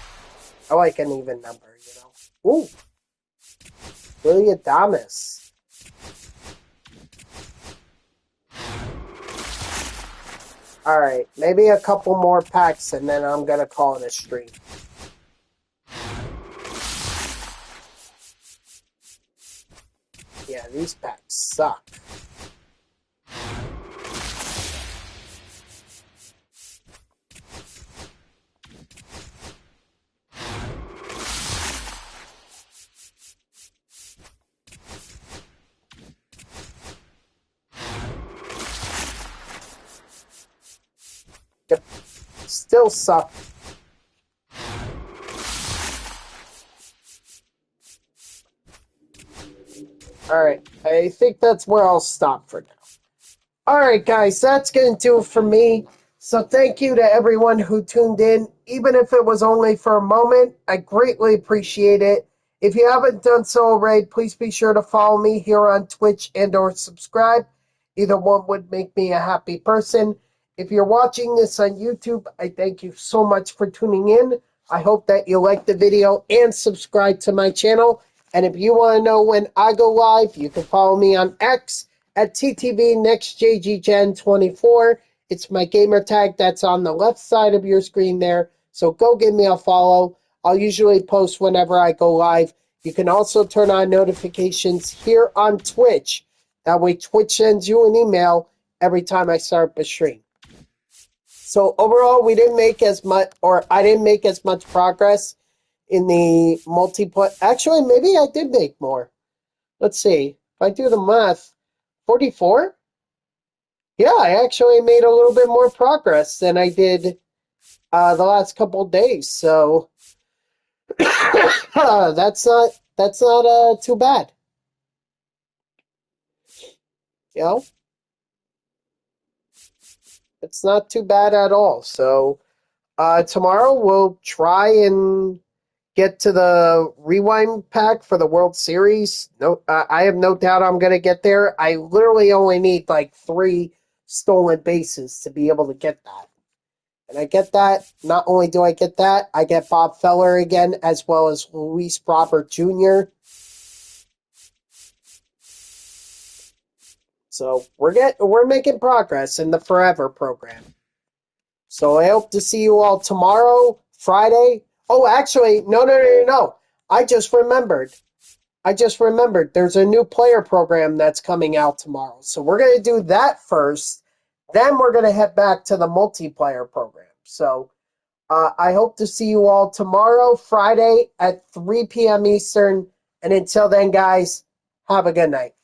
A: like an even number, you know. Ooh. Willie Adames. Alright, maybe a couple more packs and then I'm gonna call it a stream. Yeah, these packs suck. Yep. Still suck. Alright, I think that's where I'll stop for now. Alright, guys, that's going to do it for me. So thank you to everyone who tuned in. Even if it was only for a moment, I greatly appreciate it. If you haven't done so already, please be sure to follow me here on Twitch and or subscribe. Either one would make me a happy person. If you're watching this on YouTube, I thank you so much for tuning in. I hope that you liked the video and subscribe to my channel. And if you want to know when I go live, you can follow me on X at TTVNextJGGen24. It's my gamer tag that's on the left side of your screen there. So go give me a follow. I'll usually post whenever I go live. You can also turn on notifications here on Twitch. That way Twitch sends you an email every time I start up a stream. So overall, we didn't make as much, or I didn't make as much progress in the multiplayer. Actually, maybe I did make more. Let's see. If I do the math, 44? Yeah, I actually made a little bit more progress than I did the last couple days. So that's not too bad. You know, it's not too bad at all. So tomorrow we'll try and get to the rewind pack for the World Series. No, I have no doubt I'm going to get there. I literally only need like 3 stolen bases to be able to get that. And I get that. Not only do I get that, I get Bob Feller again, as well as Luis Robert Jr. So we're making progress in the Forever program. So I hope to see you all tomorrow, Friday. Oh, actually, no. I just remembered. I just remembered there's a new player program that's coming out tomorrow. So we're going to do that first. Then we're going to head back to the multiplayer program. So I hope to see you all tomorrow, Friday at 3 p.m. Eastern. And until then, guys, have a good night.